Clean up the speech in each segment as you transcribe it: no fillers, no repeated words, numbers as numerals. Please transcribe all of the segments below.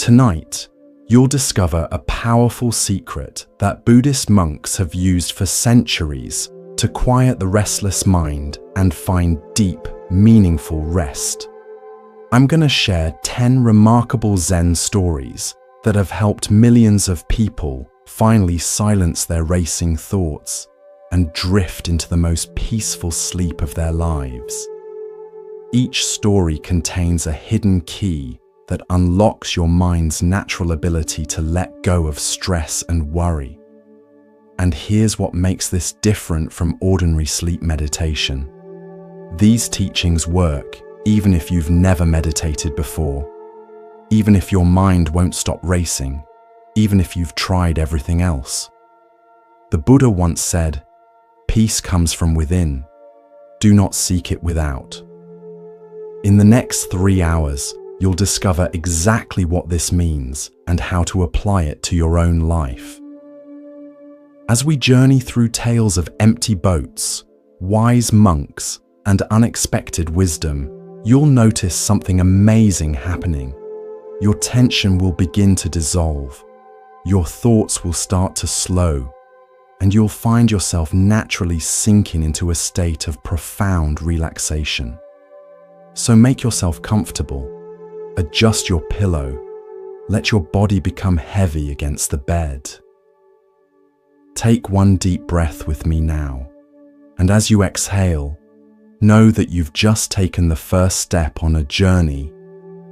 Tonight, you'll discover a powerful secret that Buddhist monks have used for centuries to quiet the restless mind and find deep, meaningful rest. I'm going to share 10 remarkable Zen stories that have helped millions of people finally silence their racing thoughts and drift into the most peaceful sleep of their lives. Each story contains a hidden key that unlocks your mind's natural ability to let go of stress and worry. And here's what makes this different from ordinary sleep meditation. These teachings work even if you've never meditated before, even if your mind won't stop racing, even if you've tried everything else. The Buddha once said, "Peace comes from within. Do not seek it without." In the next 3 hours, you'll discover exactly what this means and how to apply it to your own life. As we journey through tales of empty boats, wise monks, and unexpected wisdom, you'll notice something amazing happening. Your tension will begin to dissolve, your thoughts will start to slow, and you'll find yourself naturally sinking into a state of profound relaxation. So make yourself comfortable, adjust your pillow, let your body become heavy against the bed. Take one deep breath with me now, and as you exhale, know that you've just taken the first step on a journey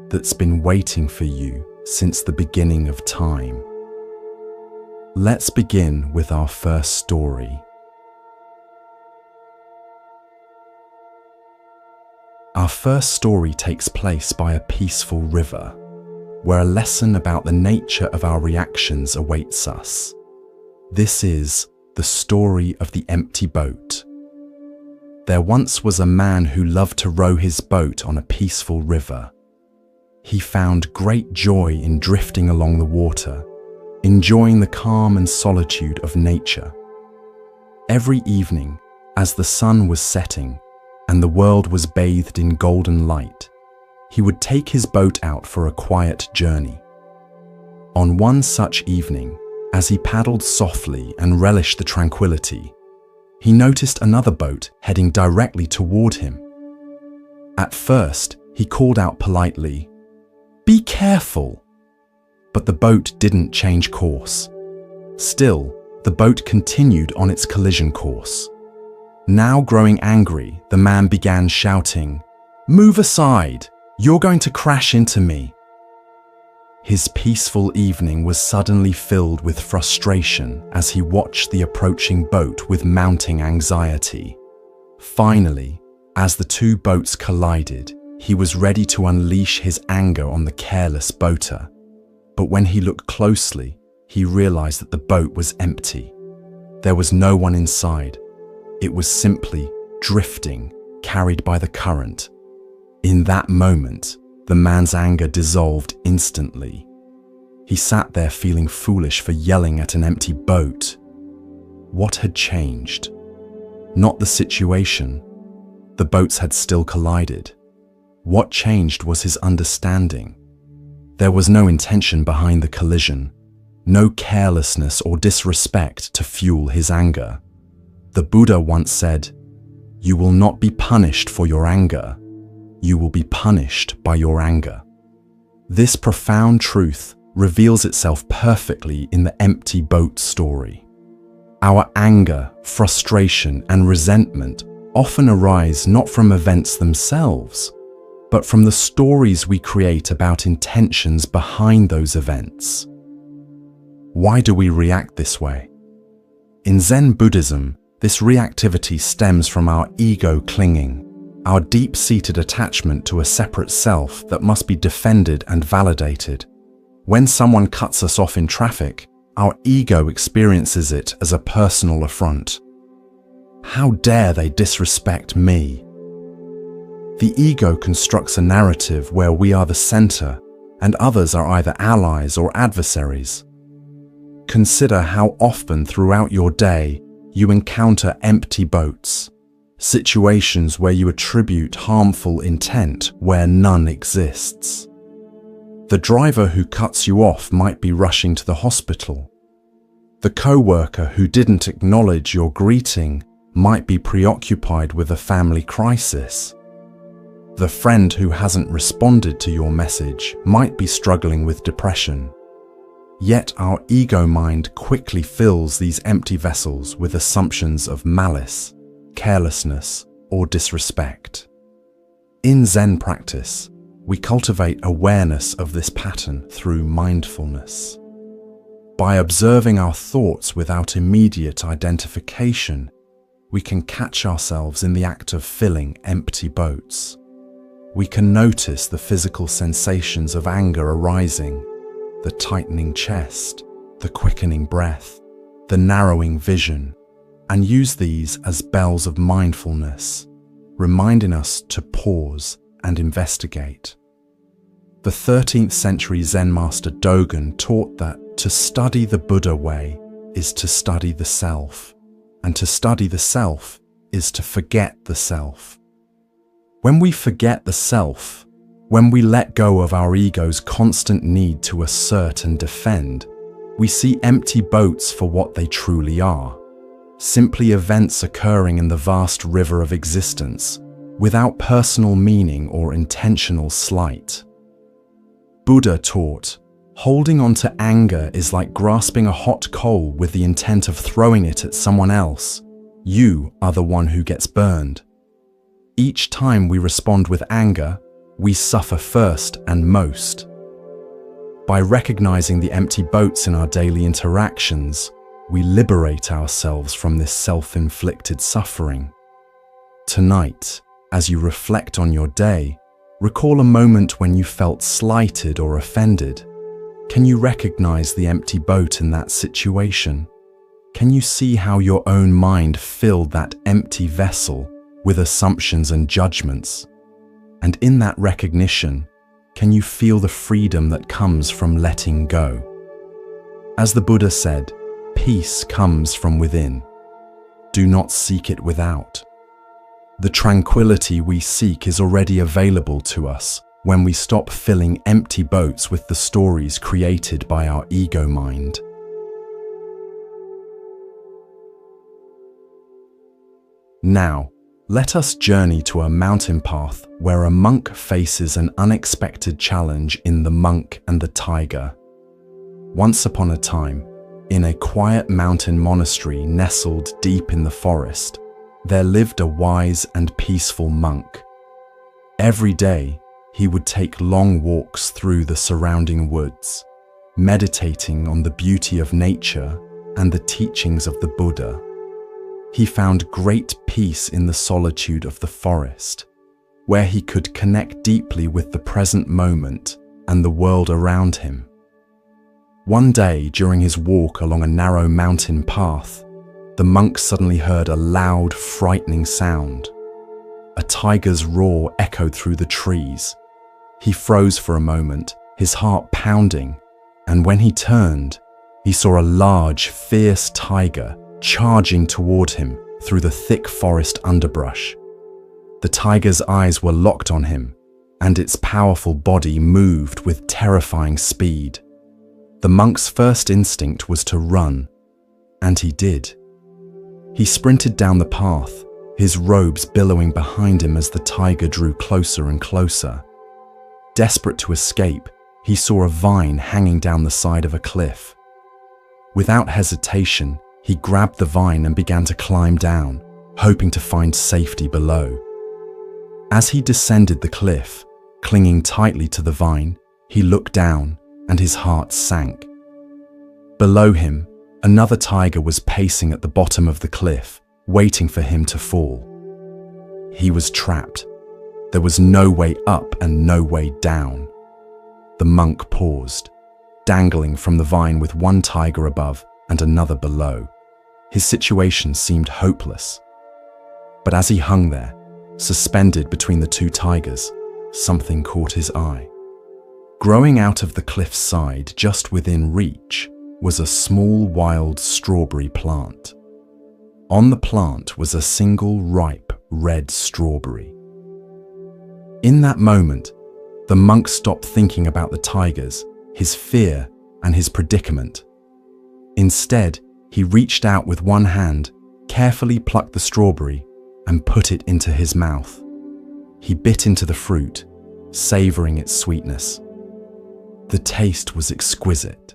that's been waiting for you since the beginning of time. Let's begin with our first story. Our first story takes place by a peaceful river, where a lesson about the nature of our reactions awaits us. This is the story of the empty boat. There once was a man who loved to row his boat on a peaceful river. He found great joy in drifting along the water, enjoying the calm and solitude of nature. Every evening, as the sun was setting and the world was bathed in golden light, he would take his boat out for a quiet journey. On one such evening, as he paddled softly and relished the tranquility, he noticed another boat heading directly toward him. At first, he called out politely, "Be careful!" But the boat didn't change course. Still, the boat continued on its collision course. Now growing angry, the man began shouting, "Move aside! You're going to crash into me!" His peaceful evening was suddenly filled with frustration as he watched the approaching boat with mounting anxiety. Finally, as the two boats collided, he was ready to unleash his anger on the careless boater. But when he looked closely, he realized that the boat was empty. There was no one inside. It was simply drifting, carried by the current. In that moment, the man's anger dissolved instantly. He sat there feeling foolish for yelling at an empty boat. What had changed? Not the situation. The boats had still collided. What changed was his understanding. There was no intention behind the collision, no carelessness or disrespect to fuel his anger. The Buddha once said, "You will not be punished for your anger. You will be punished by your anger." This profound truth reveals itself perfectly in the empty boat story. Our anger, frustration, and resentment often arise not from events themselves, but from the stories we create about intentions behind those events. Why do we react this way? In Zen Buddhism, this reactivity stems from our ego clinging, our deep-seated attachment to a separate self that must be defended and validated. When someone cuts us off in traffic, our ego experiences it as a personal affront. How dare they disrespect me? The ego constructs a narrative where we are the center and others are either allies or adversaries. Consider how often throughout your day you encounter empty boats, situations where you attribute harmful intent where none exists. The driver who cuts you off might be rushing to the hospital. The co-worker who didn't acknowledge your greeting might be preoccupied with a family crisis. The friend who hasn't responded to your message might be struggling with depression. Yet our ego mind quickly fills these empty vessels with assumptions of malice, carelessness, or disrespect. In Zen practice, we cultivate awareness of this pattern through mindfulness. By observing our thoughts without immediate identification, we can catch ourselves in the act of filling empty boats. We can notice the physical sensations of anger arising, the tightening chest, the quickening breath, the narrowing vision, and use these as bells of mindfulness, reminding us to pause and investigate. The 13th century Zen master Dogen taught that to study the Buddha way is to study the self, and to study the self is to forget the self. When we forget the self, when we let go of our ego's constant need to assert and defend, we see empty boats for what they truly are, simply events occurring in the vast river of existence, without personal meaning or intentional slight. Buddha taught, holding on to anger is like grasping a hot coal with the intent of throwing it at someone else. You are the one who gets burned. Each time we respond with anger, we suffer first and most. By recognizing the empty boats in our daily interactions, we liberate ourselves from this self-inflicted suffering. Tonight, as you reflect on your day, recall a moment when you felt slighted or offended. Can you recognize the empty boat in that situation? Can you see how your own mind filled that empty vessel with assumptions and judgments? And in that recognition, can you feel the freedom that comes from letting go? As the Buddha said, peace comes from within. Do not seek it without. The tranquility we seek is already available to us when we stop filling empty boats with the stories created by our ego mind. Now, let us journey to a mountain path where a monk faces an unexpected challenge in The Monk and the Tiger. Once upon a time, in a quiet mountain monastery nestled deep in the forest, there lived a wise and peaceful monk. Every day, he would take long walks through the surrounding woods, meditating on the beauty of nature and the teachings of the Buddha. He found great peace in the solitude of the forest, where he could connect deeply with the present moment and the world around him. One day, during his walk along a narrow mountain path, the monk suddenly heard a loud, frightening sound. A tiger's roar echoed through the trees. He froze for a moment, his heart pounding, and when he turned, he saw a large, fierce tiger charging toward him through the thick forest underbrush. The tiger's eyes were locked on him, and its powerful body moved with terrifying speed. The monk's first instinct was to run, and he did. He sprinted down the path, his robes billowing behind him as the tiger drew closer and closer. Desperate to escape, he saw a vine hanging down the side of a cliff. Without hesitation, he grabbed the vine and began to climb down, hoping to find safety below. As he descended the cliff, clinging tightly to the vine, he looked down and his heart sank. Below him, another tiger was pacing at the bottom of the cliff, waiting for him to fall. He was trapped. There was no way up and no way down. The monk paused, dangling from the vine with one tiger above and another below. His situation seemed hopeless. But as he hung there, suspended between the two tigers, something caught his eye. Growing out of the cliff's side, just within reach, was a small wild strawberry plant. On the plant was a single ripe red strawberry. In that moment, The monk stopped thinking about the tigers, his fear, and his predicament. Instead, he reached out with one hand, carefully plucked the strawberry, and put it into his mouth. He bit into the fruit, savoring its sweetness. The taste was exquisite.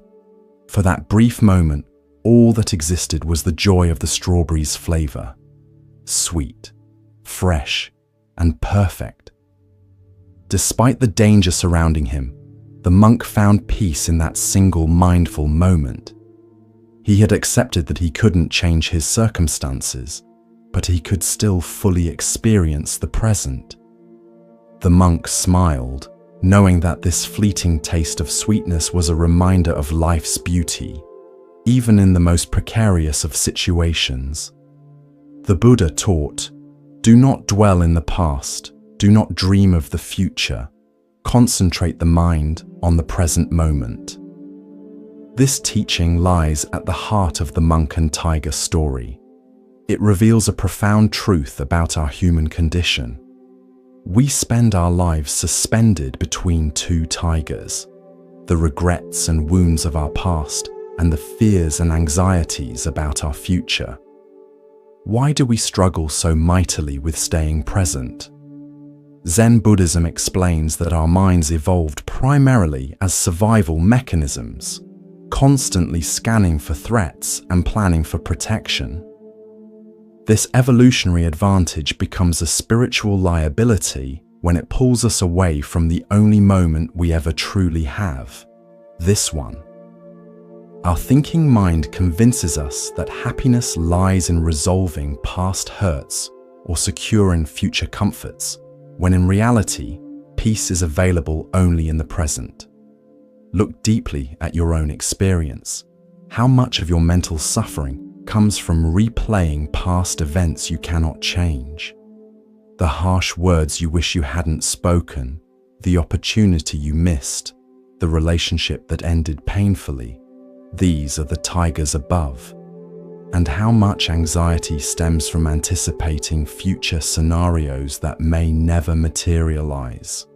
For that brief moment, all that existed was the joy of the strawberry's flavor. Sweet, fresh, and perfect. Despite the danger surrounding him, the monk found peace in that single mindful moment. He had accepted that he couldn't change his circumstances, but he could still fully experience the present. The monk smiled, knowing that this fleeting taste of sweetness was a reminder of life's beauty, even in the most precarious of situations. The Buddha taught, "Do not dwell in the past, do not dream of the future, concentrate the mind on the present moment." This teaching lies at the heart of the monk and tiger story. It reveals a profound truth about our human condition. We spend our lives suspended between two tigers, the regrets and wounds of our past and the fears and anxieties about our future. Why do we struggle so mightily with staying present? Zen Buddhism explains that our minds evolved primarily as survival mechanisms, constantly scanning for threats and planning for protection. This evolutionary advantage becomes a spiritual liability when it pulls us away from the only moment we ever truly have, this one. Our thinking mind convinces us that happiness lies in resolving past hurts or securing future comforts, when in reality, peace is available only in the present. Look deeply at your own experience. How much of your mental suffering comes from replaying past events you cannot change? The harsh words you wish you hadn't spoken, the opportunity you missed, the relationship that ended painfully. These are the tigers above. And how much anxiety stems from anticipating future scenarios that may never materialize.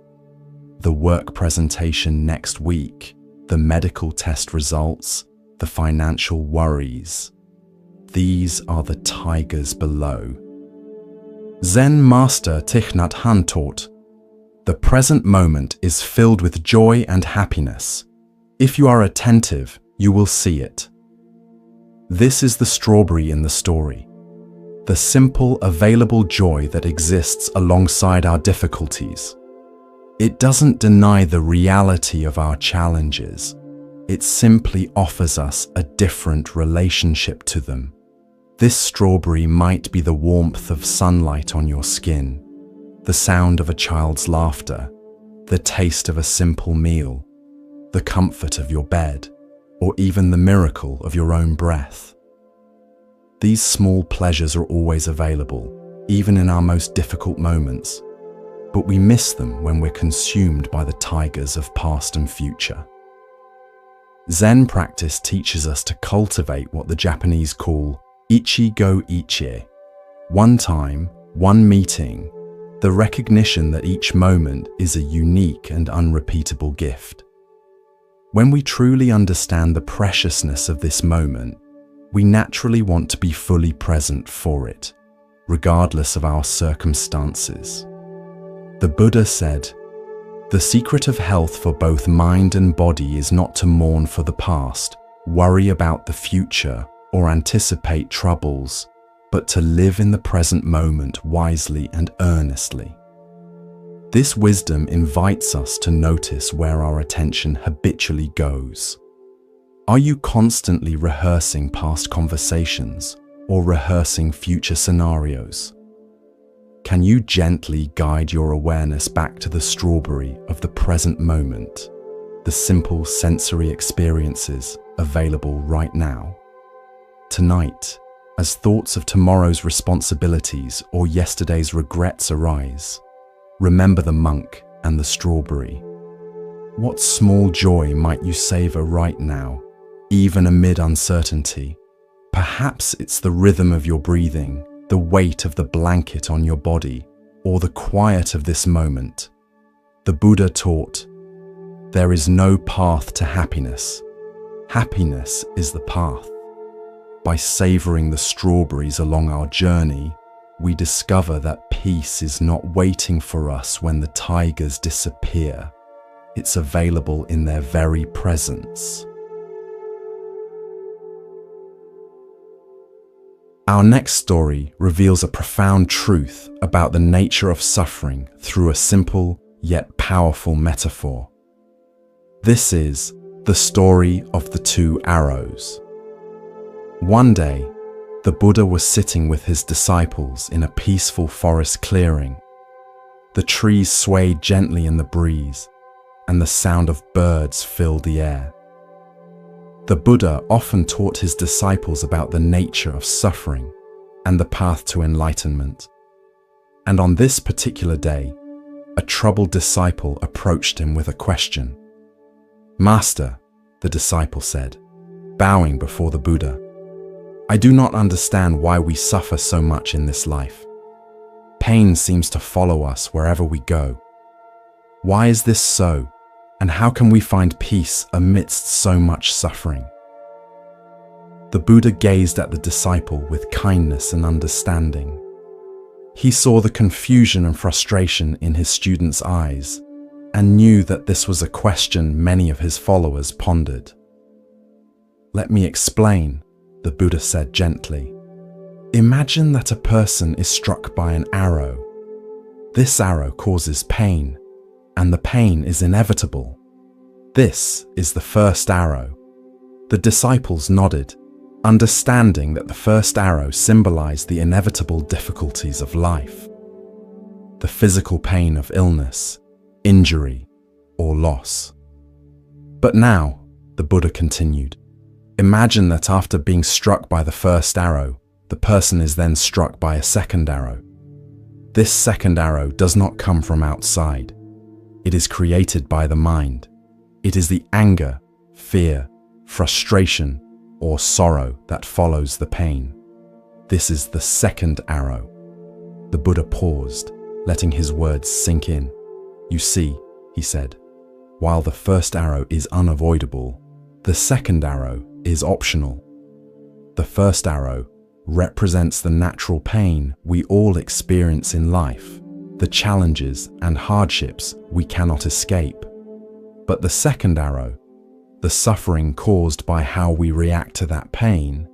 The work presentation next week, the medical test results, the financial worries. These are the tigers below. Zen Master Thich Nhat Hanh taught, "The present moment is filled with joy and happiness. If you are attentive, you will see it." This is the strawberry in the story. The simple, available joy that exists alongside our difficulties. It doesn't deny the reality of our challenges. It simply offers us a different relationship to them. This strawberry might be the warmth of sunlight on your skin, the sound of a child's laughter, the taste of a simple meal, the comfort of your bed, or even the miracle of your own breath. These small pleasures are always available, even in our most difficult moments, but we miss them when we're consumed by the tigers of past and future. Zen practice teaches us to cultivate what the Japanese call ichi-go ichie, one time, one meeting, the recognition that each moment is a unique and unrepeatable gift. When we truly understand the preciousness of this moment, we naturally want to be fully present for it, regardless of our circumstances. The Buddha said, "The secret of health for both mind and body is not to mourn for the past, worry about the future, or anticipate troubles, but to live in the present moment wisely and earnestly." This wisdom invites us to notice where our attention habitually goes. Are you constantly rehearsing past conversations or rehearsing future scenarios? Can you gently guide your awareness back to the strawberry of the present moment, the simple sensory experiences available right now? Tonight, as thoughts of tomorrow's responsibilities or yesterday's regrets arise, remember the monk and the strawberry. What small joy might you savor right now, even amid uncertainty? Perhaps it's the rhythm of your breathing, the weight of the blanket on your body, or the quiet of this moment. The Buddha taught, "There is no path to happiness. Happiness is the path." By savoring the strawberries along our journey, we discover that peace is not waiting for us when the tigers disappear. It's available in their very presence. Our next story reveals a profound truth about the nature of suffering through a simple yet powerful metaphor. This is the story of the two arrows. One day, the Buddha was sitting with his disciples in a peaceful forest clearing. The trees swayed gently in the breeze, and the sound of birds filled the air. The Buddha often taught his disciples about the nature of suffering and the path to enlightenment. And on this particular day, a troubled disciple approached him with a question. "Master," the disciple said, bowing before the Buddha, "I do not understand why we suffer so much in this life. Pain seems to follow us wherever we go. Why is this so, and how can we find peace amidst so much suffering?" The Buddha gazed at the disciple with kindness and understanding. He saw the confusion and frustration in his student's eyes and knew that this was a question many of his followers pondered. "Let me explain," the Buddha said gently. "Imagine that a person is struck by an arrow. This arrow causes pain, and the pain is inevitable. This is the first arrow." The disciples nodded, understanding that the first arrow symbolized the inevitable difficulties of life. The physical pain of illness, injury, or loss. "But now," the Buddha continued, "imagine that after being struck by the first arrow, the person is then struck by a second arrow. This second arrow does not come from outside. It is created by the mind. It is the anger, fear, frustration, or sorrow that follows the pain. This is the second arrow." The Buddha paused, letting his words sink in. "You see," he said, "while the first arrow is unavoidable, the second arrow is optional. The first arrow represents the natural pain we all experience in life, the challenges and hardships we cannot escape. But the second arrow, the suffering caused by how we react to that pain,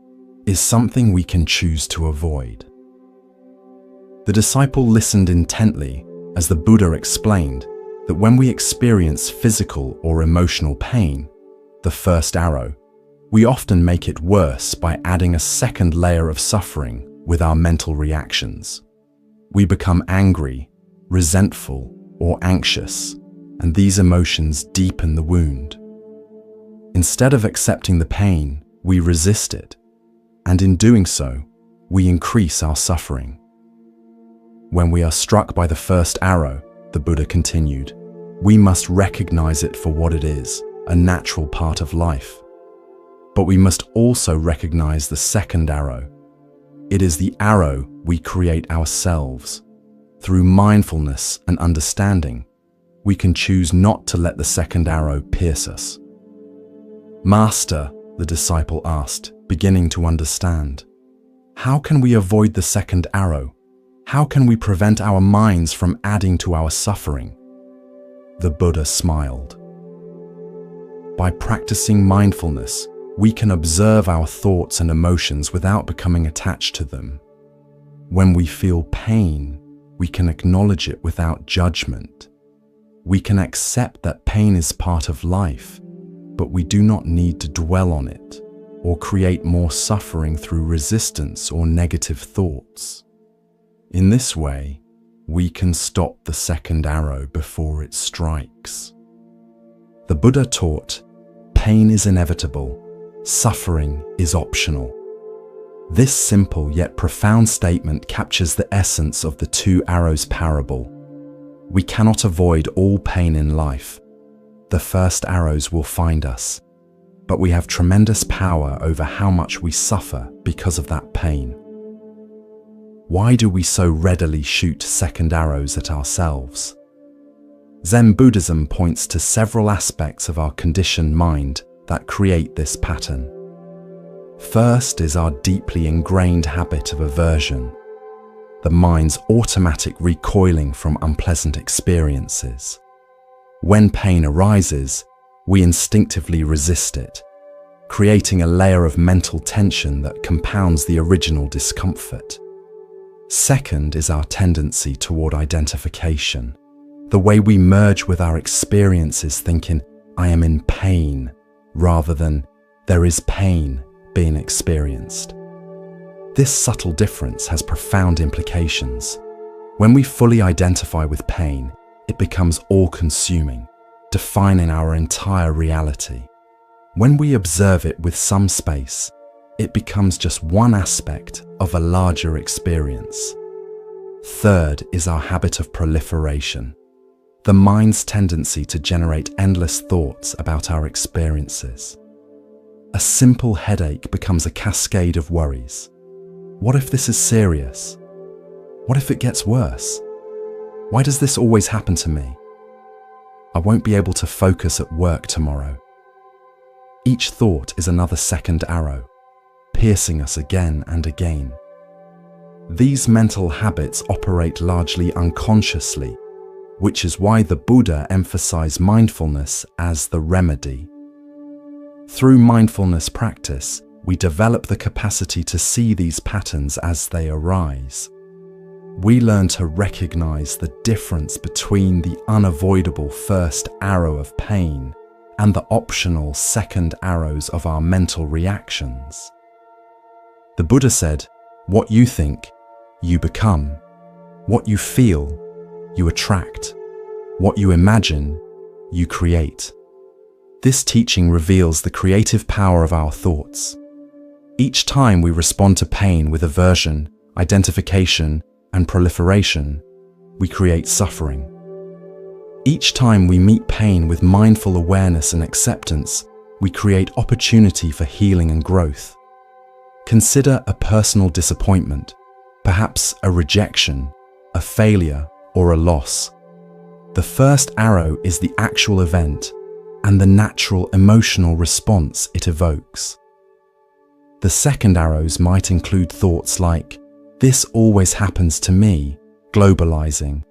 is something we can choose to avoid." The disciple listened intently as the Buddha explained that when we experience physical or emotional pain, the first arrow, we often make it worse by adding a second layer of suffering with our mental reactions. We become angry, resentful, or anxious, and these emotions deepen the wound. Instead of accepting the pain, we resist it, and in doing so, we increase our suffering. When we are struck by the first arrow, the Buddha continued, we must recognize it for what it is, a natural part of life. But we must also recognize the second arrow. It is the arrow we create ourselves. Through mindfulness and understanding, we can choose not to let the second arrow pierce us. "Master," the disciple asked, beginning to understand, "how can we avoid the second arrow? How can we prevent our minds from adding to our suffering?" The Buddha smiled. "By practicing mindfulness, we can observe our thoughts and emotions without becoming attached to them. When we feel pain, we can acknowledge it without judgment. We can accept that pain is part of life, but we do not need to dwell on it or create more suffering through resistance or negative thoughts. In this way, we can stop the second arrow before it strikes." The Buddha taught, pain is inevitable, suffering is optional. This simple yet profound statement captures the essence of the two arrows parable. We cannot avoid all pain in life. The first arrows will find us, but we have tremendous power over how much we suffer because of that pain. Why do we so readily shoot second arrows at ourselves? Zen Buddhism points to several aspects of our conditioned mind that create this pattern. First is our deeply ingrained habit of aversion, the mind's automatic recoiling from unpleasant experiences. When pain arises, we instinctively resist it, creating a layer of mental tension that compounds the original discomfort. Second is our tendency toward identification, the way we merge with our experiences thinking, I am in pain, rather than there is pain being experienced. This subtle difference has profound implications. When we fully identify with pain, it becomes all-consuming, defining our entire reality. When we observe it with some space, it becomes just one aspect of a larger experience. Third is our habit of proliferation, the mind's tendency to generate endless thoughts about our experiences. A simple headache becomes a cascade of worries. What if this is serious? What if it gets worse? Why does this always happen to me? I won't be able to focus at work tomorrow. Each thought is another second arrow, piercing us again and again. These mental habits operate largely unconsciously, which is why the Buddha emphasized mindfulness as the remedy. Through mindfulness practice, we develop the capacity to see these patterns as they arise. We learn to recognize the difference between the unavoidable first arrow of pain and the optional second arrows of our mental reactions. The Buddha said, "What you think, you become. What you feel, you attract. What you imagine, you create." This teaching reveals the creative power of our thoughts. Each time we respond to pain with aversion, identification, and proliferation, we create suffering. Each time we meet pain with mindful awareness and acceptance, we create opportunity for healing and growth. Consider a personal disappointment, perhaps a rejection, a failure, or a loss. The first arrow is the actual event and the natural emotional response it evokes. The second arrows might include thoughts like, "This always happens to me," globalizing,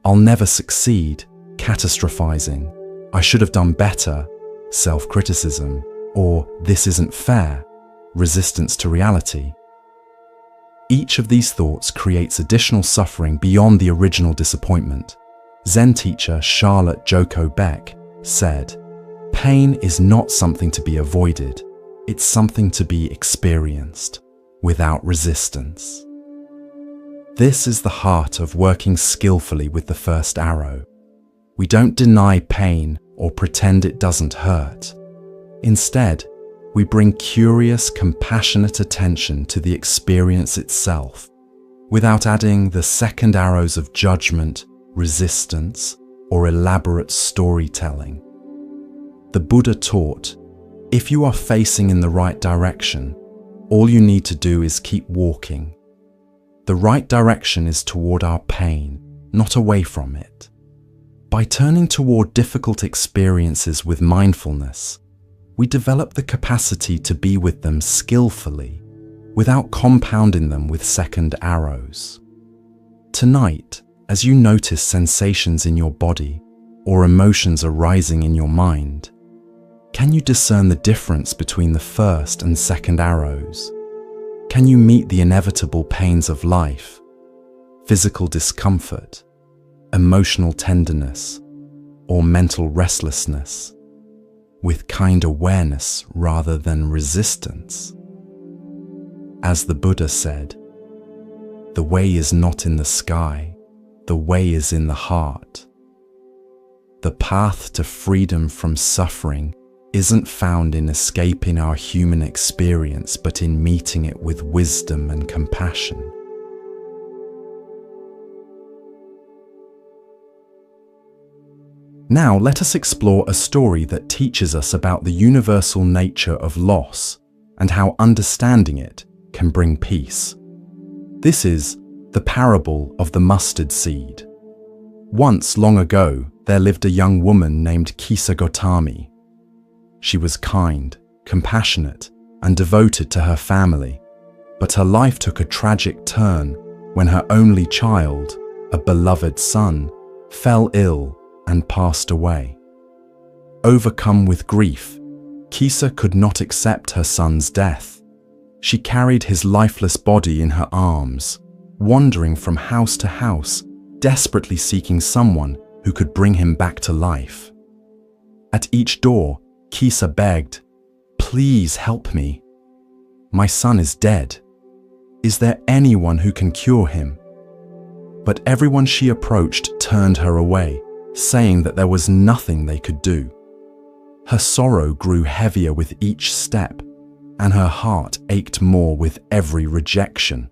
"I'll never succeed," catastrophizing, "I should have done better," self-criticism, or "This isn't fair," resistance to reality. Each of these thoughts creates additional suffering beyond the original disappointment. Zen teacher Charlotte Joko Beck said, "Pain is not something to be avoided, it's something to be experienced, without resistance." This is the heart of working skillfully with the first arrow. We don't deny pain or pretend it doesn't hurt. Instead, we bring curious, compassionate attention to the experience itself, without adding the second arrows of judgment, resistance, or elaborate storytelling. The Buddha taught, if you are facing in the right direction, all you need to do is keep walking. The right direction is toward our pain, not away from it. By turning toward difficult experiences with mindfulness, we develop the capacity to be with them skillfully, without compounding them with second arrows. Tonight, as you notice sensations in your body or emotions arising in your mind, can you discern the difference between the first and second arrows? Can you meet the inevitable pains of life, physical discomfort, emotional tenderness, or mental restlessness, with kind awareness rather than resistance? As the Buddha said, "The way is not in the sky, the way is in the heart." The path to freedom from suffering isn't found in escaping our human experience, but in meeting it with wisdom and compassion. Now let us explore a story that teaches us about the universal nature of loss and how understanding it can bring peace. This is the parable of the mustard seed. Once long ago, there lived a young woman named Kisa Gotami. She was kind, compassionate, and devoted to her family, but her life took a tragic turn when her only child, a beloved son, fell ill and passed away. Overcome with grief, Kisa could not accept her son's death. She carried his lifeless body in her arms, wandering from house to house, desperately seeking someone who could bring him back to life. At each door, Kisa begged, "Please help me. My son is dead. Is there anyone who can cure him?" But everyone she approached turned her away, saying that there was nothing they could do. Her sorrow grew heavier with each step, and her heart ached more with every rejection.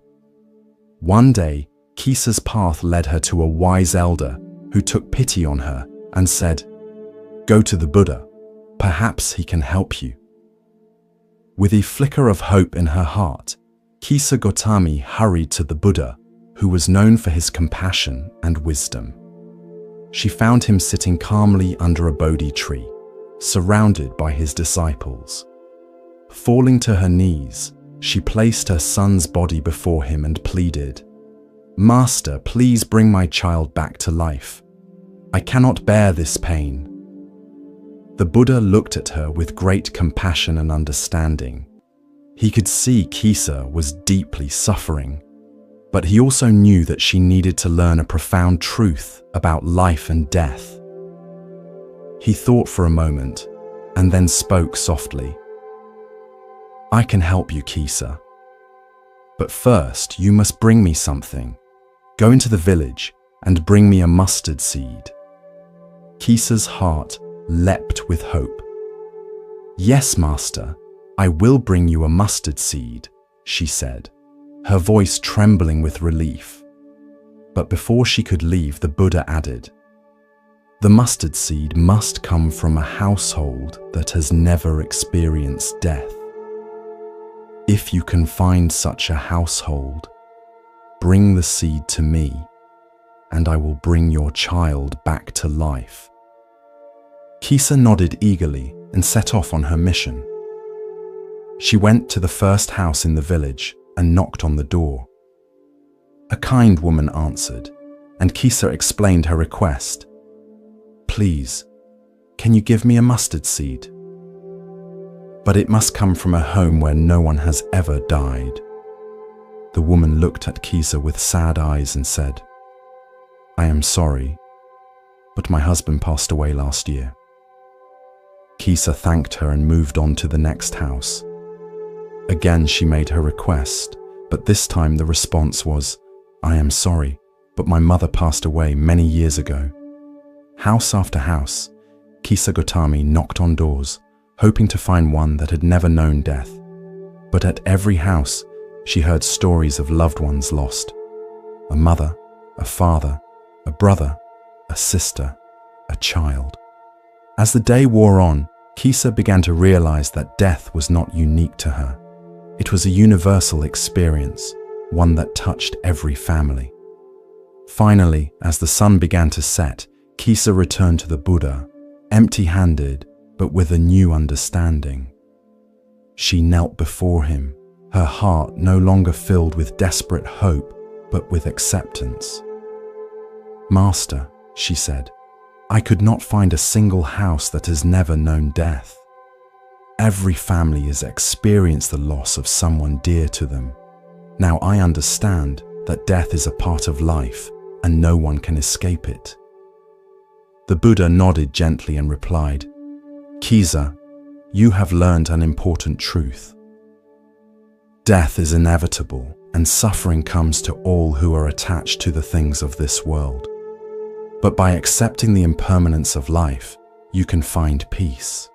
One day, Kisa's path led her to a wise elder who took pity on her and said, "Go to the Buddha. Perhaps he can help you." With a flicker of hope in her heart, Kisa Gotami hurried to the Buddha, who was known for his compassion and wisdom. She found him sitting calmly under a Bodhi tree, surrounded by his disciples. Falling to her knees, she placed her son's body before him and pleaded, "Master, please bring my child back to life. I cannot bear this pain." The Buddha looked at her with great compassion and understanding. He could see Kisa was deeply suffering, but he also knew that she needed to learn a profound truth about life and death. He thought for a moment and then spoke softly. "I can help you, Kisa. But first, you must bring me something. Go into the village and bring me a mustard seed." Kisa's heart leapt with hope. "Yes, Master, I will bring you a mustard seed," she said, her voice trembling with relief. But before she could leave, the Buddha added, "The mustard seed must come from a household that has never experienced death. If you can find such a household, bring the seed to me, and I will bring your child back to life." Kisa nodded eagerly and set off on her mission. She went to the first house in the village and knocked on the door. A kind woman answered, and Kisa explained her request. "Please, can you give me a mustard seed? But it must come from a home where no one has ever died." The woman looked at Kisa with sad eyes and said, "I am sorry, but my husband passed away last year." Kisa thanked her and moved on to the next house. Again she made her request, but this time the response was, "I am sorry, but my mother passed away many years ago." House after house, Kisa Gotami knocked on doors, hoping to find one that had never known death. But at every house, she heard stories of loved ones lost. A mother, a father, a brother, a sister, a child. As the day wore on, Kisa began to realize that death was not unique to her. It was a universal experience, one that touched every family. Finally, as the sun began to set, Kisa returned to the Buddha, empty-handed, but with a new understanding. She knelt before him, her heart no longer filled with desperate hope, but with acceptance. "Master," she said, "I could not find a single house that has never known death. Every family has experienced the loss of someone dear to them. Now I understand that death is a part of life and no one can escape it." The Buddha nodded gently and replied, "Kisa, you have learned an important truth. Death is inevitable and suffering comes to all who are attached to the things of this world. But by accepting the impermanence of life, you can find peace.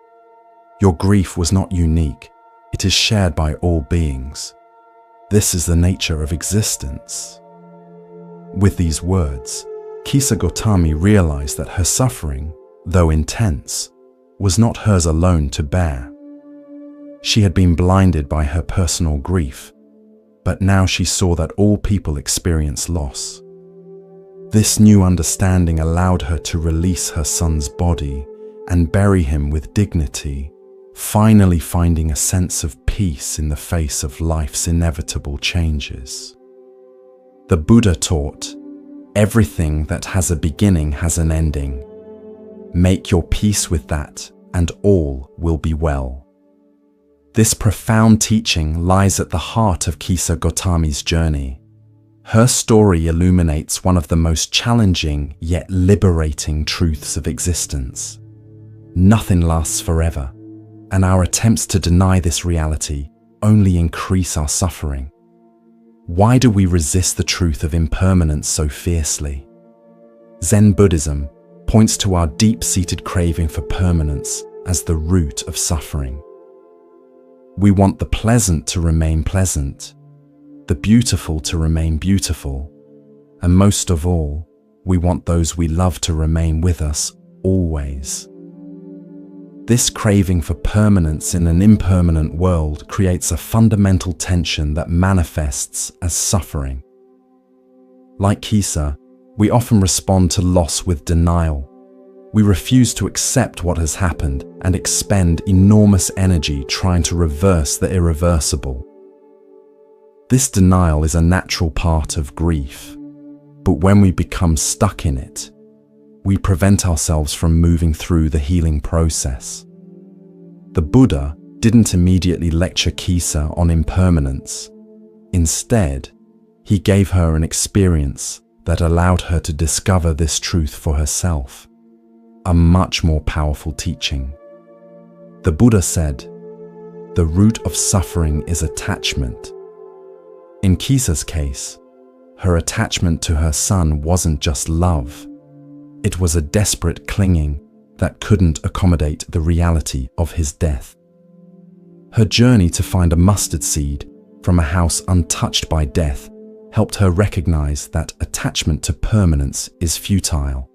Your grief was not unique, it is shared by all beings. This is the nature of existence." With these words, Kisa Gotami realized that her suffering, though intense, was not hers alone to bear. She had been blinded by her personal grief, but now she saw that all people experience loss. This new understanding allowed her to release her son's body and bury him with dignity, finally finding a sense of peace in the face of life's inevitable changes. The Buddha taught, "Everything that has a beginning has an ending. Make your peace with that, and all will be well." This profound teaching lies at the heart of Kisa Gotami's journey. Her story illuminates one of the most challenging yet liberating truths of existence. Nothing lasts forever, and our attempts to deny this reality only increase our suffering. Why do we resist the truth of impermanence so fiercely? Zen Buddhism points to our deep-seated craving for permanence as the root of suffering. We want the pleasant to remain pleasant, the beautiful to remain beautiful, and most of all, we want those we love to remain with us always. This craving for permanence in an impermanent world creates a fundamental tension that manifests as suffering. Like Kisa, we often respond to loss with denial. We refuse to accept what has happened and expend enormous energy trying to reverse the irreversible. This denial is a natural part of grief, but when we become stuck in it, we prevent ourselves from moving through the healing process. The Buddha didn't immediately lecture Kisa on impermanence. Instead, he gave her an experience that allowed her to discover this truth for herself, a much more powerful teaching. The Buddha said, "The root of suffering is attachment." In Kisa's case, her attachment to her son wasn't just love. It was a desperate clinging that couldn't accommodate the reality of his death. Her journey to find a mustard seed from a house untouched by death helped her recognize that attachment to permanence is futile.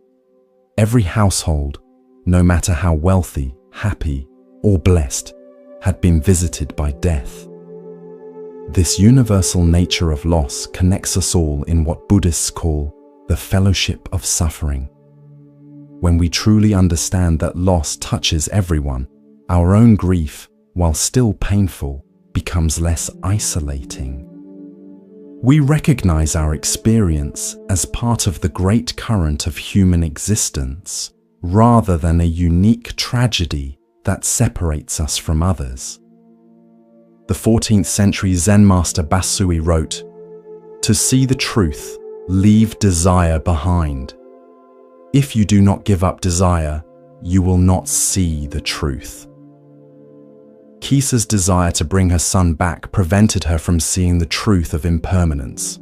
Every household, no matter how wealthy, happy, or blessed, had been visited by death. This universal nature of loss connects us all in what Buddhists call the fellowship of suffering. When we truly understand that loss touches everyone, our own grief, while still painful, becomes less isolating. We recognize our experience as part of the great current of human existence, rather than a unique tragedy that separates us from others. The 14th century Zen master Basui wrote, "To see the truth, leave desire behind. If you do not give up desire, you will not see the truth." Kisa's desire to bring her son back prevented her from seeing the truth of impermanence.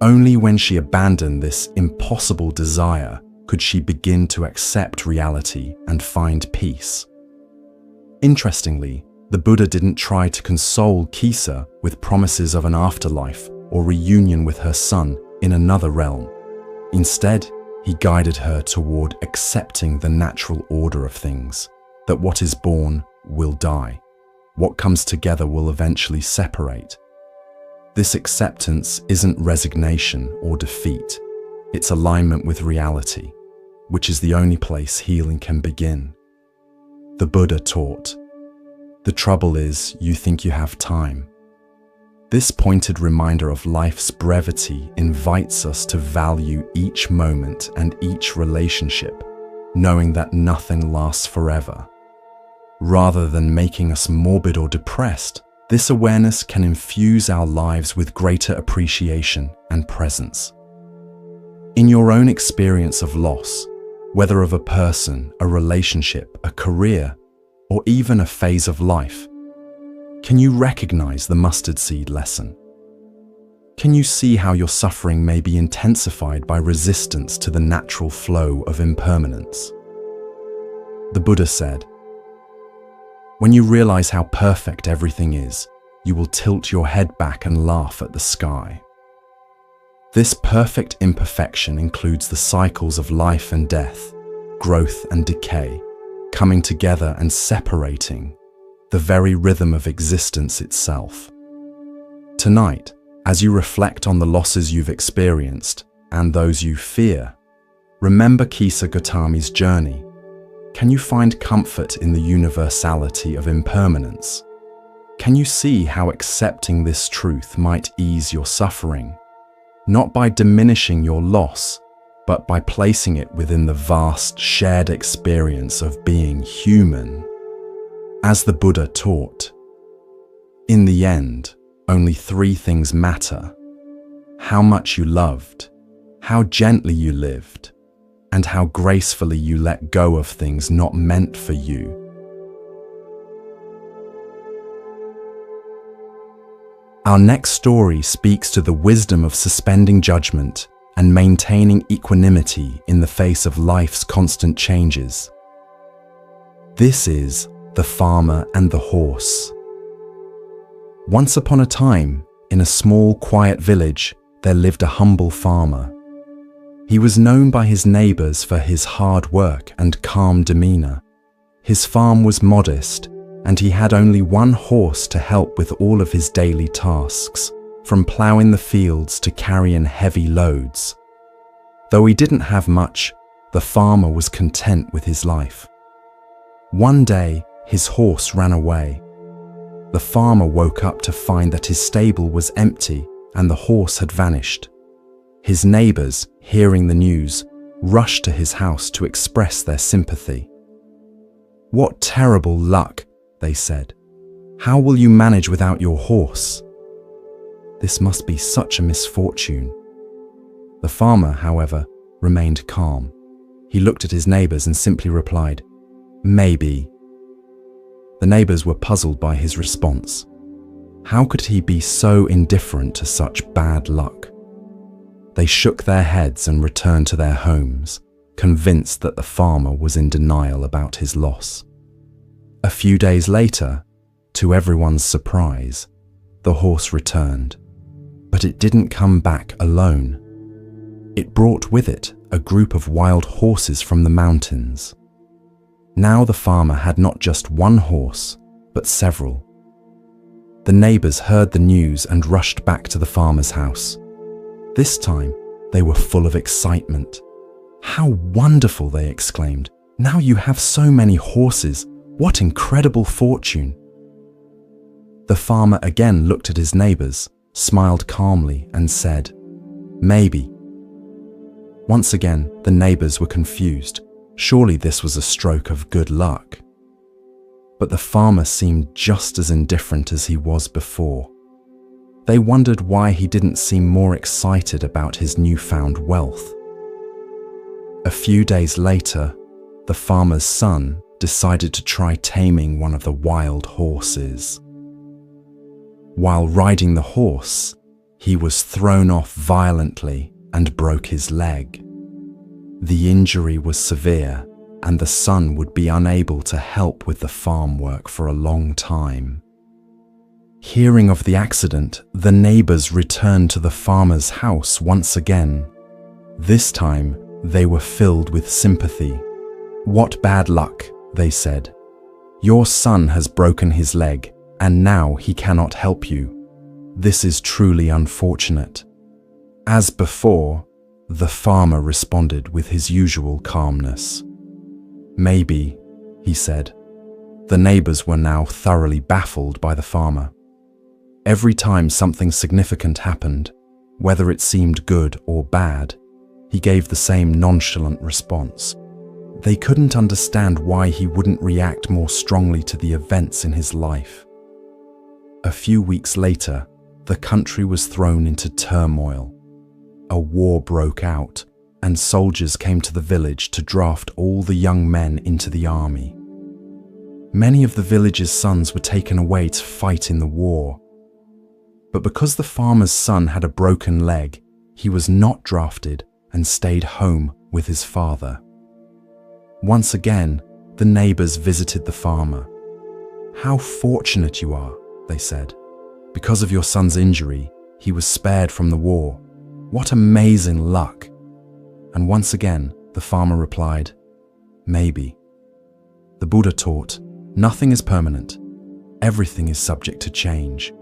Only when she abandoned this impossible desire could she begin to accept reality and find peace. Interestingly, the Buddha didn't try to console Kisa with promises of an afterlife or reunion with her son in another realm. Instead, he guided her toward accepting the natural order of things, that what is born will die. What comes together will eventually separate. This acceptance isn't resignation or defeat. It's alignment with reality, which is the only place healing can begin. The Buddha taught, "The trouble is, you think you have time." This pointed reminder of life's brevity invites us to value each moment and each relationship, knowing that nothing lasts forever. Rather than making us morbid or depressed, this awareness can infuse our lives with greater appreciation and presence. In your own experience of loss, whether of a person, a relationship, a career, or even a phase of life, can you recognize the mustard seed lesson? Can you see how your suffering may be intensified by resistance to the natural flow of impermanence? The Buddha said, "When you realize how perfect everything is, you will tilt your head back and laugh at the sky." This perfect imperfection includes the cycles of life and death, growth and decay, coming together and separating, the very rhythm of existence itself. Tonight, as you reflect on the losses you've experienced, and those you fear. Remember Kisa Gautami's journey. Can you find comfort in the universality of impermanence? Can you see how accepting this truth might ease your suffering? Not by diminishing your loss, but by placing it within the vast shared experience of being human. As the Buddha taught, in the end, only three things matter: how much you loved, how gently you lived, and how gracefully you let go of things not meant for you. Our next story speaks to the wisdom of suspending judgment and maintaining equanimity in the face of life's constant changes. This is The Farmer and the Horse. Once upon a time, in a small, quiet village, there lived a humble farmer. He was known by his neighbors for his hard work and calm demeanor. His farm was modest, and he had only one horse to help with all of his daily tasks, from plowing the fields to carrying heavy loads. Though he didn't have much, the farmer was content with his life. One day, his horse ran away. The farmer woke up to find that his stable was empty and the horse had vanished. His neighbors, hearing the news, rushed to his house to express their sympathy. "What terrible luck," they said. "How will you manage without your horse? This must be such a misfortune." The farmer, however, remained calm. He looked at his neighbors and simply replied, "Maybe." The neighbors were puzzled by his response. How could he be so indifferent to such bad luck? They shook their heads and returned to their homes, convinced that the farmer was in denial about his loss. A few days later, to everyone's surprise, the horse returned. But it didn't come back alone. It brought with it a group of wild horses from the mountains. Now the farmer had not just one horse, but several. The neighbors heard the news and rushed back to the farmer's house. This time, they were full of excitement. "How wonderful!" they exclaimed. "Now you have so many horses. What incredible fortune!" The farmer again looked at his neighbors, smiled calmly, and said, "Maybe." Once again, the neighbors were confused. Surely this was a stroke of good luck. But the farmer seemed just as indifferent as he was before. They wondered why he didn't seem more excited about his newfound wealth. A few days later, the farmer's son decided to try taming one of the wild horses. While riding the horse, he was thrown off violently and broke his leg. The injury was severe, and the son would be unable to help with the farm work for a long time. Hearing of the accident, the neighbors returned to the farmer's house once again. This time, they were filled with sympathy. "What bad luck," they said. "Your son has broken his leg, and now he cannot help you. This is truly unfortunate." As before, the farmer responded with his usual calmness. "Maybe," he said. The neighbors were now thoroughly baffled by the farmer. Every time something significant happened, whether it seemed good or bad, he gave the same nonchalant response. They couldn't understand why he wouldn't react more strongly to the events in his life. A few weeks later, the country was thrown into turmoil. A war broke out, and soldiers came to the village to draft all the young men into the army. Many of the village's sons were taken away to fight in the war. But because the farmer's son had a broken leg, he was not drafted and stayed home with his father. Once again, the neighbors visited the farmer. "How fortunate you are," they said. "Because of your son's injury, he was spared from the war. What amazing luck!" And once again, the farmer replied, "Maybe." The Buddha taught, nothing is permanent. Everything is subject to change.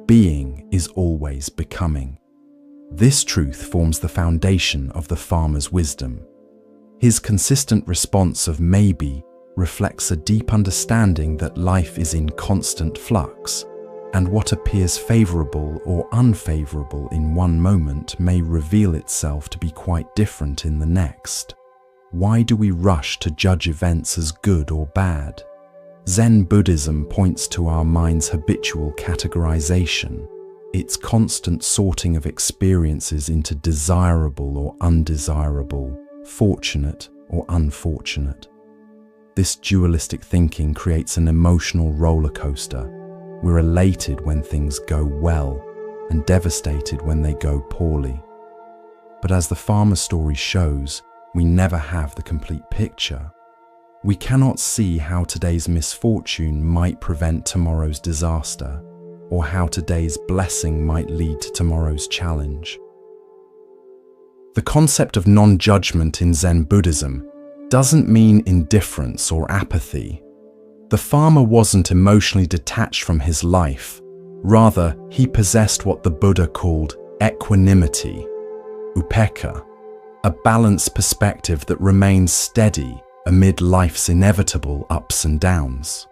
Being is always becoming. This truth forms the foundation of the farmer's wisdom. His consistent response of maybe reflects a deep understanding that life is in constant flux, and what appears favorable or unfavorable in one moment may reveal itself to be quite different in the next. Why do we rush to judge events as good or bad? Zen Buddhism points to our mind's habitual categorization, its constant sorting of experiences into desirable or undesirable, fortunate or unfortunate. This dualistic thinking creates an emotional roller coaster. We're elated when things go well and devastated when they go poorly. But as the farmer's story shows, we never have the complete picture. We cannot see how today's misfortune might prevent tomorrow's disaster, or how today's blessing might lead to tomorrow's challenge. The concept of non-judgment in Zen Buddhism doesn't mean indifference or apathy. The farmer wasn't emotionally detached from his life. Rather, he possessed what the Buddha called equanimity, upekkha, a balanced perspective that remains steady amid life's inevitable ups and downs.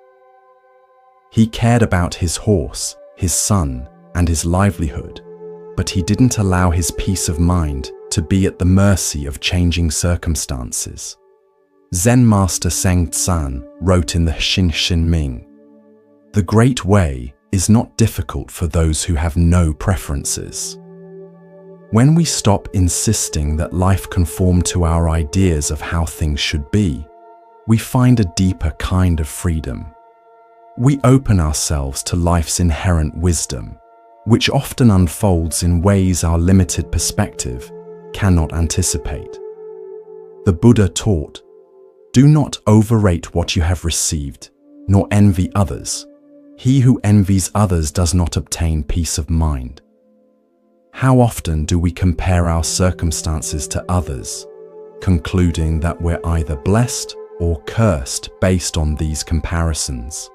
He cared about his horse, his son, and his livelihood, but he didn't allow his peace of mind to be at the mercy of changing circumstances. Zen master Seng Tsan wrote in the Xin Xin Ming, "The great way is not difficult for those who have no preferences." When we stop insisting that life conform to our ideas of how things should be, we find a deeper kind of freedom. We open ourselves to life's inherent wisdom, which often unfolds in ways our limited perspective cannot anticipate. The Buddha taught, "Do not overrate what you have received, nor envy others. He who envies others does not obtain peace of mind." How often do we compare our circumstances to others, concluding that we're either blessed or cursed based on these comparisons?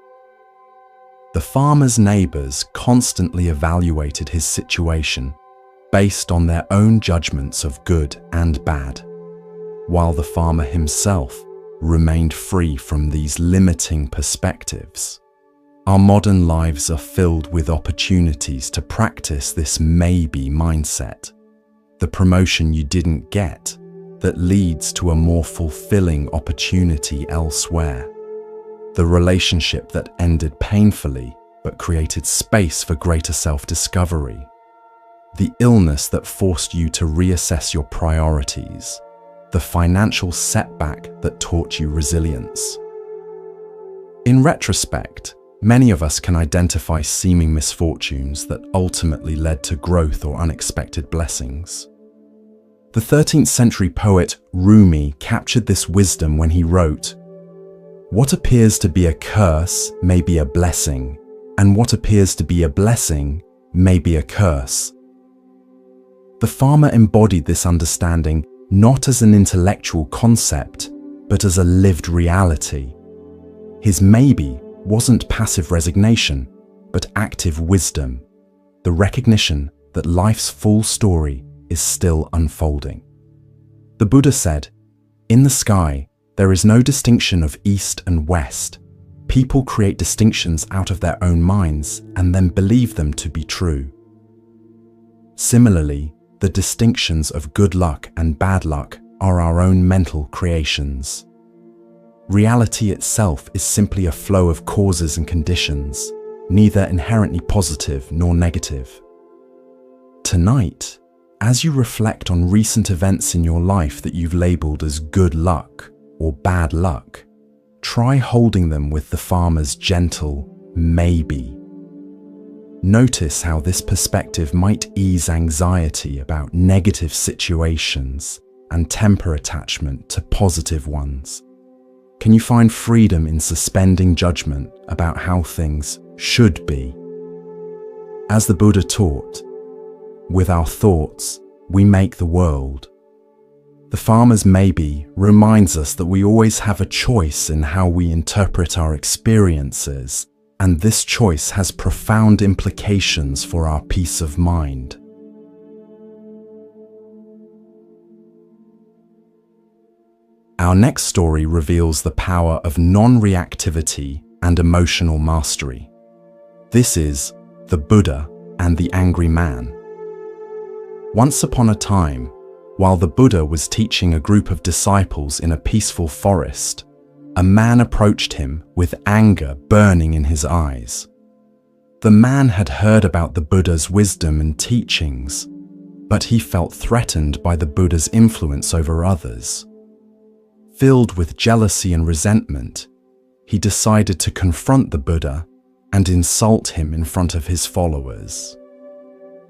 The farmer's neighbors constantly evaluated his situation based on their own judgments of good and bad, while the farmer himself remained free from these limiting perspectives. Our modern lives are filled with opportunities to practice this maybe mindset, the promotion you didn't get that leads to a more fulfilling opportunity elsewhere, the relationship that ended painfully but created space for greater self-discovery, the illness that forced you to reassess your priorities, the financial setback that taught you resilience. In retrospect, many of us can identify seeming misfortunes that ultimately led to growth or unexpected blessings. The 13th century poet Rumi captured this wisdom when he wrote, "What appears to be a curse may be a blessing, and what appears to be a blessing may be a curse." The farmer embodied this understanding not as an intellectual concept, but as a lived reality. His maybe wasn't passive resignation, but active wisdom, the recognition that life's full story is still unfolding. The Buddha said, "In the sky, there is no distinction of east and west. People create distinctions out of their own minds and then believe them to be true." Similarly, the distinctions of good luck and bad luck are our own mental creations. Reality itself is simply a flow of causes and conditions, neither inherently positive nor negative. Tonight, as you reflect on recent events in your life that you've labeled as good luck or bad luck, try holding them with the farmer's gentle maybe. Notice how this perspective might ease anxiety about negative situations and temper attachment to positive ones. Can you find freedom in suspending judgment about how things should be? As the Buddha taught, with our thoughts, we make the world. The farmer's maybe reminds us that we always have a choice in how we interpret our experiences, and this choice has profound implications for our peace of mind. Our next story reveals the power of non-reactivity and emotional mastery. This is the Buddha and the Angry Man. Once upon a time, while the Buddha was teaching a group of disciples in a peaceful forest, a man approached him with anger burning in his eyes. The man had heard about the Buddha's wisdom and teachings, but he felt threatened by the Buddha's influence over others. Filled with jealousy and resentment, he decided to confront the Buddha and insult him in front of his followers.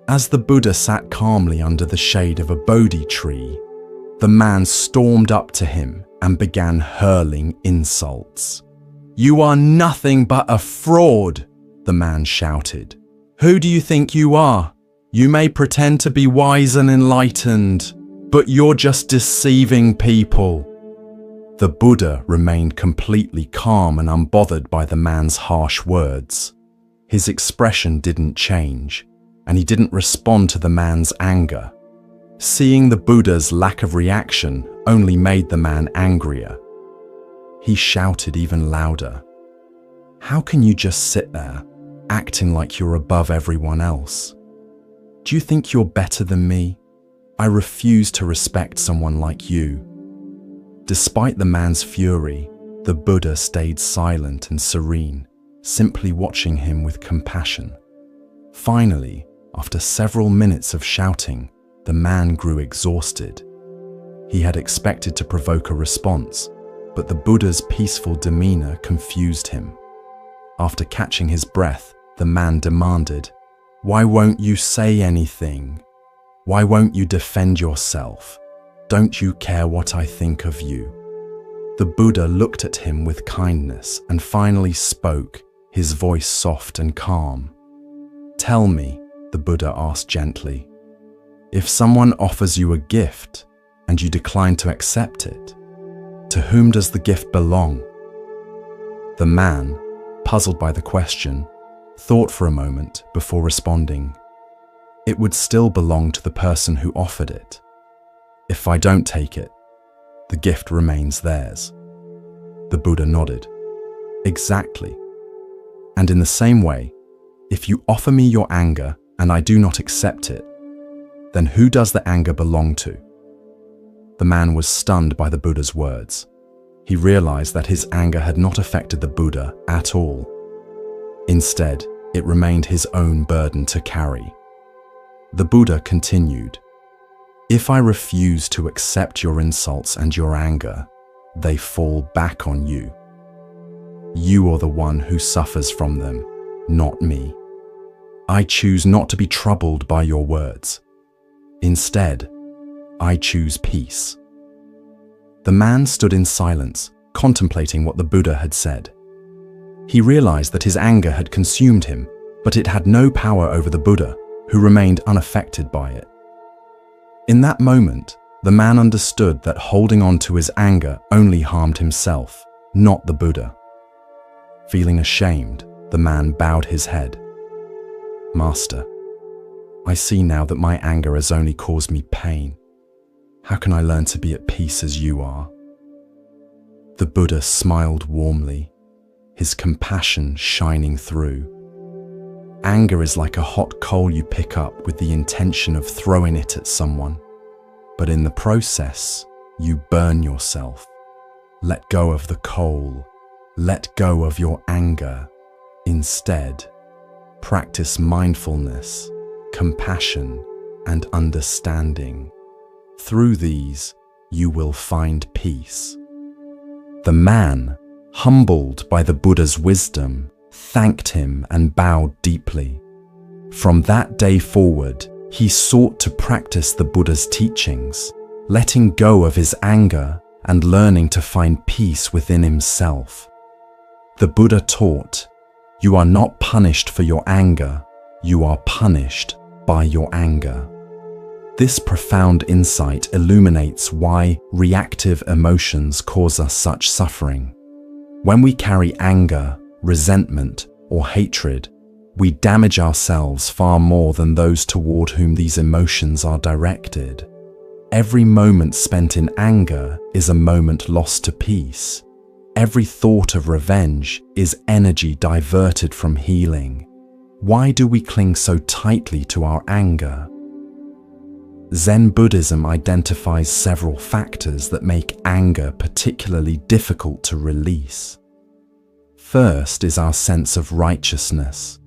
As the Buddha sat calmly under the shade of a Bodhi tree, the man stormed up to him and began hurling insults. "You are nothing but a fraud," the man shouted. "Who do you think you are? You may pretend to be wise and enlightened, but you're just deceiving people." The Buddha remained completely calm and unbothered by the man's harsh words. His expression didn't change, and he didn't respond to the man's anger. Seeing the Buddha's lack of reaction only made the man angrier. He shouted even louder, "How can you just sit there, acting like you're above everyone else? Do you think you're better than me? I refuse to respect someone like you." Despite the man's fury, the Buddha stayed silent and serene, simply watching him with compassion. Finally, after several minutes of shouting, the man grew exhausted. He had expected to provoke a response, but the Buddha's peaceful demeanor confused him. After catching his breath, the man demanded, "Why won't you say anything? Why won't you defend yourself? Don't you care what I think of you?" The Buddha looked at him with kindness and finally spoke, his voice soft and calm. "Tell me," the Buddha asked gently, "if someone offers you a gift and you decline to accept it, to whom does the gift belong?" The man, puzzled by the question, thought for a moment before responding, "It would still belong to the person who offered it. If I don't take it, the gift remains theirs." The Buddha nodded. "Exactly. And in the same way, if you offer me your anger and I do not accept it, then who does the anger belong to?" The man was stunned by the Buddha's words. He realized that his anger had not affected the Buddha at all. Instead, it remained his own burden to carry. The Buddha continued, "If I refuse to accept your insults and your anger, they fall back on you. You are the one who suffers from them, not me. I choose not to be troubled by your words. Instead, I choose peace." The man stood in silence, contemplating what the Buddha had said. He realized that his anger had consumed him, but it had no power over the Buddha, who remained unaffected by it. In that moment, the man understood that holding on to his anger only harmed himself, not the Buddha. Feeling ashamed, the man bowed his head. "Master, I see now that my anger has only caused me pain. How can I learn to be at peace as you are?" The Buddha smiled warmly, his compassion shining through. Anger is like a hot coal you pick up with the intention of throwing it at someone, but in the process, you burn yourself. Let go of the coal. Let go of your anger. Instead, practice mindfulness, compassion, and understanding. Through these, you will find peace. The man, humbled by the Buddha's wisdom, thanked him and bowed deeply. From that day forward, he sought to practice the Buddha's teachings, letting go of his anger and learning to find peace within himself. The Buddha taught, "You are not punished for your anger, you are punished by your anger." This profound insight illuminates why reactive emotions cause us such suffering. When we carry anger, resentment, or hatred, we damage ourselves far more than those toward whom these emotions are directed. Every moment spent in anger is a moment lost to peace. Every thought of revenge is energy diverted from healing. Why do we cling so tightly to our anger? Zen Buddhism identifies several factors that make anger particularly difficult to release. First is our sense of righteousness,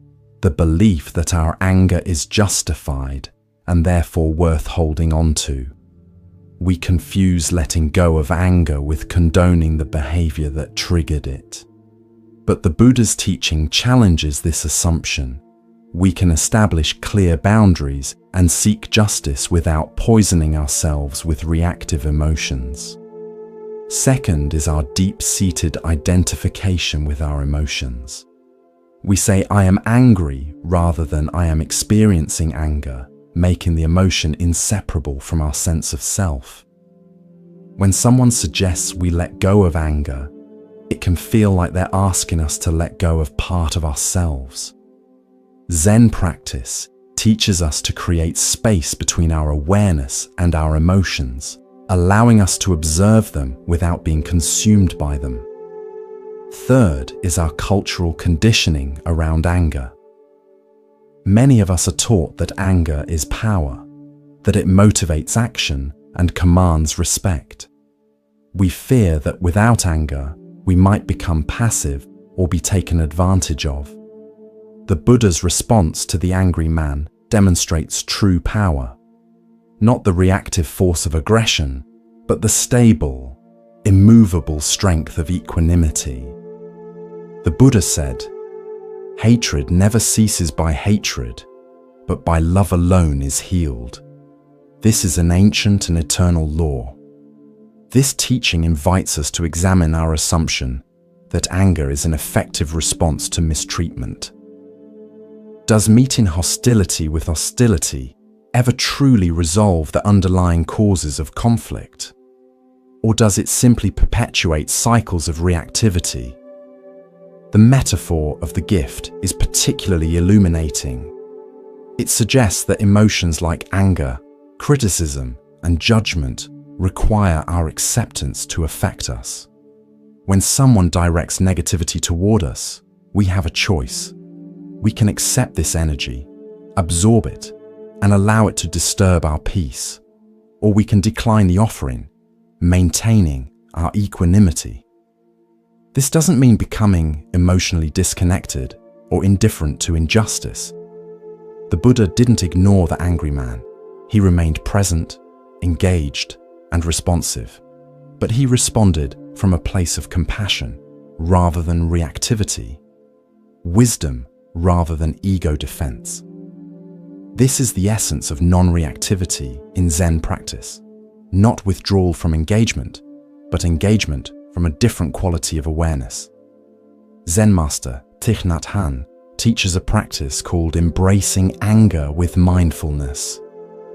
the belief that our anger is justified and therefore worth holding on to. We confuse letting go of anger with condoning the behavior that triggered it. But the Buddha's teaching challenges this assumption. We can establish clear boundaries and seek justice without poisoning ourselves with reactive emotions. Second is our deep-seated identification with our emotions. We say, "I am angry," rather than "I am experiencing anger," making the emotion inseparable from our sense of self. When someone suggests we let go of anger, it can feel like they're asking us to let go of part of ourselves. Zen practice teaches us to create space between our awareness and our emotions, allowing us to observe them without being consumed by them. Third is our cultural conditioning around anger. Many of us are taught that anger is power, that it motivates action and commands respect. We fear that without anger, we might become passive or be taken advantage of. The Buddha's response to the angry man demonstrates true power, not the reactive force of aggression, but the stable, immovable strength of equanimity. The Buddha said, "Hatred never ceases by hatred, but by love alone is healed. This is an ancient and eternal law." This teaching invites us to examine our assumption that anger is an effective response to mistreatment. Does meeting hostility with hostility ever truly resolve the underlying causes of conflict? Or does it simply perpetuate cycles of reactivity? The metaphor of the gift is particularly illuminating. It suggests that emotions like anger, criticism, and judgment require our acceptance to affect us. When someone directs negativity toward us, we have a choice. We can accept this energy, absorb it, and allow it to disturb our peace, or we can decline the offering, maintaining our equanimity. This doesn't mean becoming emotionally disconnected or indifferent to injustice. The Buddha didn't ignore the angry man. He remained present, engaged, and responsive, but he responded from a place of compassion rather than reactivity, wisdom rather than ego defense. This is the essence of non-reactivity in Zen practice, not withdrawal from engagement, but engagement from a different quality of awareness. Zen master Thich Nhat Hanh teaches a practice called embracing anger with mindfulness,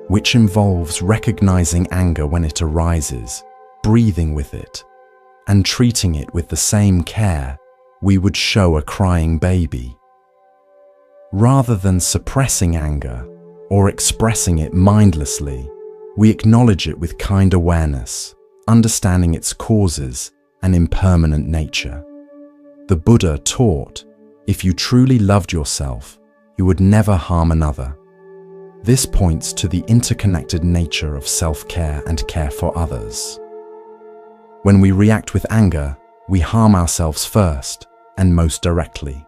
which involves recognizing anger when it arises, breathing with it, and treating it with the same care we would show a crying baby. Rather than suppressing anger or expressing it mindlessly, we acknowledge it with kind awareness, understanding its causes and impermanent nature. The Buddha taught, if you truly loved yourself, you would never harm another. This points to the interconnected nature of self-care and care for others. When we react with anger, we harm ourselves first and most directly.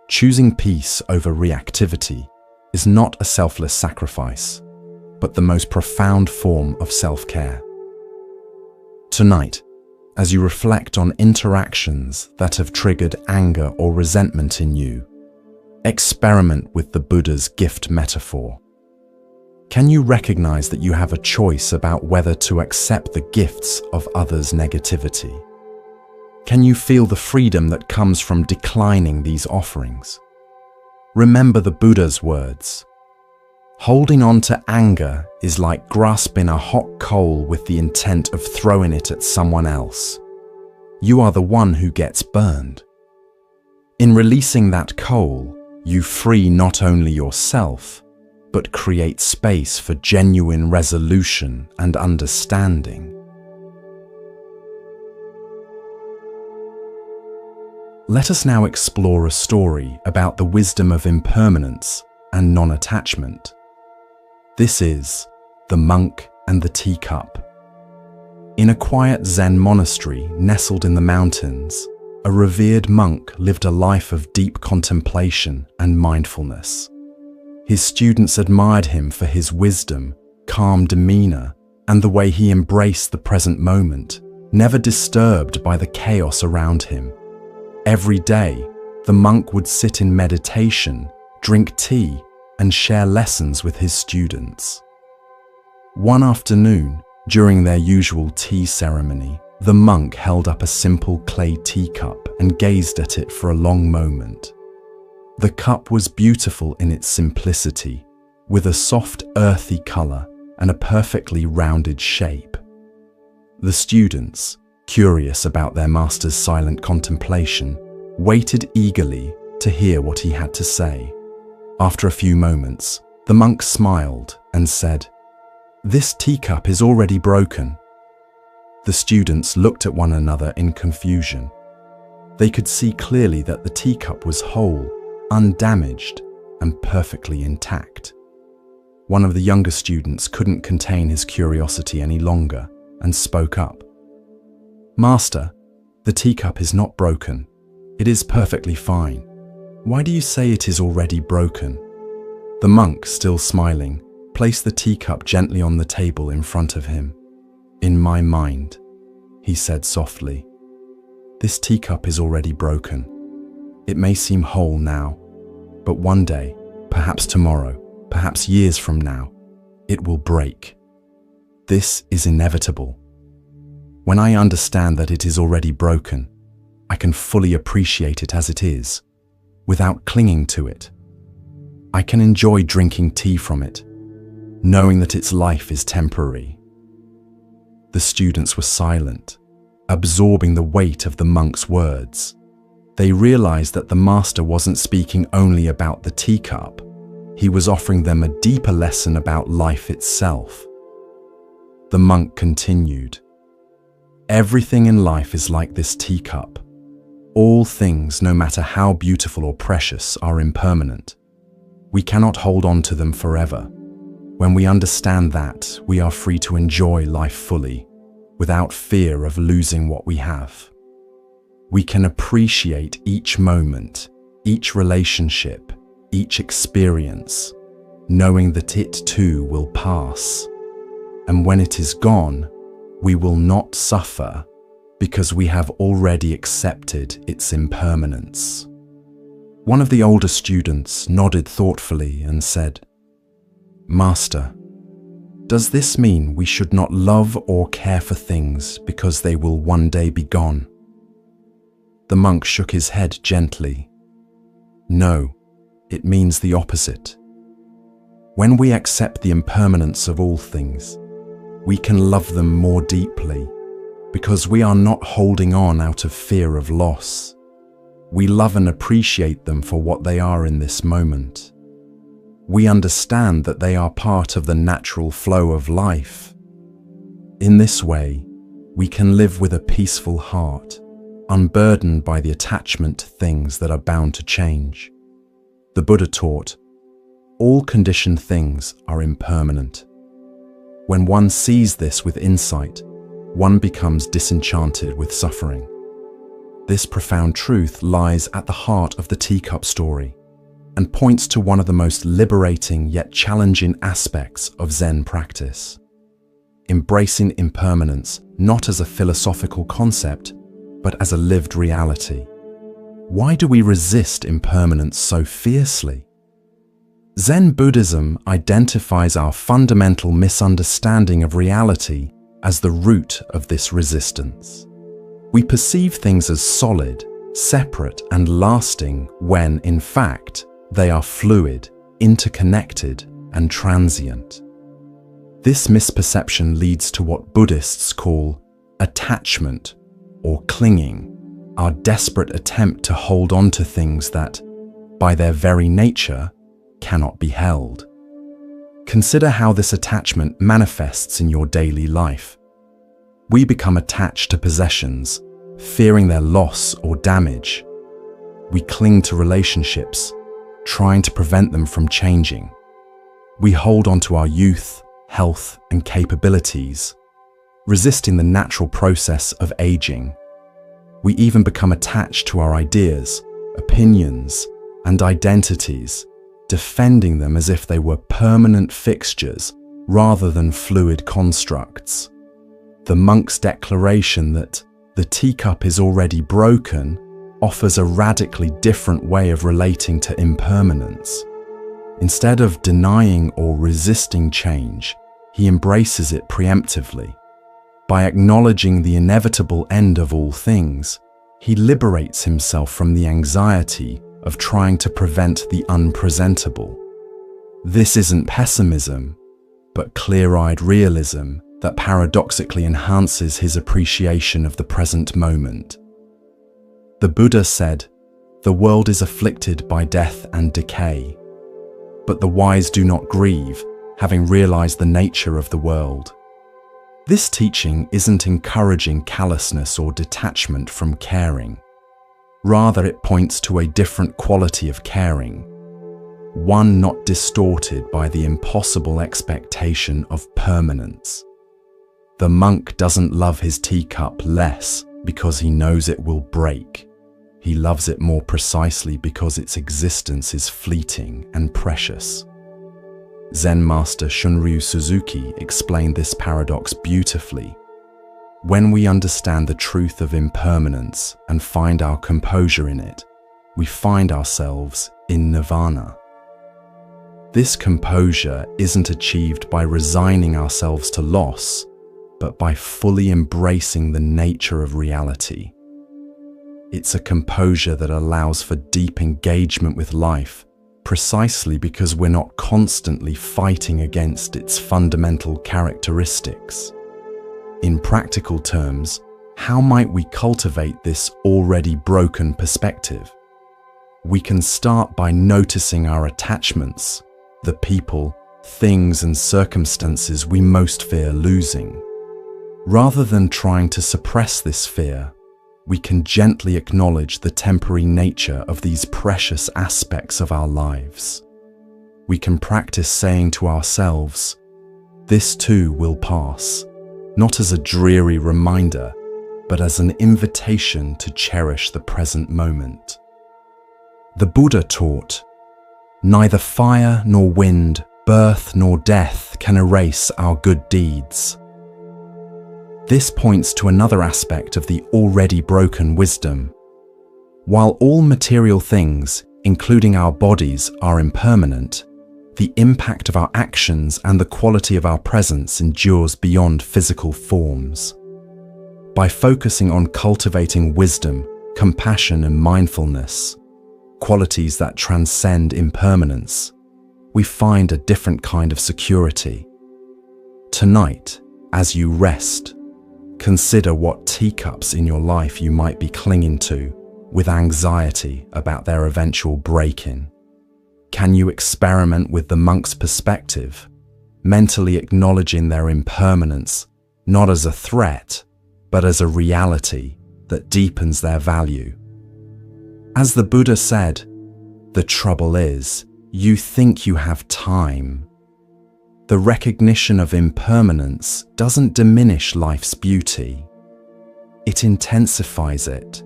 Choosing peace over reactivity is not a selfless sacrifice, but the most profound form of self-care. Tonight, as you reflect on interactions that have triggered anger or resentment in you, experiment with the Buddha's gift metaphor. Can you recognize that you have a choice about whether to accept the gifts of others' negativity? Can you feel the freedom that comes from declining these offerings? Remember the Buddha's words. Holding on to anger is like grasping a hot coal with the intent of throwing it at someone else. You are the one who gets burned. In releasing that coal, you free not only yourself, but create space for genuine resolution and understanding. Let us now explore a story about the wisdom of impermanence and non-attachment. This is The Monk and the Teacup. In a quiet Zen monastery nestled in the mountains, a revered monk lived a life of deep contemplation and mindfulness. His students admired him for his wisdom, calm demeanor, and the way he embraced the present moment, never disturbed by the chaos around him. Every day, the monk would sit in meditation, drink tea, and share lessons with his students. One afternoon, during their usual tea ceremony, the monk held up a simple clay teacup and gazed at it for a long moment. The cup was beautiful in its simplicity, with a soft, earthy color and a perfectly rounded shape. The students, curious about their master's silent contemplation, waited eagerly to hear what he had to say. After a few moments, the monk smiled and said, "This teacup is already broken." The students looked at one another in confusion. They could see clearly that the teacup was whole, undamaged, and perfectly intact. One of the younger students couldn't contain his curiosity any longer and spoke up. "Master, the teacup is not broken. It is perfectly fine. Why do you say it is already broken?" The monk, still smiling, placed the teacup gently on the table in front of him. "In my mind," he said softly, "this teacup is already broken. It may seem whole now, but one day, perhaps tomorrow, perhaps years from now, it will break. This is inevitable. When I understand that it is already broken, I can fully appreciate it as it is, without clinging to it. I can enjoy drinking tea from it, knowing that its life is temporary." The students were silent, absorbing the weight of the monk's words. They realized that the master wasn't speaking only about the teacup. He was offering them a deeper lesson about life itself. The monk continued, "Everything in life is like this teacup. All things, no matter how beautiful or precious, are impermanent. We cannot hold on to them forever. When we understand that, we are free to enjoy life fully, without fear of losing what we have. We can appreciate each moment, each relationship, each experience, knowing that it too will pass. And when it is gone, we will not suffer because we have already accepted its impermanence." One of the older students nodded thoughtfully and said, "Master, does this mean we should not love or care for things because they will one day be gone?" The monk shook his head gently. "No, it means the opposite. When we accept the impermanence of all things, we can love them more deeply because we are not holding on out of fear of loss. We love and appreciate them for what they are in this moment. We understand that they are part of the natural flow of life. In this way, we can live with a peaceful heart, unburdened by the attachment to things that are bound to change. The Buddha taught, all conditioned things are impermanent. When one sees this with insight, one becomes disenchanted with suffering. This profound truth lies at the heart of the teacup story and points to one of the most liberating yet challenging aspects of Zen practice. Embracing impermanence not as a philosophical concept, but as a lived reality. Why do we resist impermanence so fiercely? Zen Buddhism identifies our fundamental misunderstanding of reality as the root of this resistance. We perceive things as solid, separate, and lasting when, in fact, they are fluid, interconnected, and transient. This misperception leads to what Buddhists call attachment or clinging, our desperate attempt to hold on to things that, by their very nature, cannot be held. Consider how this attachment manifests in your daily life. We become attached to possessions, fearing their loss or damage. We cling to relationships, trying to prevent them from changing. We hold on to our youth, health, and capabilities, resisting the natural process of aging. We even become attached to our ideas, opinions, and identities, defending them as if they were permanent fixtures rather than fluid constructs. The monk's declaration that the teacup is already broken offers a radically different way of relating to impermanence. Instead of denying or resisting change, he embraces it preemptively. By acknowledging the inevitable end of all things, he liberates himself from the anxiety of trying to prevent the unpresentable. This isn't pessimism, but clear-eyed realism that paradoxically enhances his appreciation of the present moment. The Buddha said, "The world is afflicted by death and decay, but the wise do not grieve, having realized the nature of the world." This teaching isn't encouraging callousness or detachment from caring. Rather, it points to a different quality of caring, one not distorted by the impossible expectation of permanence. The monk doesn't love his teacup less because he knows it will break. He loves it more precisely because its existence is fleeting and precious. Zen master Shunryu Suzuki explained this paradox beautifully. When we understand the truth of impermanence and find our composure in it, we find ourselves in nirvana. This composure isn't achieved by resigning ourselves to loss, but by fully embracing the nature of reality. It's a composure that allows for deep engagement with life, precisely because we're not constantly fighting against its fundamental characteristics. In practical terms, how might we cultivate this already broken perspective? We can start by noticing our attachments, the people, things, and circumstances we most fear losing. Rather than trying to suppress this fear, we can gently acknowledge the temporary nature of these precious aspects of our lives. We can practice saying to ourselves, "This too will pass," not as a dreary reminder, but as an invitation to cherish the present moment. The Buddha taught, "Neither fire nor wind, birth nor death can erase our good deeds." This points to another aspect of the already broken wisdom. While all material things, including our bodies, are impermanent, the impact of our actions and the quality of our presence endures beyond physical forms. By focusing on cultivating wisdom, compassion, and mindfulness, qualities that transcend impermanence, we find a different kind of security. Tonight, as you rest, consider what teacups in your life you might be clinging to with anxiety about their eventual break-in. Can you experiment with the monk's perspective, mentally acknowledging their impermanence not as a threat, but as a reality that deepens their value? As the Buddha said, "The trouble is, you think you have time." The recognition of impermanence doesn't diminish life's beauty. It intensifies it,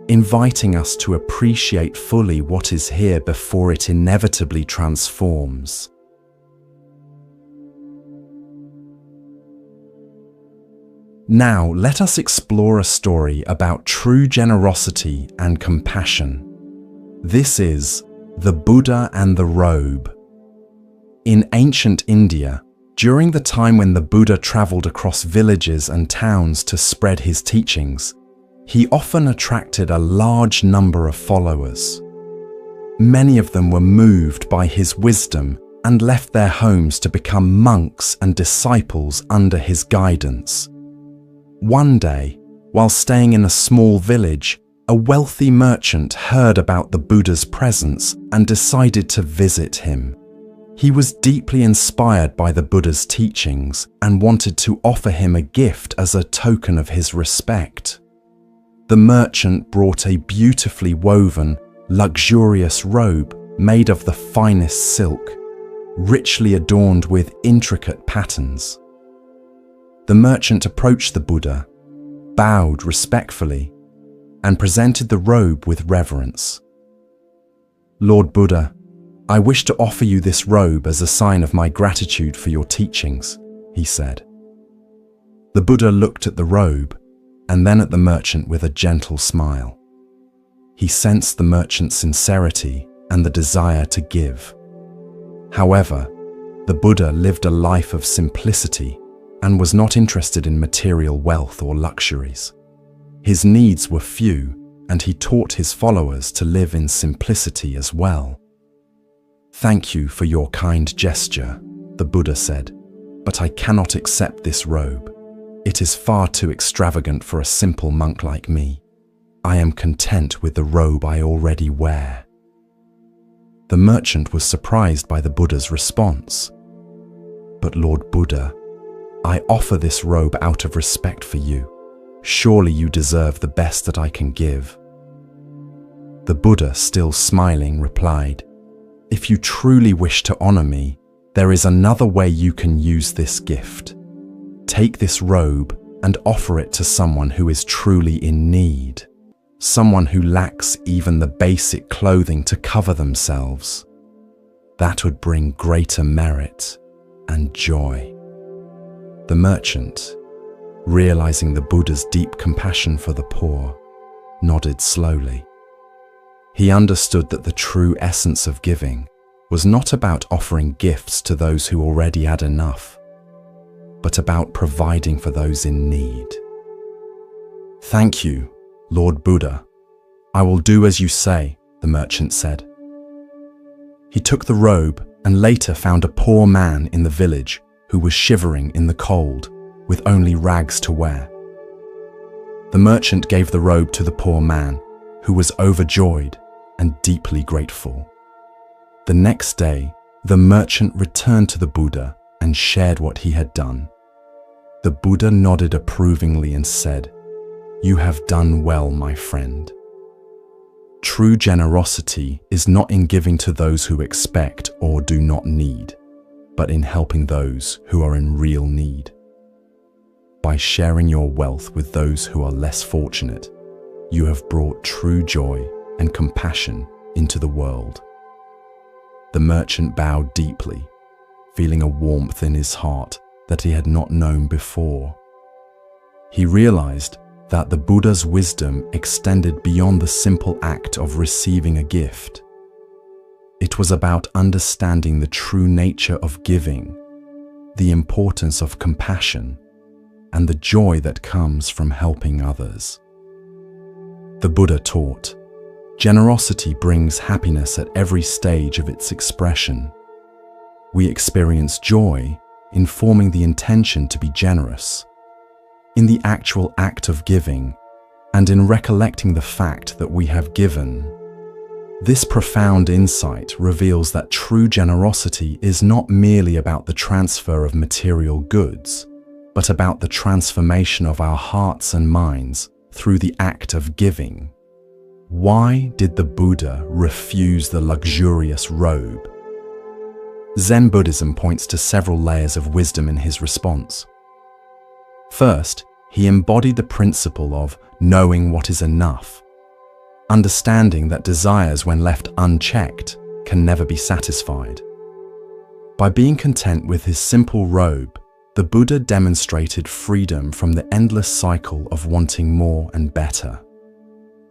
inviting us to appreciate fully what is here before it inevitably transforms. Now, let us explore a story about true generosity and compassion. This is The Buddha and the Robe. In ancient India, during the time when the Buddha traveled across villages and towns to spread his teachings, he often attracted a large number of followers. Many of them were moved by his wisdom and left their homes to become monks and disciples under his guidance. One day, while staying in a small village, a wealthy merchant heard about the Buddha's presence and decided to visit him. He was deeply inspired by the Buddha's teachings and wanted to offer him a gift as a token of his respect. The merchant brought a beautifully woven, luxurious robe made of the finest silk, richly adorned with intricate patterns. The merchant approached the Buddha, bowed respectfully, and presented the robe with reverence. "Lord Buddha, I wish to offer you this robe as a sign of my gratitude for your teachings," he said. The Buddha looked at the robe and then at the merchant with a gentle smile. He sensed the merchant's sincerity and the desire to give. However, the Buddha lived a life of simplicity and was not interested in material wealth or luxuries. His needs were few, and he taught his followers to live in simplicity as well. "Thank you for your kind gesture," the Buddha said, "but I cannot accept this robe. It is far too extravagant for a simple monk like me. I am content with the robe I already wear." The merchant was surprised by the Buddha's response. "But Lord Buddha, I offer this robe out of respect for you. Surely you deserve the best that I can give." The Buddha, still smiling, replied, "If you truly wish to honor me, there is another way you can use this gift. Take this robe and offer it to someone who is truly in need, someone who lacks even the basic clothing to cover themselves. That would bring greater merit and joy." The merchant, realizing the Buddha's deep compassion for the poor, nodded slowly. He understood that the true essence of giving was not about offering gifts to those who already had enough, but about providing for those in need. "Thank you, Lord Buddha. I will do as you say," the merchant said. He took the robe and later found a poor man in the village who was shivering in the cold with only rags to wear. The merchant gave the robe to the poor man, who was overjoyed and deeply grateful. The next day, the merchant returned to the Buddha and shared what he had done. The Buddha nodded approvingly and said, "You have done well, my friend." True generosity is not in giving to those who expect or do not need, but in helping those who are in real need. By sharing your wealth with those who are less fortunate, you have brought true joy and compassion into the world. The merchant bowed deeply, feeling a warmth in his heart that he had not known before. He realized that the Buddha's wisdom extended beyond the simple act of receiving a gift. It was about understanding the true nature of giving, the importance of compassion, and the joy that comes from helping others. The Buddha taught, generosity brings happiness at every stage of its expression. We experience joy in forming the intention to be generous, in the actual act of giving, and in recollecting the fact that we have given. This profound insight reveals that true generosity is not merely about the transfer of material goods, but about the transformation of our hearts and minds through the act of giving. Why did the Buddha refuse the luxurious robe? Zen Buddhism points to several layers of wisdom in his response. First, he embodied the principle of knowing what is enough, understanding that desires, when left unchecked, can never be satisfied. By being content with his simple robe, the Buddha demonstrated freedom from the endless cycle of wanting more and better.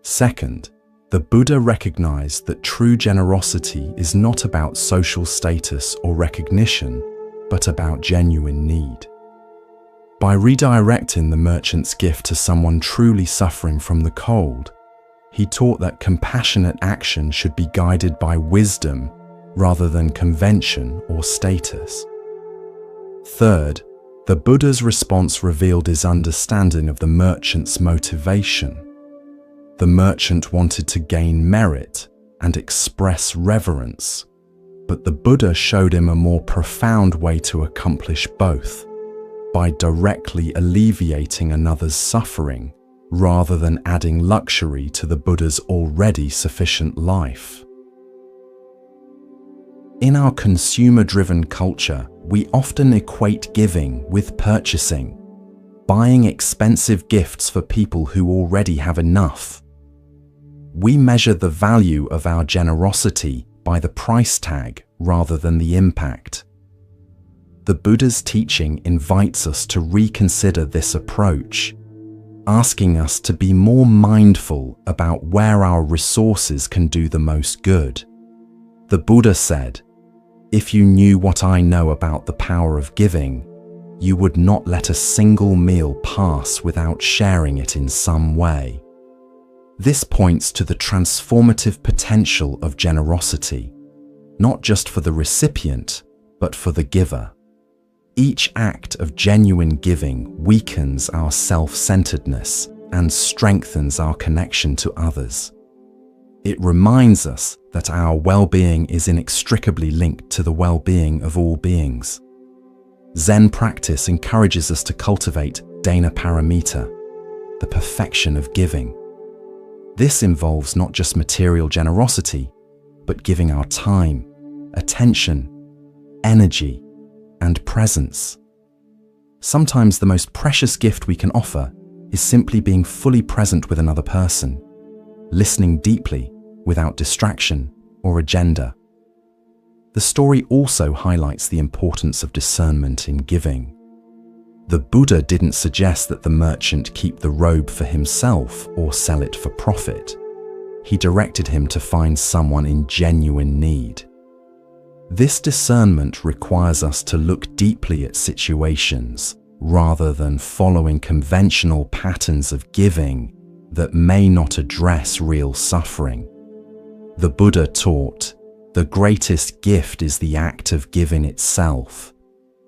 Second, the Buddha recognized that true generosity is not about social status or recognition, but about genuine need. By redirecting the merchant's gift to someone truly suffering from the cold, he taught that compassionate action should be guided by wisdom rather than convention or status. Third, the Buddha's response revealed his understanding of the merchant's motivation. The merchant wanted to gain merit and express reverence, But the Buddha showed him a more profound way to accomplish both, by directly alleviating another's suffering rather than adding luxury to the Buddha's already sufficient life. In our consumer-driven culture, we often equate giving with purchasing, buying expensive gifts for people who already have enough. We measure the value of our generosity by the price tag rather than the impact. The Buddha's teaching invites us to reconsider this approach, asking us to be more mindful about where our resources can do the most good. The Buddha said, "If you knew what I know about the power of giving, you would not let a single meal pass without sharing it in some way." This points to the transformative potential of generosity, not just for the recipient, but for the giver. Each act of genuine giving weakens our self-centeredness and strengthens our connection to others. It reminds us that our well-being is inextricably linked to the well-being of all beings. Zen practice encourages us to cultivate dana paramita, the perfection of giving. This involves not just material generosity, but giving our time, attention, energy, and presence. Sometimes the most precious gift we can offer is simply being fully present with another person, listening deeply without distraction or agenda. The story also highlights the importance of discernment in giving. The Buddha didn't suggest that the merchant keep the robe for himself or sell it for profit. He directed him to find someone in genuine need. This discernment requires us to look deeply at situations rather than following conventional patterns of giving that may not address real suffering. The Buddha taught, "The greatest gift is the act of giving itself."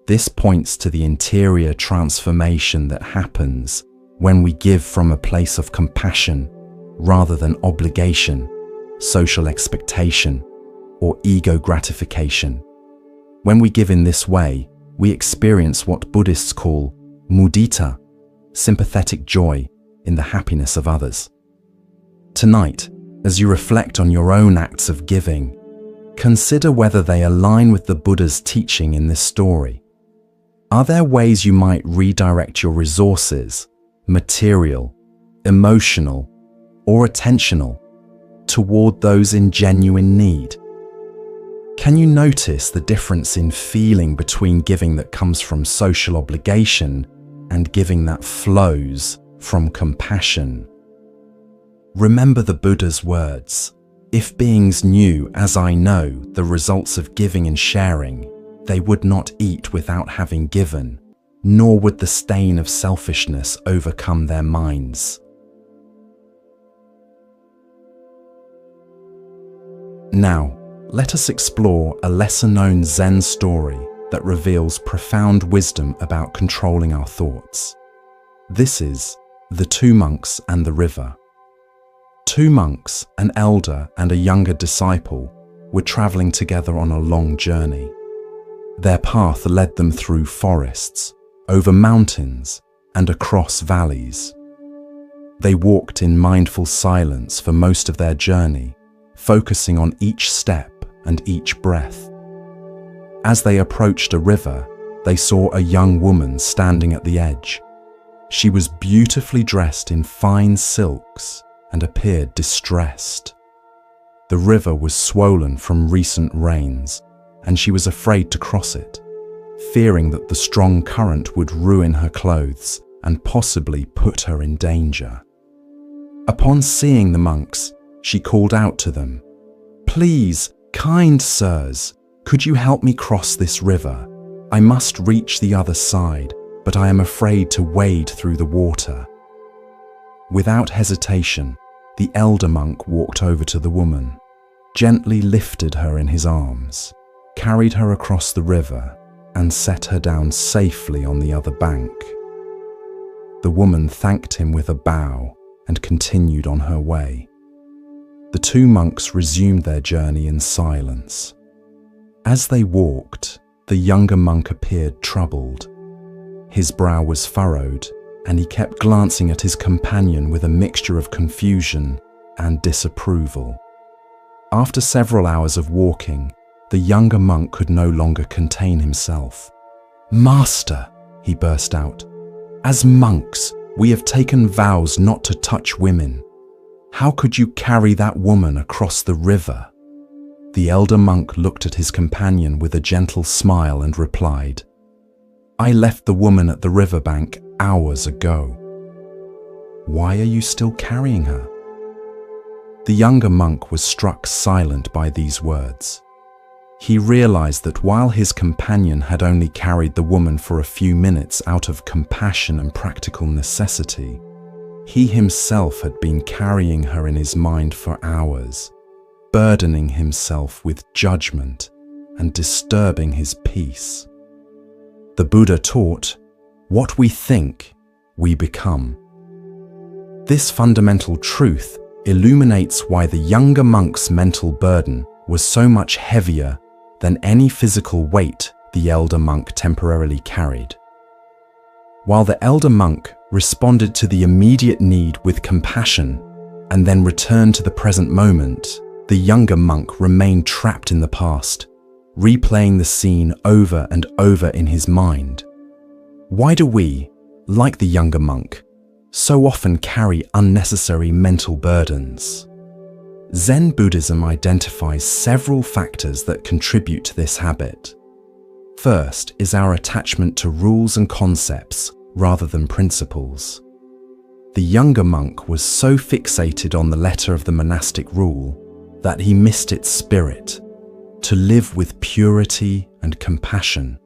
This points to the interior transformation that happens when we give from a place of compassion rather than obligation, social expectation, or ego gratification. When we give in this way, we experience what Buddhists call mudita, sympathetic joy in the happiness of others. Tonight, as you reflect on your own acts of giving, consider whether they align with the Buddha's teaching in this story. Are there ways you might redirect your resources, material, emotional, or attentional, toward those in genuine need? Can you notice the difference in feeling between giving that comes from social obligation and giving that flows from compassion? Remember the Buddha's words, "If beings knew, as I know, the results of giving and sharing, they would not eat without having given, nor would the stain of selfishness overcome their minds." Now, let us explore a lesser-known Zen story that reveals profound wisdom about controlling our thoughts. This is The Two Monks and the River. Two monks, an elder and a younger disciple, were traveling together on a long journey. Their path led them through forests, over mountains, and across valleys. They walked in mindful silence for most of their journey, focusing on each step and each breath. As they approached a river, they saw a young woman standing at the edge. She was beautifully dressed in fine silks and appeared distressed. The river was swollen from recent rains, and she was afraid to cross it, fearing that the strong current would ruin her clothes and possibly put her in danger. Upon seeing the monks, she called out to them, "Please, kind sirs, could you help me cross this river? I must reach the other side, but I am afraid to wade through the water." Without hesitation, the elder monk walked over to the woman, gently lifted her in his arms, carried her across the river, and set her down safely on the other bank. The woman thanked him with a bow and continued on her way. The two monks resumed their journey in silence. As they walked, the younger monk appeared troubled. His brow was furrowed, and he kept glancing at his companion with a mixture of confusion and disapproval. After several hours of walking, the younger monk could no longer contain himself. "Master," he burst out, "as monks, we have taken vows not to touch women. How could you carry that woman across the river?" The elder monk looked at his companion with a gentle smile and replied, "I left the woman at the riverbank hours ago." "Why are you still carrying her?" The younger monk was struck silent by these words. He realized that while his companion had only carried the woman for a few minutes out of compassion and practical necessity, he himself had been carrying her in his mind for hours, burdening himself with judgment and disturbing his peace. The Buddha taught, "What we think, we become." This fundamental truth illuminates why the younger monk's mental burden was so much heavier than any physical weight the elder monk temporarily carried. While the elder monk responded to the immediate need with compassion and then returned to the present moment, the younger monk remained trapped in the past, replaying the scene over and over in his mind. Why do we, like the younger monk, so often carry unnecessary mental burdens? Zen Buddhism identifies several factors that contribute to this habit. First is our attachment to rules and concepts rather than principles. The younger monk was so fixated on the letter of the monastic rule that he missed its spirit, to live with purity and compassion.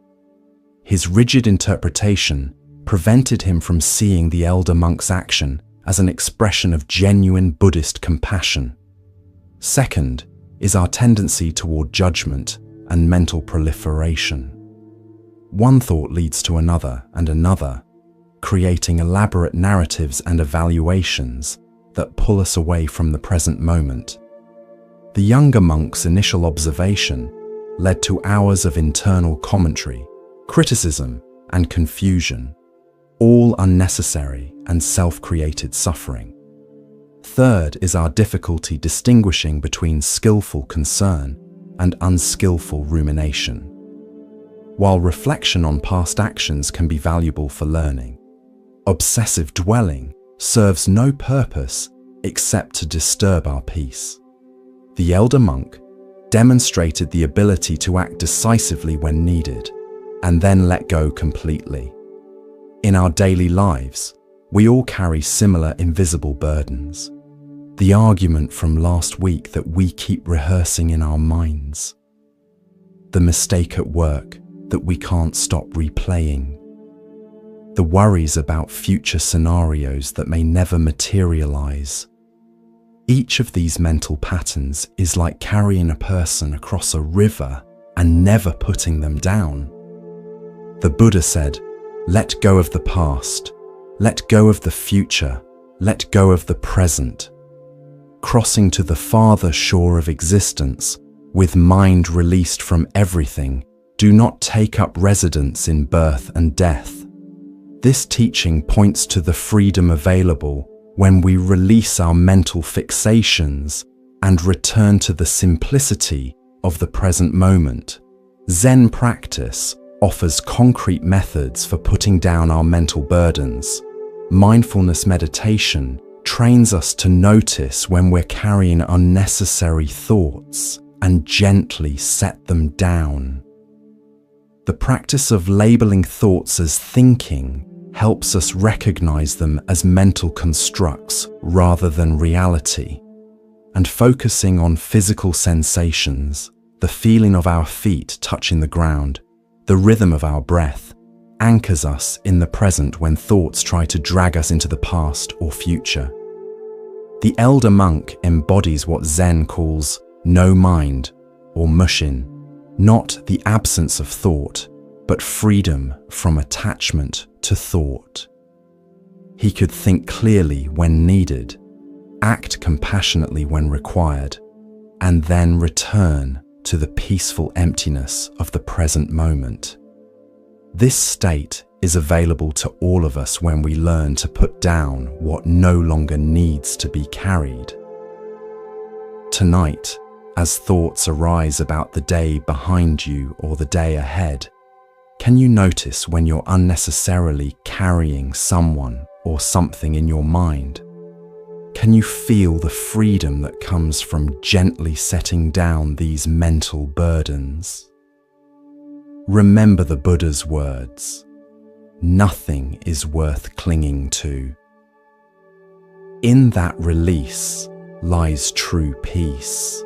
His rigid interpretation prevented him from seeing the elder monk's action as an expression of genuine Buddhist compassion. Second is our tendency toward judgment and mental proliferation. One thought leads to another and another, creating elaborate narratives and evaluations that pull us away from the present moment. The younger monk's initial observation led to hours of internal commentary, criticism, and confusion, all unnecessary and self-created suffering. Third is our difficulty distinguishing between skillful concern and unskillful rumination. While reflection on past actions can be valuable for learning, obsessive dwelling serves no purpose except to disturb our peace. The elder monk demonstrated the ability to act decisively when needed and then let go completely. In our daily lives, we all carry similar invisible burdens. The argument from last week that we keep rehearsing in our minds. The mistake at work that we can't stop replaying. The worries about future scenarios that may never materialize. Each of these mental patterns is like carrying a person across a river and never putting them down. The Buddha said, "Let go of the past, let go of the future, let go of the present." Crossing to the farther shore of existence, with mind released from everything, do not take up residence in birth and death. This teaching points to the freedom available when we release our mental fixations and return to the simplicity of the present moment. Zen practice offers concrete methods for putting down our mental burdens. Mindfulness meditation trains us to notice when we're carrying unnecessary thoughts and gently set them down. The practice of labeling thoughts as thinking helps us recognize them as mental constructs rather than reality, and focusing on physical sensations, the feeling of our feet touching the ground, the rhythm of our breath, anchors us in the present when thoughts try to drag us into the past or future. The elder monk embodies what Zen calls no mind or mushin, not the absence of thought, but freedom from attachment to thought. He could think clearly when needed, act compassionately when required, and then return to the peaceful emptiness of the present moment. This state is available to all of us when we learn to put down what no longer needs to be carried. Tonight, as thoughts arise about the day behind you or the day ahead, can you notice when you're unnecessarily carrying someone or something in your mind? Can you feel the freedom that comes from gently setting down these mental burdens? Remember the Buddha's words, "Nothing is worth clinging to." In that release lies true peace.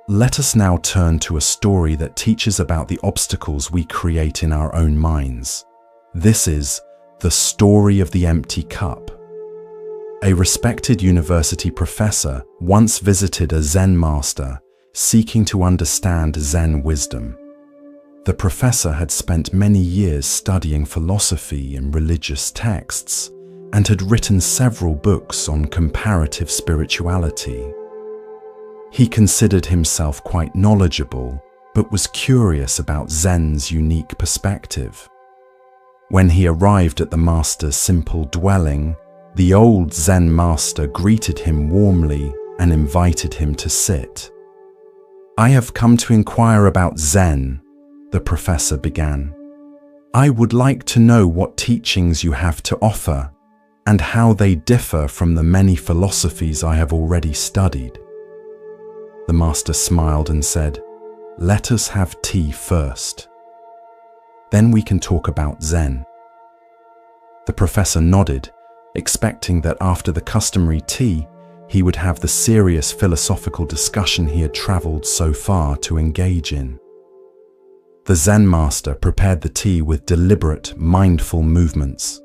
Let us now turn to a story that teaches about the obstacles we create in our own minds. This is the story of the empty cup. A respected university professor once visited a Zen master seeking to understand Zen wisdom. The professor had spent many years studying philosophy and religious texts and had written several books on comparative spirituality. He considered himself quite knowledgeable, but was curious about Zen's unique perspective. When he arrived at the master's simple dwelling, the old Zen master greeted him warmly and invited him to sit. "I have come to inquire about Zen," the professor began. "I would like to know what teachings you have to offer and how they differ from the many philosophies I have already studied." The master smiled and said, "Let us have tea first. Then we can talk about Zen." The professor nodded, expecting that after the customary tea, he would have the serious philosophical discussion he had traveled so far to engage in. The Zen master prepared the tea with deliberate, mindful movements.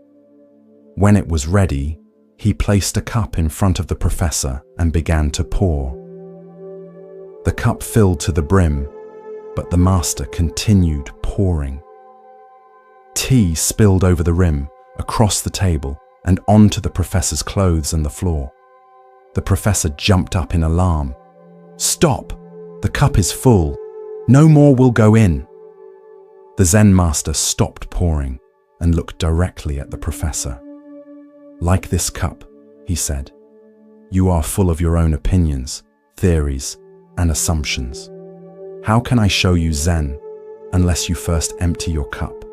When it was ready, he placed a cup in front of the professor and began to pour. The cup filled to the brim, but the master continued pouring. Tea spilled over the rim, across the table, and onto the professor's clothes and the floor. The professor jumped up in alarm. "Stop! The cup is full. No more will go in." The Zen master stopped pouring and looked directly at the professor. "Like this cup," he said, "you are full of your own opinions, theories, and assumptions. How can I show you Zen unless you first empty your cup?"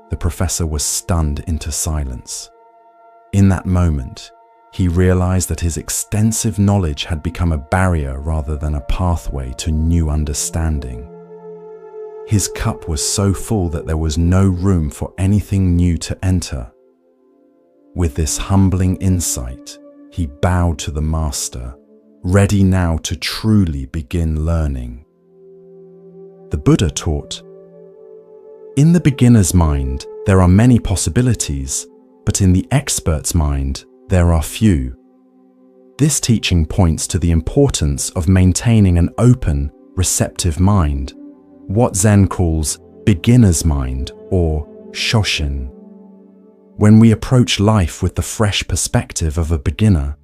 The professor was stunned into silence. In that moment, he realized that his extensive knowledge had become a barrier rather than a pathway to new understanding. His cup was so full that there was no room for anything new to enter. With this humbling insight, he bowed to the master, ready now to truly begin learning. The Buddha taught, "In the beginner's mind, there are many possibilities, but in the expert's mind, there are few." This teaching points to the importance of maintaining an open, receptive mind, what Zen calls beginner's mind or shoshin. When we approach life with the fresh perspective of a beginner,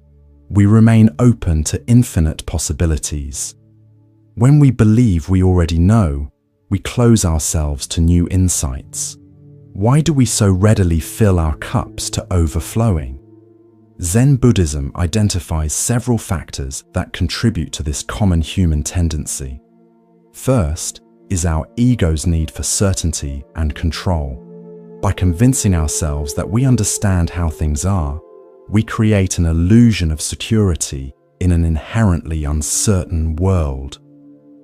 we remain open to infinite possibilities. When we believe we already know, we close ourselves to new insights. Why do we so readily fill our cups to overflowing? Zen Buddhism identifies several factors that contribute to this common human tendency. First is our ego's need for certainty and control. By convincing ourselves that we understand how things are, we create an illusion of security in an inherently uncertain world.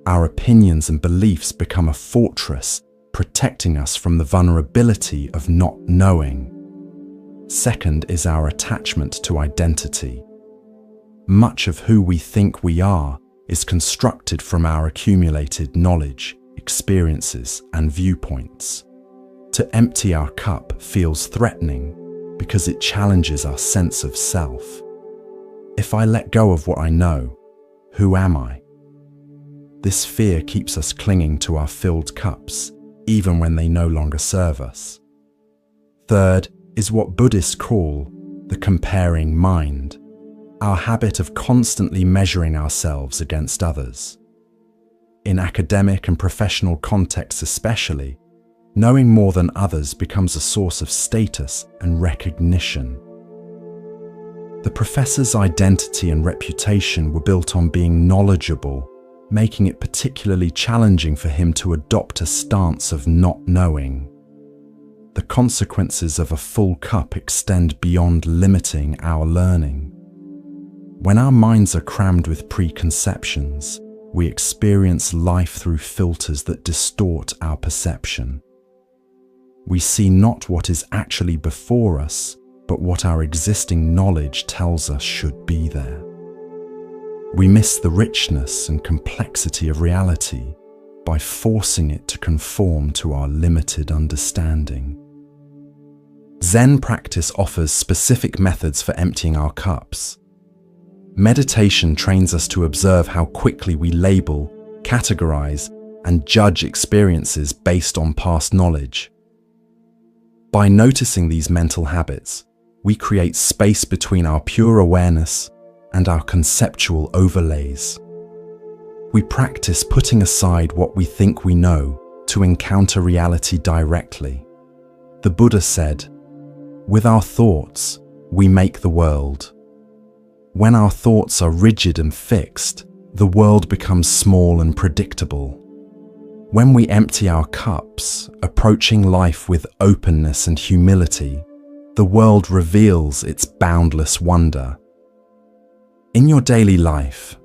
Our opinions and beliefs become a fortress, protecting us from the vulnerability of not knowing. Second is our attachment to identity. Much of who we think we are is constructed from our accumulated knowledge, experiences, and viewpoints. To empty our cup feels threatening because it challenges our sense of self. If I let go of what I know, who am I? This fear keeps us clinging to our filled cups, even when they no longer serve us. Third is what Buddhists call the comparing mind. our habit of constantly measuring ourselves against others. In academic and professional contexts especially, knowing more than others becomes a source of status and recognition. The professor's identity and reputation were built on being knowledgeable, making it particularly challenging for him to adopt a stance of not knowing. The consequences of a full cup extend beyond limiting our learning. When our minds are crammed with preconceptions, we experience life through filters that distort our perception. We see not what is actually before us, but what our existing knowledge tells us should be there. We miss the richness and complexity of reality by forcing it to conform to our limited understanding. Zen practice offers specific methods for emptying our cups. Meditation trains us to observe how quickly we label, categorize, and judge experiences based on past knowledge. By noticing these mental habits, we create space between our pure awareness and our conceptual overlays. We practice putting aside what we think we know to encounter reality directly. The Buddha said, "With our thoughts, we make the world." When our thoughts are rigid and fixed, the world becomes small and predictable. When we empty our cups, approaching life with openness and humility, the world reveals its boundless wonder. In your daily life,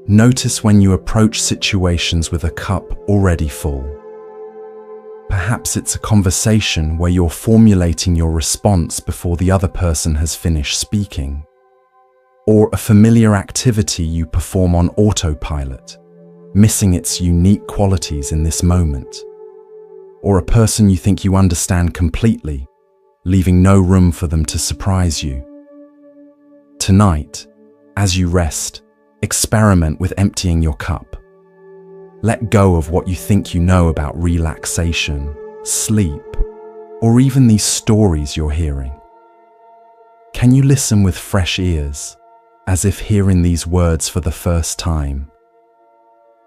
notice when you approach situations with a cup already full. Perhaps it's a conversation where you're formulating your response before the other person has finished speaking, or a familiar activity you perform on autopilot, missing its unique qualities in this moment, or a person you think you understand completely, leaving no room for them to surprise you. Tonight, as you rest, experiment with emptying your cup. Let go of what you think you know about relaxation, sleep, or even these stories you're hearing. Can you listen with fresh ears, as if hearing these words for the first time?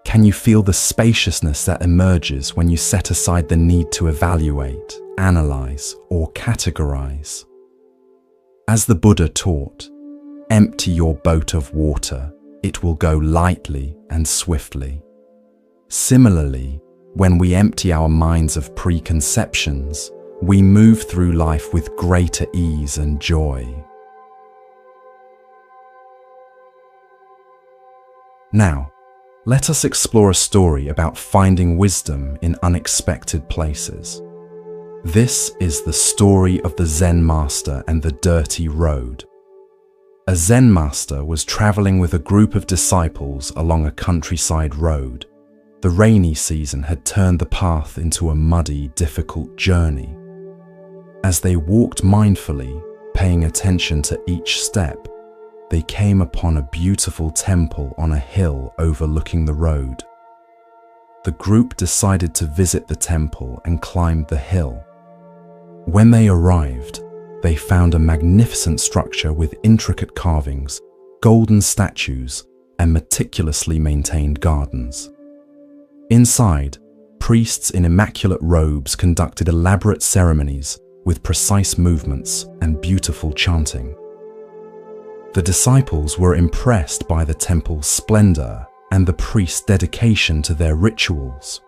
Can you feel the spaciousness that emerges when you set aside the need to evaluate, analyze, or categorize? As the Buddha taught, empty your boat of water, it will go lightly and swiftly. Similarly, when we empty our minds of preconceptions, we move through life with greater ease and joy. Now, let us explore a story about finding wisdom in unexpected places. This is the story of the Zen master and the dirty road. A Zen master was traveling with a group of disciples along a countryside road. The rainy season had turned the path into a muddy, difficult journey. As they walked mindfully, paying attention to each step, they came upon a beautiful temple on a hill overlooking the road. The group decided to visit the temple and climbed the hill. When they arrived, they found a magnificent structure with intricate carvings, golden statues, and meticulously maintained gardens. Inside, priests in immaculate robes conducted elaborate ceremonies with precise movements and beautiful chanting. The disciples were impressed by the temple's splendor and the priests' dedication to their rituals.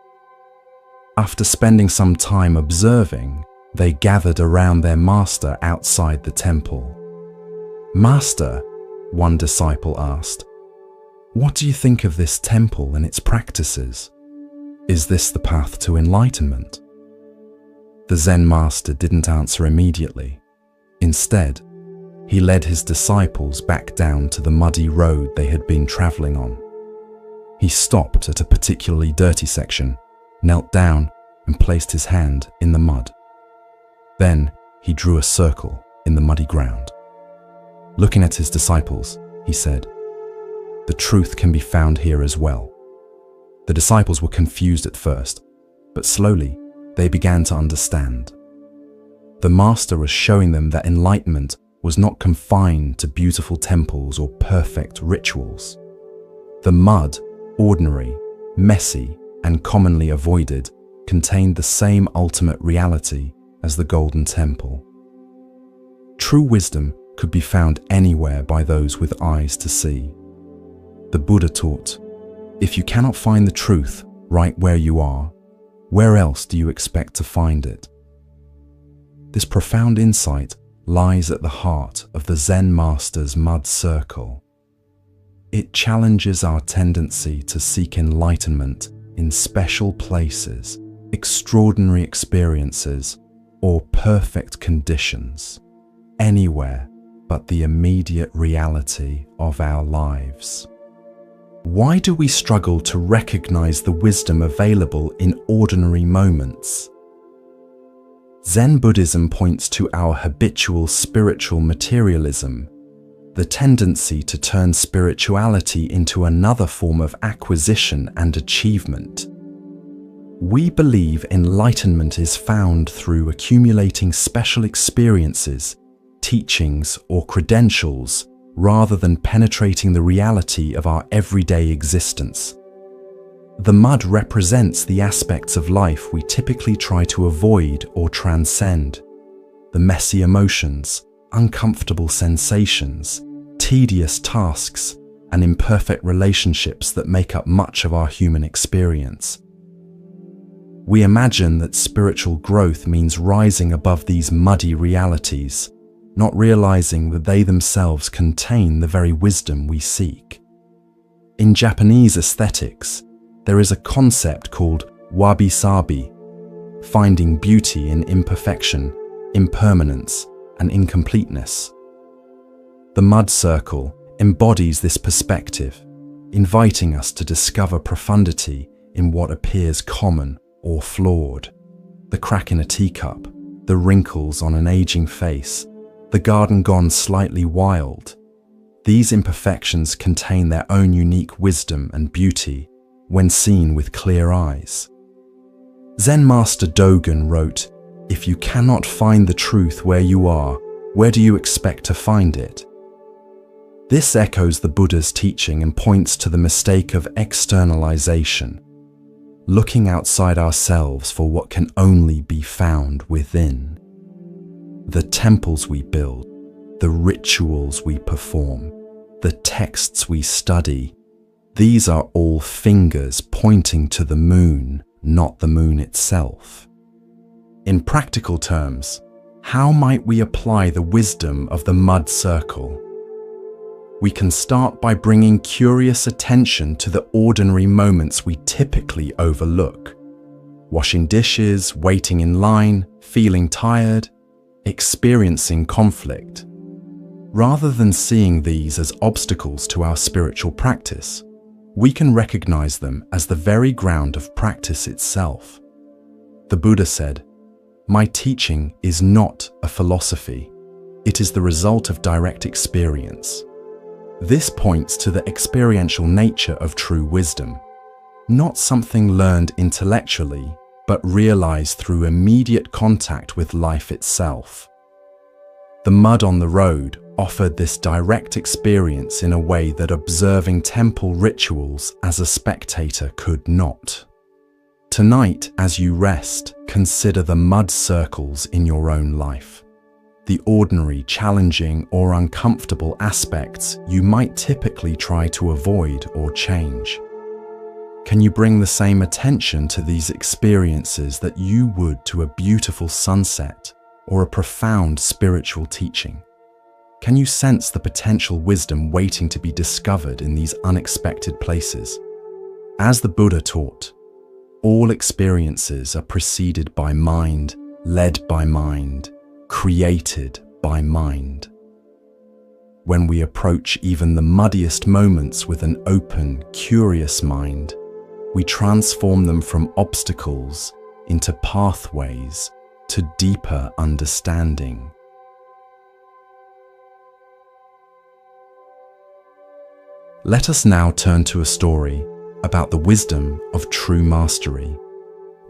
After spending some time observing, they gathered around their master outside the temple. "Master," one disciple asked, "what do you think of this temple and its practices? Is this the path to enlightenment?" The Zen master didn't answer immediately. Instead, he led his disciples back down to the muddy road they had been traveling on. He stopped at a particularly dirty section, knelt down, and placed his hand in the mud. Then he drew a circle in the muddy ground. Looking at his disciples, he said, "The truth can be found here as well." The disciples were confused at first, but slowly they began to understand. The master was showing them that enlightenment was not confined to beautiful temples or perfect rituals. The mud, ordinary, messy, and commonly avoided, contained the same ultimate reality as the Golden Temple. True wisdom could be found anywhere by those with eyes to see. The Buddha taught, if you cannot find the truth right where you are, where else do you expect to find it? This profound insight lies at the heart of the Zen Master's mud circle. It challenges our tendency to seek enlightenment in special places, extraordinary experiences, or perfect conditions, anywhere but the immediate reality of our lives. Why do we struggle to recognize the wisdom available in ordinary moments? Zen Buddhism points to our habitual spiritual materialism, the tendency to turn spirituality into another form of acquisition and achievement. We believe enlightenment is found through accumulating special experiences, teachings, or credentials, rather than penetrating the reality of our everyday existence. The mud represents the aspects of life we typically try to avoid or transcend: the messy emotions, uncomfortable sensations, tedious tasks, and imperfect relationships that make up much of our human experience. We imagine that spiritual growth means rising above these muddy realities, not realizing that they themselves contain the very wisdom we seek. In Japanese aesthetics, there is a concept called wabi-sabi, finding beauty in imperfection, impermanence, and incompleteness. The mud circle embodies this perspective, inviting us to discover profundity in what appears common or flawed. The crack in a teacup, the wrinkles on an aging face, the garden gone slightly wild. These imperfections contain their own unique wisdom and beauty when seen with clear eyes. Zen Master Dogen wrote, "If you cannot find the truth where you are, where do you expect to find it?" This echoes the Buddha's teaching and points to the mistake of externalization, looking outside ourselves for what can only be found within. The temples we build, the rituals we perform, the texts we study, these are all fingers pointing to the moon, not the moon itself. In practical terms, how might we apply the wisdom of the mud circle? We can start by bringing curious attention to the ordinary moments we typically overlook. Washing dishes, waiting in line, feeling tired, experiencing conflict. Rather than seeing these as obstacles to our spiritual practice, we can recognize them as the very ground of practice itself. The Buddha said, "My teaching is not a philosophy. It is the result of direct experience." This points to the experiential nature of true wisdom, not something learned intellectually, but realized through immediate contact with life itself. The mud on the road offered this direct experience in a way that observing temple rituals as a spectator could not. Tonight, as you rest, consider the mud circles in your own life. The ordinary, challenging, or uncomfortable aspects you might typically try to avoid or change. Can you bring the same attention to these experiences that you would to a beautiful sunset or a profound spiritual teaching? Can you sense the potential wisdom waiting to be discovered in these unexpected places? As the Buddha taught, all experiences are preceded by mind, led by mind, created by mind. When we approach even the muddiest moments with an open, curious mind, we transform them from obstacles into pathways to deeper understanding. Let us now turn to a story about the wisdom of true mastery.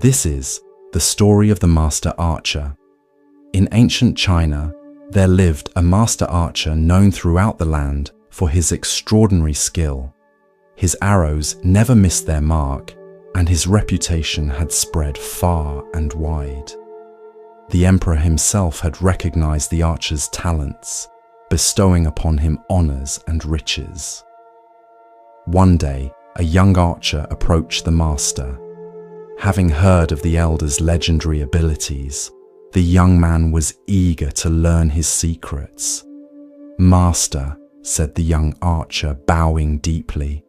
This is the story of the master archer. In ancient China, there lived a master archer known throughout the land for his extraordinary skill. His arrows never missed their mark, and his reputation had spread far and wide. The emperor himself had recognized the archer's talents, bestowing upon him honors and riches. One day, a young archer approached the master. Having heard of the elder's legendary abilities, the young man was eager to learn his secrets. "Master," said the young archer, bowing deeply,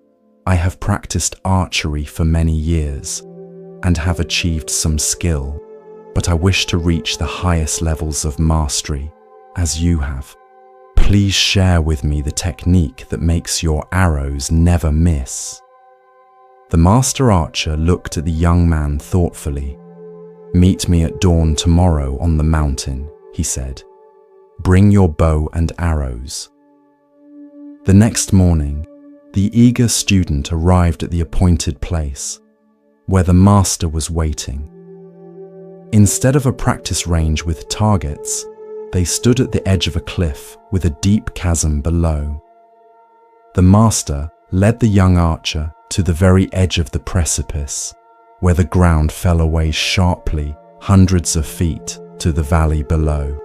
"I have practiced archery for many years and have achieved some skill, but I wish to reach the highest levels of mastery, as you have. Please share with me the technique that makes your arrows never miss." The master archer looked at the young man thoughtfully. "Meet me at dawn tomorrow on the mountain," he said. "Bring your bow and arrows." The next morning, the eager student arrived at the appointed place, where the master was waiting. Instead of a practice range with targets, they stood at the edge of a cliff with a deep chasm below. The master led the young archer to the very edge of the precipice, where the ground fell away sharply hundreds of feet to the valley below.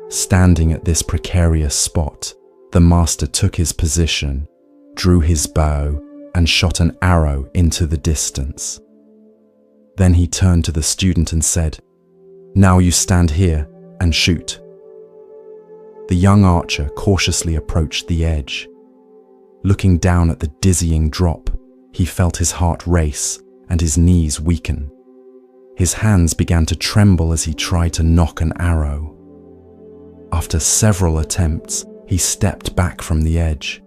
Standing at this precarious spot, the master took his position, drew his bow, and shot an arrow into the distance. Then he turned to the student and said, "Now you stand here and shoot." The young archer cautiously approached the edge. Looking down at the dizzying drop, he felt his heart race and his knees weaken. His hands began to tremble as he tried to nock an arrow. After several attempts, he stepped back from the edge.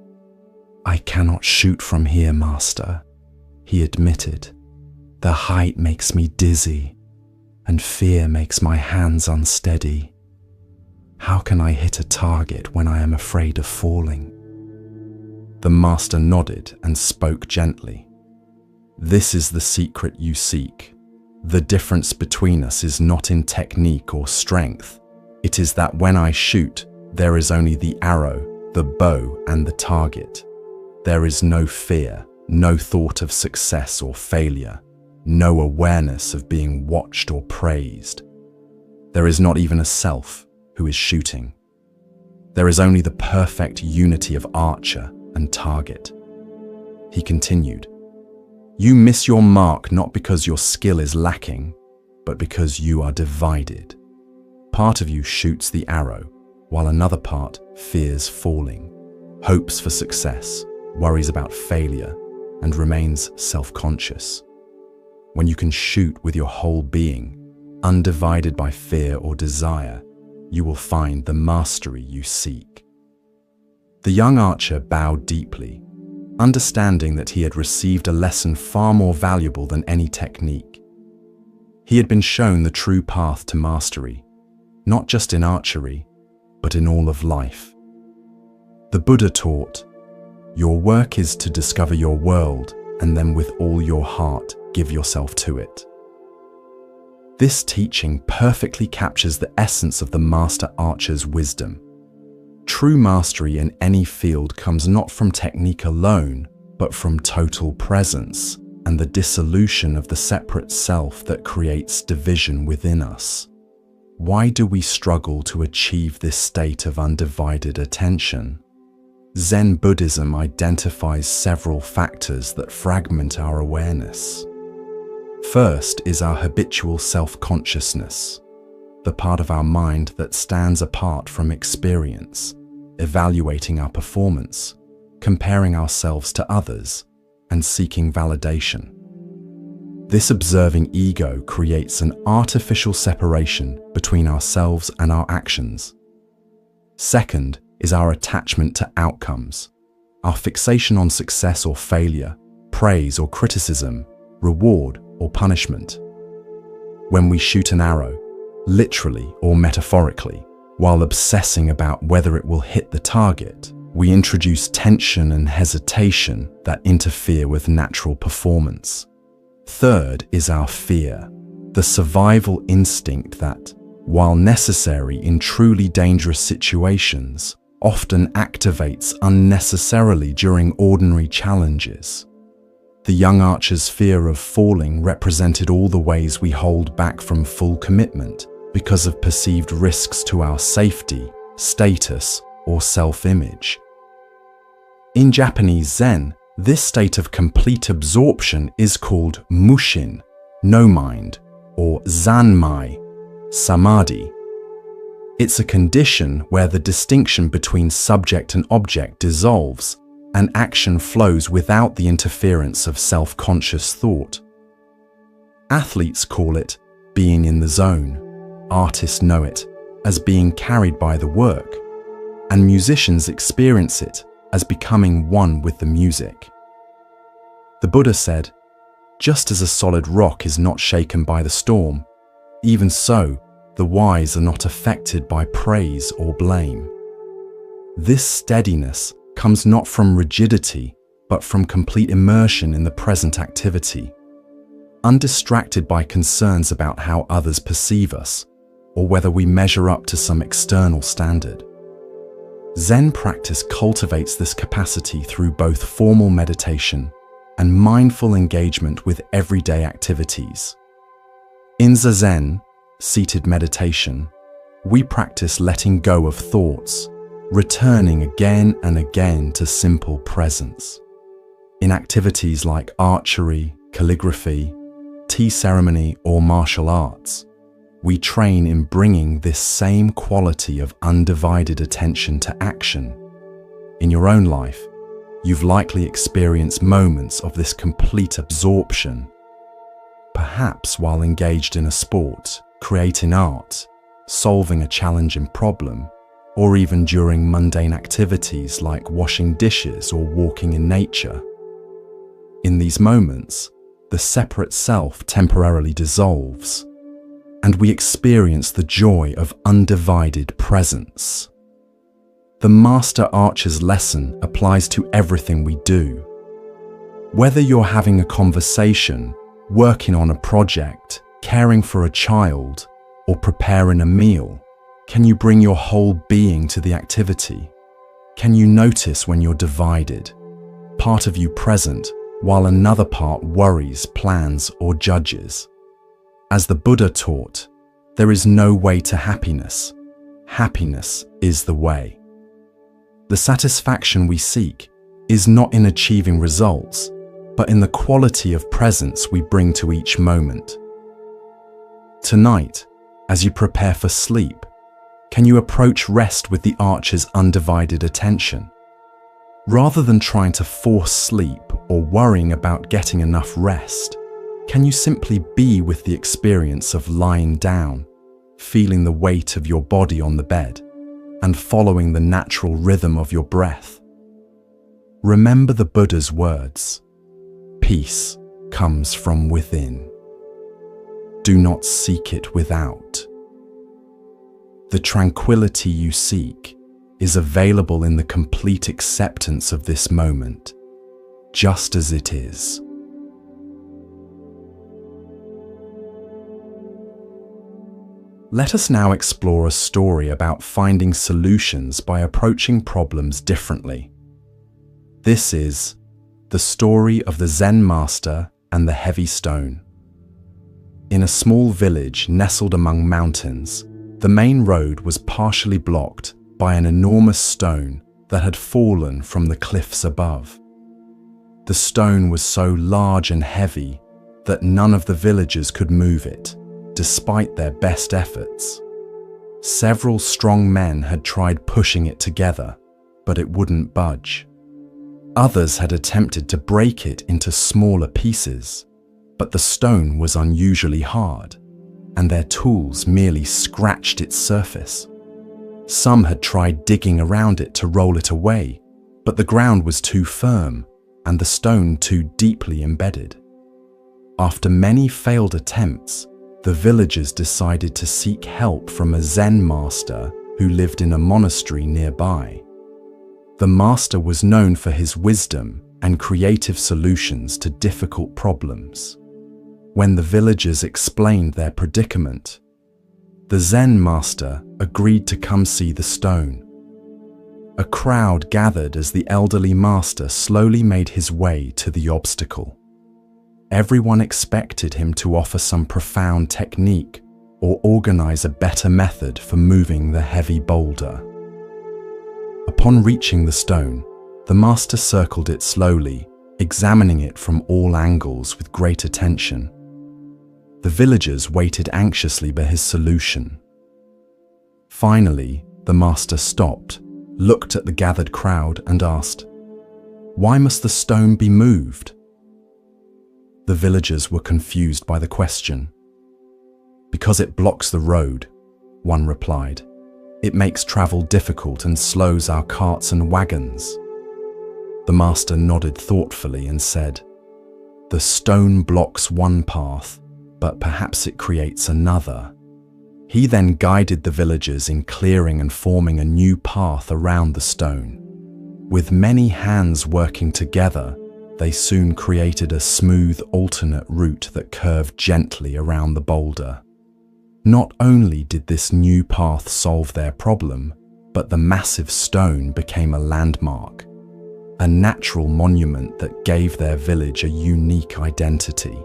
"I cannot shoot from here, master," he admitted. "The height makes me dizzy, and fear makes my hands unsteady. How can I hit a target when I am afraid of falling?" The master nodded and spoke gently. "This is the secret you seek. The difference between us is not in technique or strength. It is that when I shoot, there is only the arrow, the bow, and the target. There is no fear, no thought of success or failure, no awareness of being watched or praised. There is not even a self who is shooting. There is only the perfect unity of archer and target." He continued, "You miss your mark not because your skill is lacking, but because you are divided. Part of you shoots the arrow, while another part fears falling, hopes for success, worries about failure, and remains self-conscious. When you can shoot with your whole being, undivided by fear or desire, you will find the mastery you seek." The young archer bowed deeply, understanding that he had received a lesson far more valuable than any technique. He had been shown the true path to mastery, not just in archery, but in all of life. The Buddha taught, "Your work is to discover your world, and then with all your heart, give yourself to it." This teaching perfectly captures the essence of the master archer's wisdom. True mastery in any field comes not from technique alone, but from total presence and the dissolution of the separate self that creates division within us. Why do we struggle to achieve this state of undivided attention? Zen Buddhism identifies several factors that fragment our awareness. First is our habitual self-consciousness, the part of our mind that stands apart from experience, evaluating our performance, comparing ourselves to others, and seeking validation. This observing ego creates an artificial separation between ourselves and our actions. Second is our attachment to outcomes, our fixation on success or failure, praise or criticism, reward or punishment. When we shoot an arrow, literally or metaphorically, while obsessing about whether it will hit the target, we introduce tension and hesitation that interfere with natural performance. Third is our fear, the survival instinct that, while necessary in truly dangerous situations, often activates unnecessarily during ordinary challenges. The young archer's fear of falling represented all the ways we hold back from full commitment because of perceived risks to our safety, status, or self-image. In Japanese Zen, this state of complete absorption is called mushin, no mind, or zanmai, samadhi. It's a condition where the distinction between subject and object dissolves and action flows without the interference of self-conscious thought. Athletes call it being in the zone, artists know it as being carried by the work, and musicians experience it as becoming one with the music. The Buddha said, "Just as a solid rock is not shaken by the storm, even so, the wise are not affected by praise or blame." This steadiness comes not from rigidity, but from complete immersion in the present activity, undistracted by concerns about how others perceive us, or whether we measure up to some external standard. Zen practice cultivates this capacity through both formal meditation and mindful engagement with everyday activities. In Zazen, seated meditation, we practice letting go of thoughts, returning again and again to simple presence. In activities like archery, calligraphy, tea ceremony, or martial arts, we train in bringing this same quality of undivided attention to action. In your own life, you've likely experienced moments of this complete absorption, perhaps while engaged in a sport, creating art, solving a challenging problem, or even during mundane activities like washing dishes or walking in nature. In these moments, the separate self temporarily dissolves, and we experience the joy of undivided presence. The Master Archer's lesson applies to everything we do. Whether you're having a conversation, working on a project, caring for a child, or preparing a meal, can you bring your whole being to the activity? Can you notice when you're divided, part of you present, while another part worries, plans, or judges? As the Buddha taught, there is no way to happiness. Happiness is the way. The satisfaction we seek is not in achieving results, but in the quality of presence we bring to each moment. Tonight, as you prepare for sleep, can you approach rest with the archer's undivided attention? Rather than trying to force sleep or worrying about getting enough rest, can you simply be with the experience of lying down, feeling the weight of your body on the bed, and following the natural rhythm of your breath? Remember the Buddha's words, "Peace comes from within. Do not seek it without." The tranquility you seek is available in the complete acceptance of this moment, just as it is. Let us now explore a story about finding solutions by approaching problems differently. This is the story of the Zen master and the heavy stone. In a small village nestled among mountains, the main road was partially blocked by an enormous stone that had fallen from the cliffs above. The stone was so large and heavy that none of the villagers could move it, despite their best efforts. Several strong men had tried pushing it together, but it wouldn't budge. Others had attempted to break it into smaller pieces, but the stone was unusually hard, and their tools merely scratched its surface. Some had tried digging around it to roll it away, but the ground was too firm and the stone too deeply embedded. After many failed attempts, the villagers decided to seek help from a Zen master who lived in a monastery nearby. The master was known for his wisdom and creative solutions to difficult problems. When the villagers explained their predicament, The Zen master agreed to come see the stone. A crowd gathered as the elderly master slowly made his way to the obstacle. Everyone expected him to offer some profound technique or organize a better method for moving the heavy boulder. Upon reaching the stone, the master circled it slowly, examining it from all angles with great attention. The villagers waited anxiously for his solution. Finally, the master stopped, looked at the gathered crowd and asked, "Why must the stone be moved?" The villagers were confused by the question. "Because it blocks the road," one replied. "It makes travel difficult and slows our carts and wagons." The master nodded thoughtfully and said, "The stone blocks one path, but perhaps it creates another." He then guided the villagers in clearing and forming a new path around the stone. With many hands working together, they soon created a smooth alternate route that curved gently around the boulder. Not only did this new path solve their problem, but the massive stone became a landmark, a natural monument that gave their village a unique identity.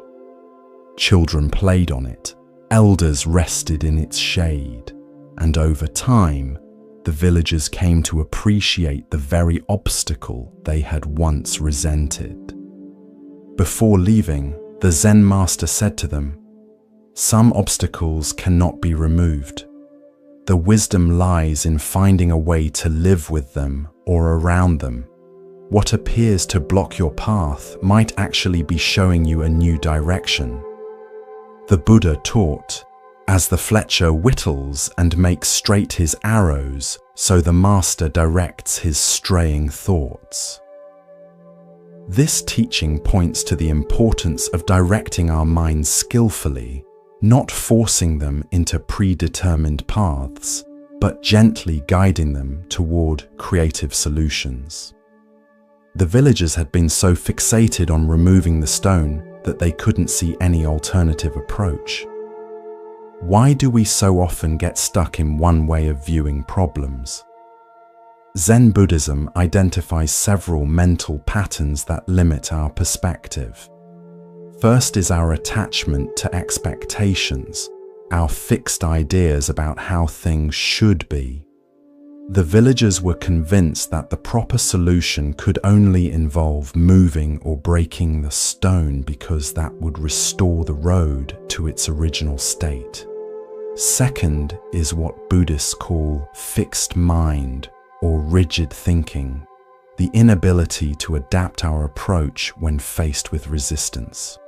Children played on it, elders rested in its shade, and over time, the villagers came to appreciate the very obstacle they had once resented. Before leaving, the Zen master said to them, "Some obstacles cannot be removed. The wisdom lies in finding a way to live with them or around them. What appears to block your path might actually be showing you a new direction." The Buddha taught, "As the fletcher whittles and makes straight his arrows, so the master directs his straying thoughts." This teaching points to the importance of directing our minds skillfully, not forcing them into predetermined paths, but gently guiding them toward creative solutions. The villagers had been so fixated on removing the stone that they couldn't see any alternative approach. Why do we so often get stuck in one way of viewing problems? Zen Buddhism identifies several mental patterns that limit our perspective. First is our attachment to expectations, our fixed ideas about how things should be. The villagers were convinced that the proper solution could only involve moving or breaking the stone because that would restore the road to its original state. Second is what Buddhists call fixed mind or rigid thinking, the inability to adapt our approach when faced with resistance.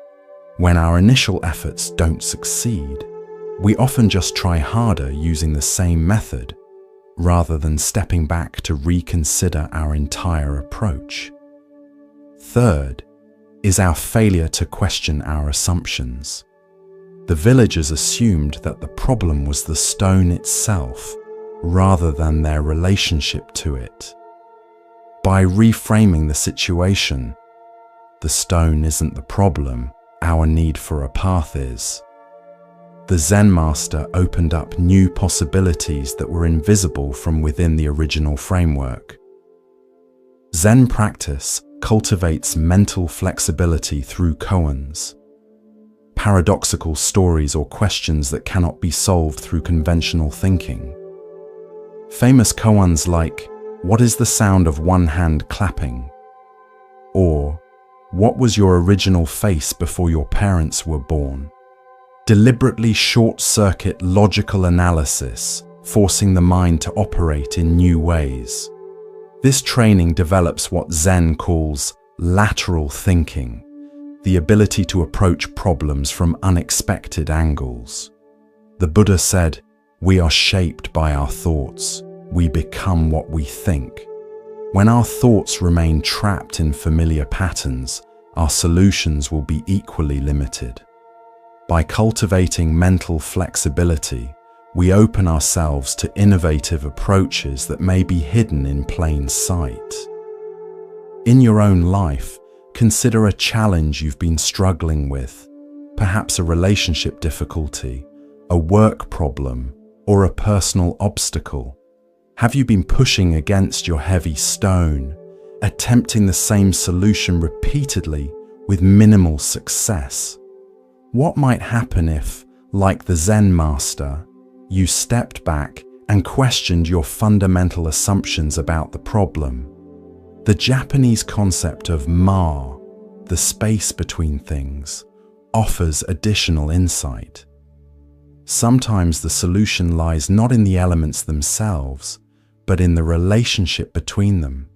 When our initial efforts don't succeed, we often just try harder using the same method, rather than stepping back to reconsider our entire approach. Third is our failure to question our assumptions. The villagers assumed that the problem was the stone itself, rather than their relationship to it. By reframing the situation, the stone isn't the problem, our need for a path is. The Zen master opened up new possibilities that were invisible from within the original framework. Zen practice cultivates mental flexibility through koans, paradoxical stories or questions that cannot be solved through conventional thinking. Famous koans like, "What is the sound of one hand clapping?" Or, "What was your original face before your parents were born?" deliberately short-circuit logical analysis, forcing the mind to operate in new ways. This training develops what Zen calls lateral thinking, the ability to approach problems from unexpected angles. The Buddha said, "We are shaped by our thoughts. We become what we think." When our thoughts remain trapped in familiar patterns, our solutions will be equally limited. By cultivating mental flexibility, we open ourselves to innovative approaches that may be hidden in plain sight. In your own life, consider a challenge you've been struggling with, perhaps a relationship difficulty, a work problem, or a personal obstacle? Have you been pushing against your heavy stone, attempting the same solution repeatedly with minimal success? What might happen if, like the Zen master, you stepped back and questioned your fundamental assumptions about the problem? The Japanese concept of ma, the space between things, offers additional insight. Sometimes the solution lies not in the elements themselves, but in the relationship between them.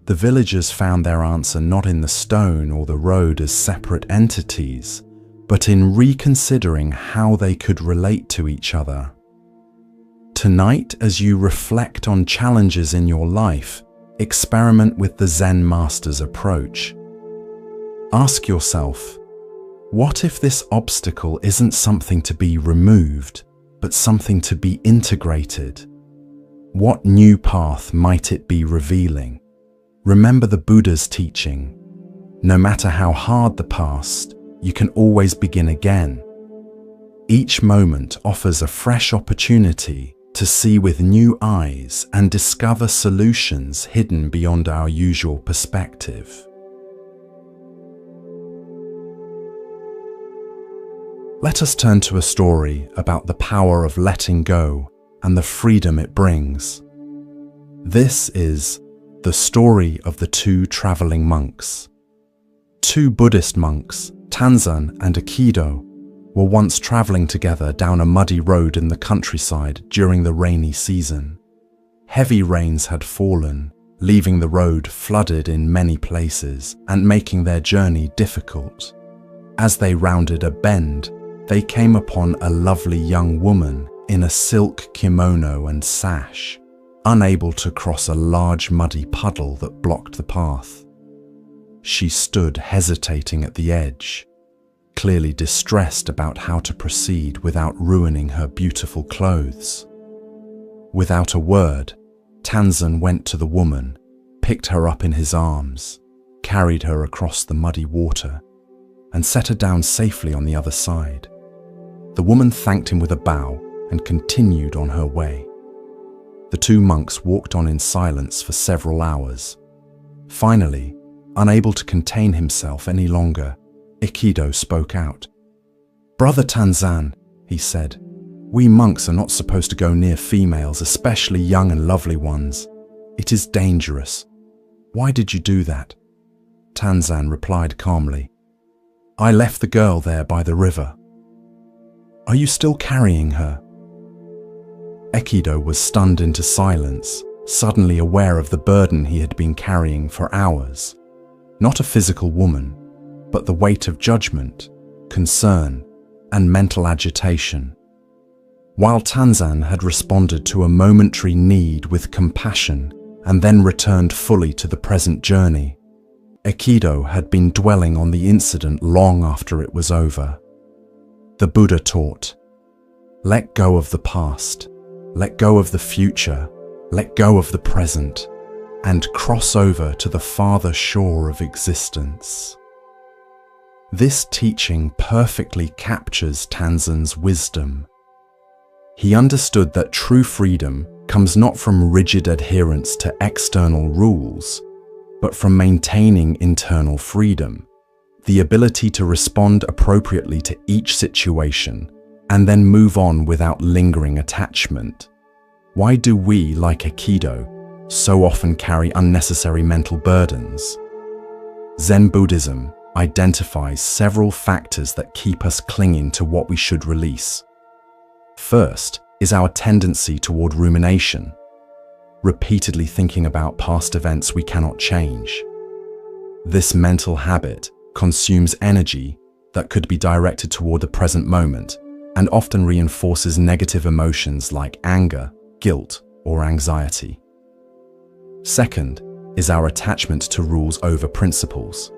The villagers found their answer not in the stone or the road as separate entities, but in reconsidering how they could relate to each other. Tonight, as you reflect on challenges in your life, experiment with the Zen master's approach. Ask yourself, what if this obstacle isn't something to be removed, but something to be integrated? What new path might it be revealing? Remember the Buddha's teaching. No matter how hard the past, you can always begin again. Each moment offers a fresh opportunity to see with new eyes and discover solutions hidden beyond our usual perspective. Let us turn to a story about the power of letting go and the freedom it brings. This is the story of the two traveling monks. Two Buddhist monks, Tanzan and Aikido, were once traveling together down a muddy road in the countryside during the rainy season. Heavy rains had fallen, leaving the road flooded in many places and making their journey difficult. As they rounded a bend, they came upon a lovely young woman in a silk kimono and sash, unable to cross a large muddy puddle that blocked the path. She stood hesitating at the edge, clearly distressed about how to proceed without ruining her beautiful clothes. Without a word, Tanzan went to the woman, picked her up in his arms, carried her across the muddy water, and set her down safely on the other side. The woman thanked him with a bow and continued on her way. The two monks walked on in silence for several hours. Finally, unable to contain himself any longer, Aikido spoke out. "Brother Tanzan," he said, "we monks are not supposed to go near females, especially young and lovely ones. It is dangerous. Why did you do that?" Tanzan replied calmly, "I left the girl there by the river." "Are you still carrying her?" Aikido was stunned into silence, suddenly aware of the burden he had been carrying for hours. Not a physical woman, but the weight of judgment, concern, and mental agitation. While Tanzan had responded to a momentary need with compassion and then returned fully to the present journey, Aikido had been dwelling on the incident long after it was over. The Buddha taught, "Let go of the past, let go of the future, let go of the present, and cross over to the farther shore of existence." This teaching perfectly captures Tanzan's wisdom. He understood that true freedom comes not from rigid adherence to external rules, but from maintaining internal freedom, the ability to respond appropriately to each situation and then move on without lingering attachment. Why do we, like Aikido, so often carry unnecessary mental burdens? Zen Buddhism identifies several factors that keep us clinging to what we should release. First is our tendency toward rumination, repeatedly thinking about past events we cannot change. This mental habit consumes energy that could be directed toward the present moment and often reinforces negative emotions like anger, guilt, or anxiety. Second is our attachment to rules over principles.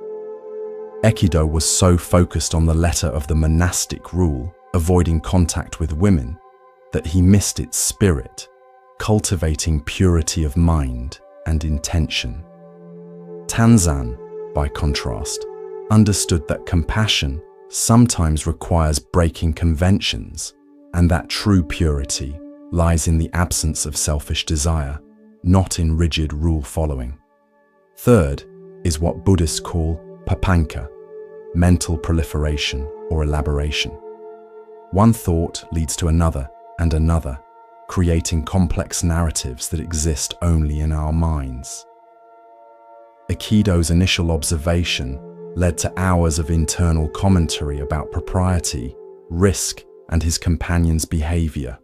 Aikido was so focused on the letter of the monastic rule, avoiding contact with women, that he missed its spirit, cultivating purity of mind and intention. Tanzan, by contrast, understood that compassion sometimes requires breaking conventions, and that true purity lies in the absence of selfish desire, not in rigid rule-following. Third is what Buddhists call papanka, mental proliferation or elaboration. One thought leads to another and another, creating complex narratives that exist only in our minds. Aikido's initial observation led to hours of internal commentary about propriety, risk, and his companion's behavior,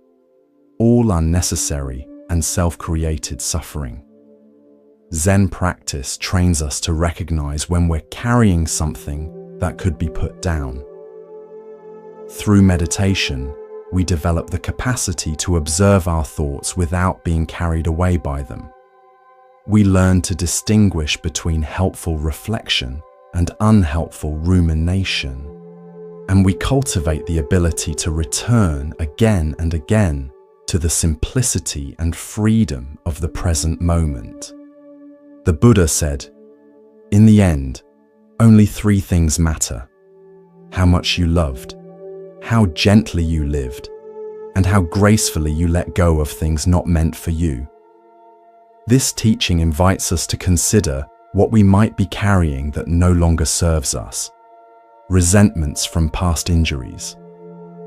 all unnecessary and self-created suffering. Zen practice trains us to recognize when we're carrying something that could be put down. Through meditation, we develop the capacity to observe our thoughts without being carried away by them. We learn to distinguish between helpful reflection and unhelpful rumination, and we cultivate the ability to return again and again to the simplicity and freedom of the present moment. The Buddha said, "In the end, only three things matter: how much you loved, how gently you lived, and how gracefully you let go of things not meant for you." This teaching invites us to consider what we might be carrying that no longer serves us: resentments from past injuries,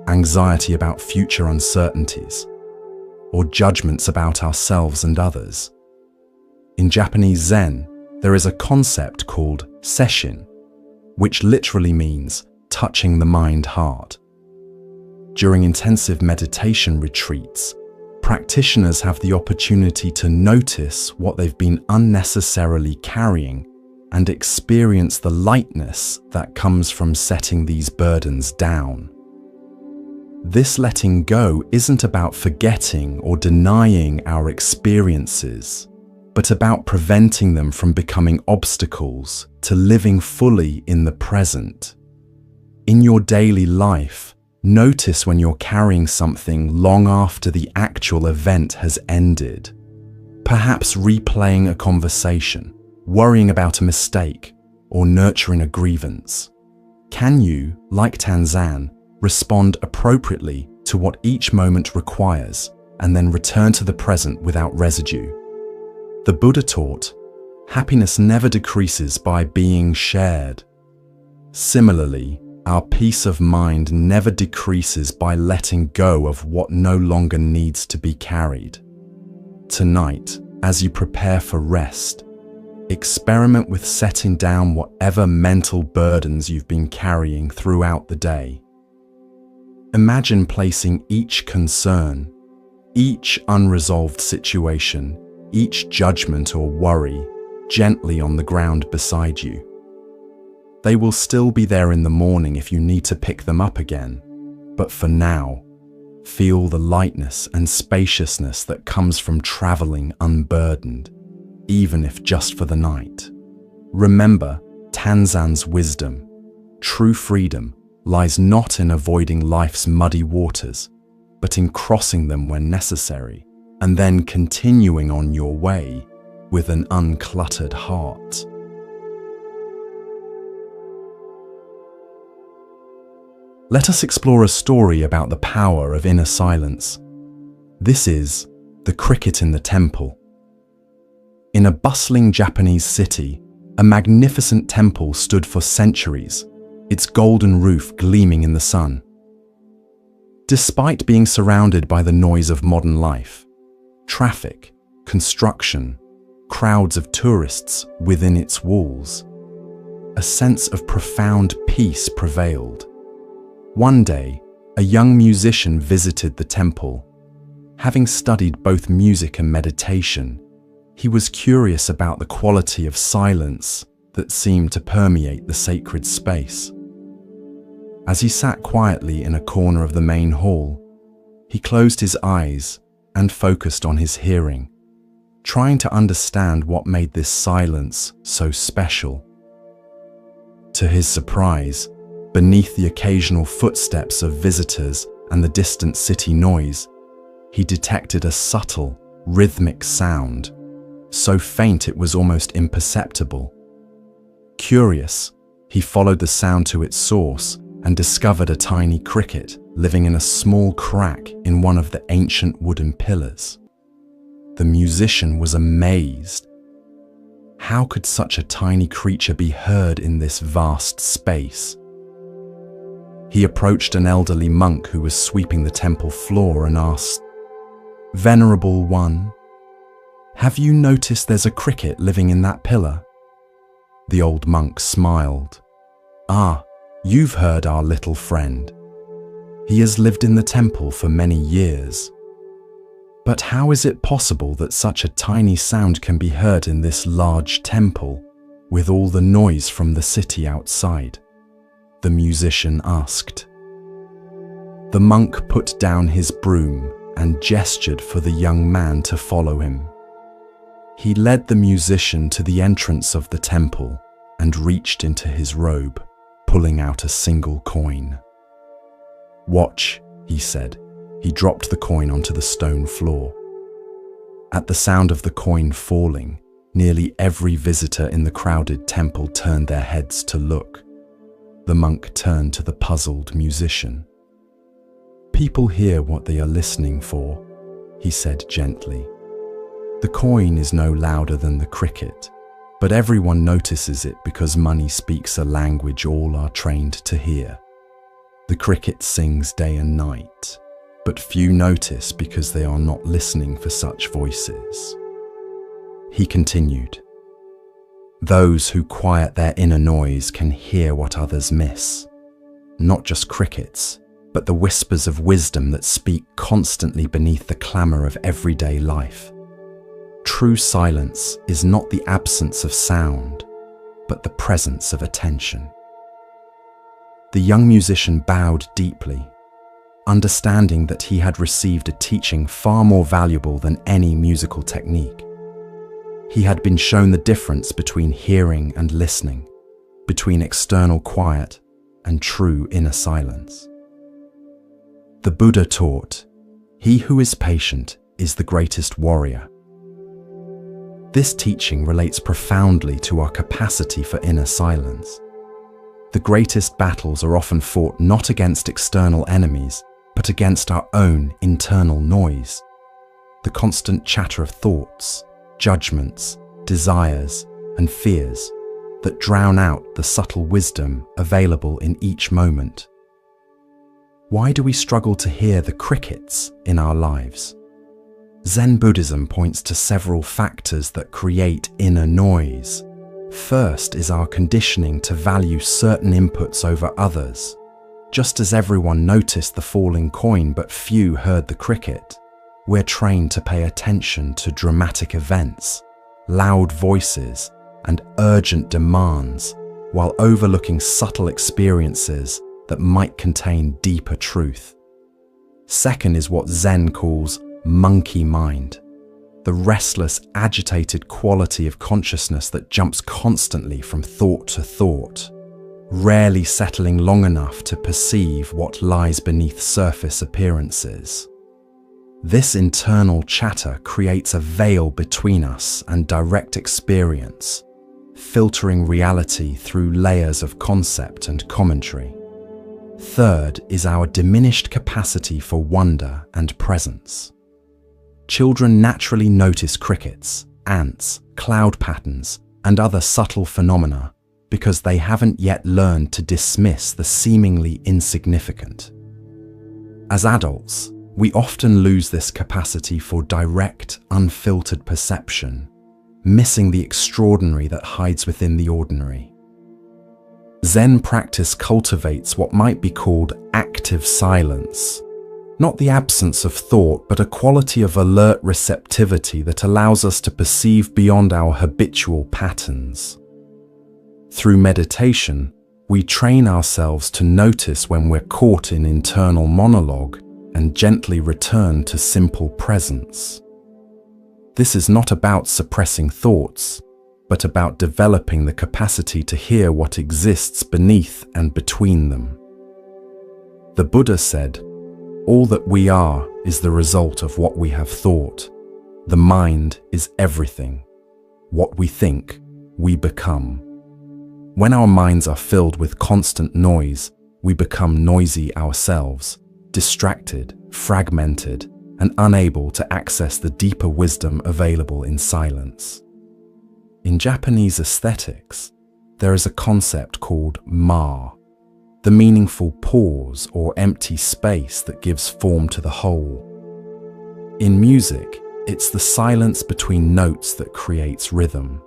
anxiety about future uncertainties, or judgments about ourselves and others. In Japanese Zen, there is a concept called sesshin, which literally means touching the mind-heart. During intensive meditation retreats, practitioners have the opportunity to notice what they've been unnecessarily carrying and experience the lightness that comes from setting these burdens down. This letting go isn't about forgetting or denying our experiences, but about preventing them from becoming obstacles to living fully in the present. In your daily life, notice when you're carrying something long after the actual event has ended. Perhaps replaying a conversation, worrying about a mistake, or nurturing a grievance. Can you, like Tanzan, respond appropriately to what each moment requires and then return to the present without residue? The Buddha taught, happiness never decreases by being shared. Similarly, our peace of mind never decreases by letting go of what no longer needs to be carried. Tonight, as you prepare for rest, experiment with setting down whatever mental burdens you've been carrying throughout the day. Imagine placing each concern, each unresolved situation, each judgment or worry gently on the ground beside you. They will still be there in the morning if you need to pick them up again, but for now, feel the lightness and spaciousness that comes from traveling unburdened, even if just for the night. Remember Tanzan's wisdom. True freedom lies not in avoiding life's muddy waters, but in crossing them when necessary, and then continuing on your way with an uncluttered heart. Let us explore a story about the power of inner silence. This is The Cricket in the Temple. In a bustling Japanese city, a magnificent temple stood for centuries, its golden roof gleaming in the sun. Despite being surrounded by the noise of modern life, traffic, construction, crowds of tourists within its walls, a sense of profound peace prevailed. One day, a young musician visited the temple. Having studied both music and meditation, he was curious about the quality of silence that seemed to permeate the sacred space. As he sat quietly in a corner of the main hall, he closed his eyes and focused on his hearing, trying to understand what made this silence so special. To his surprise, beneath the occasional footsteps of visitors and the distant city noise, he detected a subtle, rhythmic sound, so faint it was almost imperceptible. Curious, he followed the sound to its source and discovered a tiny cricket living in a small crack in one of the ancient wooden pillars. The musician was amazed. How could such a tiny creature be heard in this vast space? He approached an elderly monk who was sweeping the temple floor and asked, "Venerable one, have you noticed there's a cricket living in that pillar?" The old monk smiled. "Ah, you've heard our little friend. He has lived in the temple for many years. But how is it possible that such a tiny sound can be heard in this large temple, with all the noise from the city outside?" the musician asked. The monk put down his broom and gestured for the young man to follow him. He led the musician to the entrance of the temple and reached into his robe, pulling out a single coin. "Watch," he said. He dropped the coin onto the stone floor. At the sound of the coin falling, nearly every visitor in the crowded temple turned their heads to look. The monk turned to the puzzled musician. "People hear what they are listening for," he said gently. "The coin is no louder than the cricket, but everyone notices it because money speaks a language all are trained to hear. The cricket sings day and night, but few notice because they are not listening for such voices." He continued, "Those who quiet their inner noise can hear what others miss. Not just crickets, but the whispers of wisdom that speak constantly beneath the clamor of everyday life. True silence is not the absence of sound, but the presence of attention." The young musician bowed deeply, understanding that he had received a teaching far more valuable than any musical technique. He had been shown the difference between hearing and listening, between external quiet and true inner silence. The Buddha taught, "He who is patient is the greatest warrior." This teaching relates profoundly to our capacity for inner silence. The greatest battles are often fought not against external enemies, but against our own internal noise. The constant chatter of thoughts, judgments, desires, and fears that drown out the subtle wisdom available in each moment. Why do we struggle to hear the crickets in our lives? Zen Buddhism points to several factors that create inner noise. First is our conditioning to value certain inputs over others. Just as everyone noticed the falling coin but few heard the cricket, we're trained to pay attention to dramatic events, loud voices, and urgent demands, while overlooking subtle experiences that might contain deeper truth. Second is what Zen calls monkey mind, the restless, agitated quality of consciousness that jumps constantly from thought to thought, rarely settling long enough to perceive what lies beneath surface appearances. This internal chatter creates a veil between us and direct experience, filtering reality through layers of concept and commentary. Third is our diminished capacity for wonder and presence. Children naturally notice crickets, ants, cloud patterns, and other subtle phenomena because they haven't yet learned to dismiss the seemingly insignificant. As adults, we often lose this capacity for direct, unfiltered perception, missing the extraordinary that hides within the ordinary. Zen practice cultivates what might be called active silence, not the absence of thought, but a quality of alert receptivity that allows us to perceive beyond our habitual patterns. Through meditation, we train ourselves to notice when we're caught in internal monologue and gently return to simple presence. This is not about suppressing thoughts, but about developing the capacity to hear what exists beneath and between them. The Buddha said, "All that we are is the result of what we have thought. The mind is everything. What we think, we become." When our minds are filled with constant noise, we become noisy ourselves, distracted, fragmented, and unable to access the deeper wisdom available in silence. In Japanese aesthetics, there is a concept called ma, the meaningful pause or empty space that gives form to the whole. In music, it's the silence between notes that creates rhythm.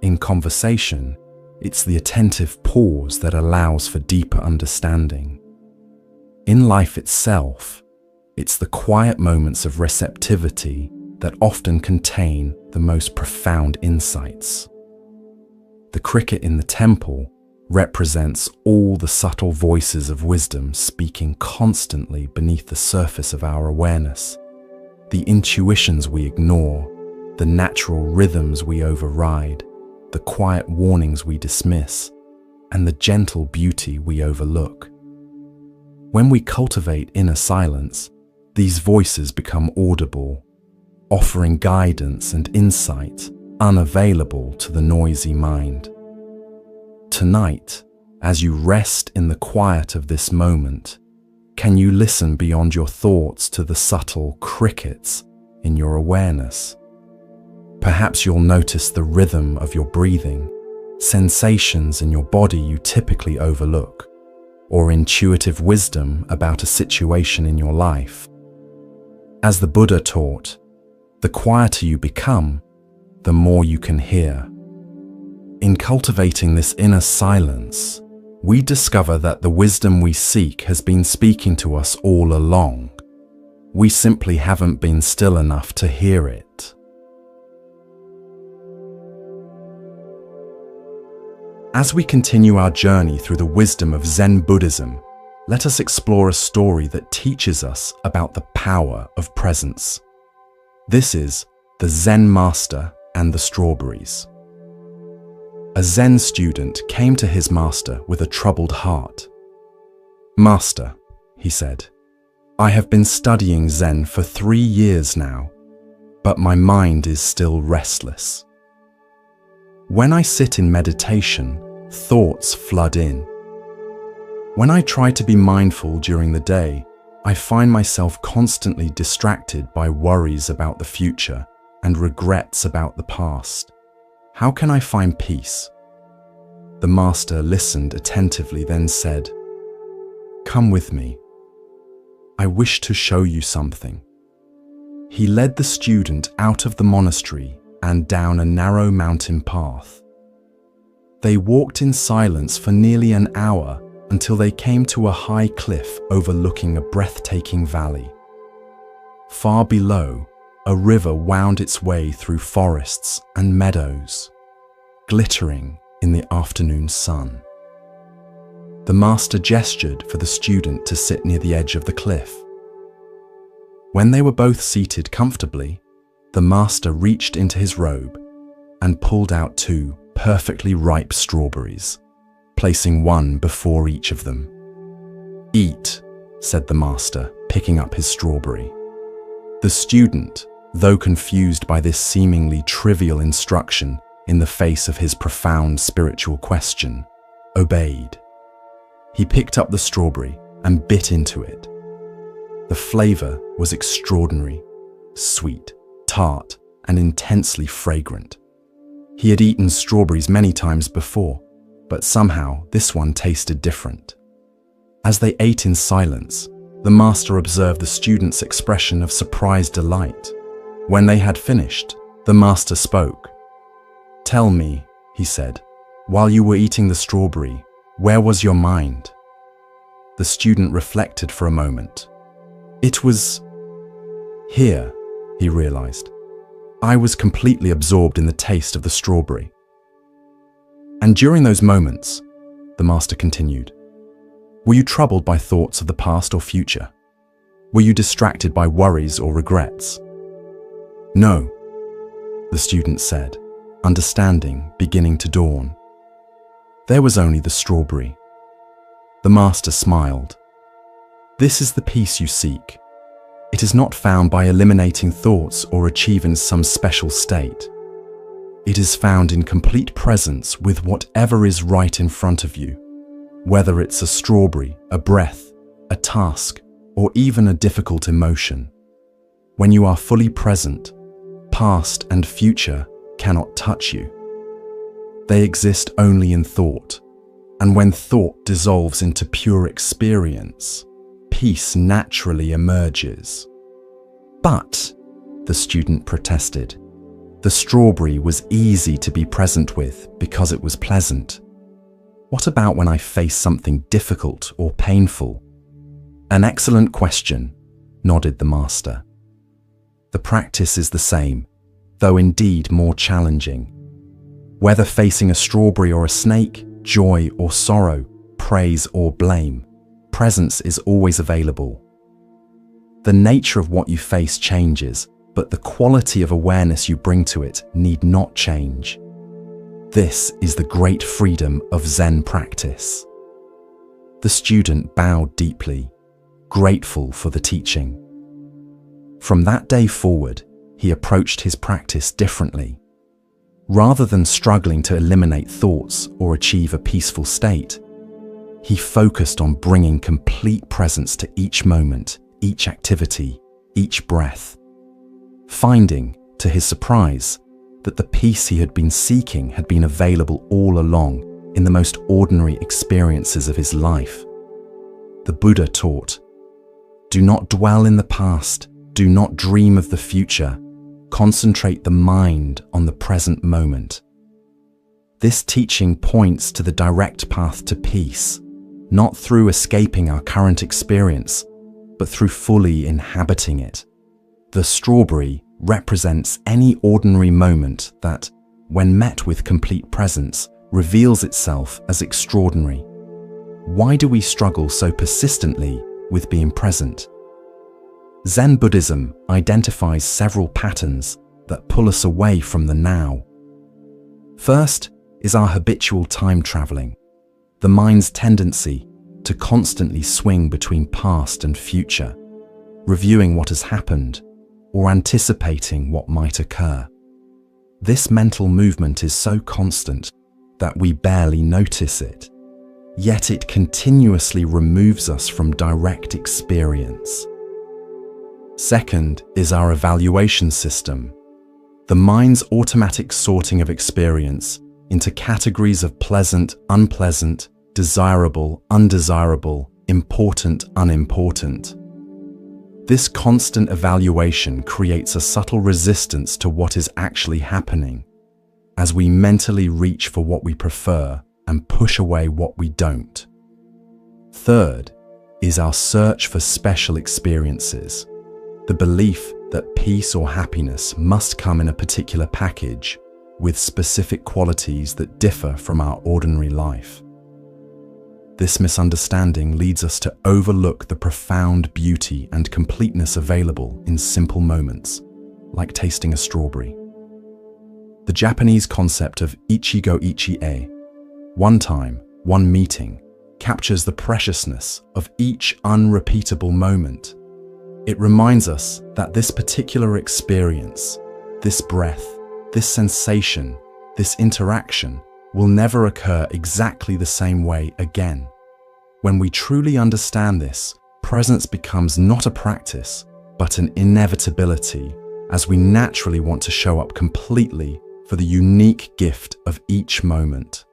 In conversation, it's the attentive pause that allows for deeper understanding. In life itself, it's the quiet moments of receptivity that often contain the most profound insights. The cricket in the temple represents all the subtle voices of wisdom speaking constantly beneath the surface of our awareness, the intuitions we ignore, the natural rhythms we override, the quiet warnings we dismiss, and the gentle beauty we overlook. When we cultivate inner silence, these voices become audible, offering guidance and insight unavailable to the noisy mind. Tonight, as you rest in the quiet of this moment, can you listen beyond your thoughts to the subtle crickets in your awareness? Perhaps you'll notice the rhythm of your breathing, sensations in your body you typically overlook, or intuitive wisdom about a situation in your life. As the Buddha taught, the quieter you become, the more you can hear. In cultivating this inner silence, we discover that the wisdom we seek has been speaking to us all along. We simply haven't been still enough to hear it. As we continue our journey through the wisdom of Zen Buddhism, let us explore a story that teaches us about the power of presence. This is The Zen Master and the Strawberries. A Zen student came to his master with a troubled heart. "Master," he said, "I have been studying Zen for 3 years now, but my mind is still restless. When I sit in meditation, thoughts flood in. When I try to be mindful during the day, I find myself constantly distracted by worries about the future and regrets about the past. How can I find peace?" The master listened attentively, then said, "Come with me. I wish to show you something." He led the student out of the monastery and down a narrow mountain path. They walked in silence for nearly an hour until they came to a high cliff overlooking a breathtaking valley. Far below, a river wound its way through forests and meadows, glittering in the afternoon sun. The master gestured for the student to sit near the edge of the cliff. When they were both seated comfortably, the master reached into his robe and pulled out 2 perfectly ripe strawberries, placing one before each of them. "Eat," said the master, picking up his strawberry. The student, though confused by this seemingly trivial instruction in the face of his profound spiritual question, obeyed. He picked up the strawberry and bit into it. The flavor was extraordinary, sweet, tart, and intensely fragrant. He had eaten strawberries many times before, but somehow this one tasted different. As they ate in silence, the master observed the student's expression of surprised delight. When they had finished, the master spoke. "Tell me," he said, "while you were eating the strawberry, where was your mind?" The student reflected for a moment. "It was here," he realized. "I was completely absorbed in the taste of the strawberry." "And during those moments," the master continued, "were you troubled by thoughts of the past or future? Were you distracted by worries or regrets?" "No," the student said, understanding beginning to dawn. "There was only the strawberry." The master smiled. "This is the peace you seek. It is not found by eliminating thoughts or achieving some special state. It is found in complete presence with whatever is right in front of you, whether it's a strawberry, a breath, a task, or even a difficult emotion. When you are fully present, past and future cannot touch you. They exist only in thought, and when thought dissolves into pure experience, peace naturally emerges. But, the student protested, the strawberry was easy to be present with because it was pleasant. What about when I face something difficult or painful? An excellent question, nodded the master. The practice is the same, though indeed more challenging. Whether facing a strawberry or a snake, joy or sorrow, praise or blame, presence is always available. The nature of what you face changes, but the quality of awareness you bring to it need not change. This is the great freedom of Zen practice. The student bowed deeply, grateful for the teaching. From that day forward, he approached his practice differently. Rather than struggling to eliminate thoughts or achieve a peaceful state, he focused on bringing complete presence to each moment, each activity, each breath, finding, to his surprise, that the peace he had been seeking had been available all along in the most ordinary experiences of his life. The Buddha taught, "Do not dwell in the past, do not dream of the future, concentrate the mind on the present moment." This teaching points to the direct path to peace, not through escaping our current experience, but through fully inhabiting it. The strawberry represents any ordinary moment that, when met with complete presence, reveals itself as extraordinary. Why do we struggle so persistently with being present? Zen Buddhism identifies several patterns that pull us away from the now. First is our habitual time traveling, the mind's tendency to constantly swing between past and future, reviewing what has happened or anticipating what might occur. This mental movement is so constant that we barely notice it, yet it continuously removes us from direct experience. Second is our evaluation system, the mind's automatic sorting of experience into categories of pleasant, unpleasant, desirable, undesirable, important, unimportant. This constant evaluation creates a subtle resistance to what is actually happening, as we mentally reach for what we prefer and push away what we don't. Third is our search for special experiences, the belief that peace or happiness must come in a particular package with specific qualities that differ from our ordinary life. This misunderstanding leads us to overlook the profound beauty and completeness available in simple moments, like tasting a strawberry. The Japanese concept of ichigo ichi-e, one time, one meeting, captures the preciousness of each unrepeatable moment. It reminds us that this particular experience, this breath, this sensation, this interaction will never occur exactly the same way again. When we truly understand this, presence becomes not a practice, but an inevitability, as we naturally want to show up completely for the unique gift of each moment.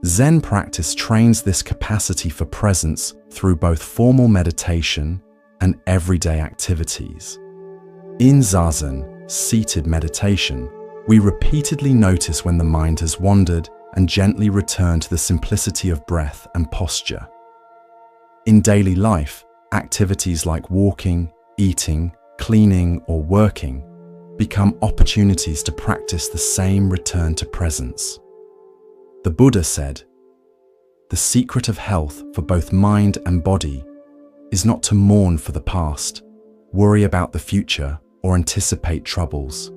Zen practice trains this capacity for presence through both formal meditation and everyday activities. In Zazen, seated meditation, we repeatedly notice when the mind has wandered and gently return to the simplicity of breath and posture. In daily life, activities like walking, eating, cleaning, or working become opportunities to practice the same return to presence. The Buddha said, "The secret of health for both mind and body is not to mourn for the past, worry about the future, or anticipate troubles,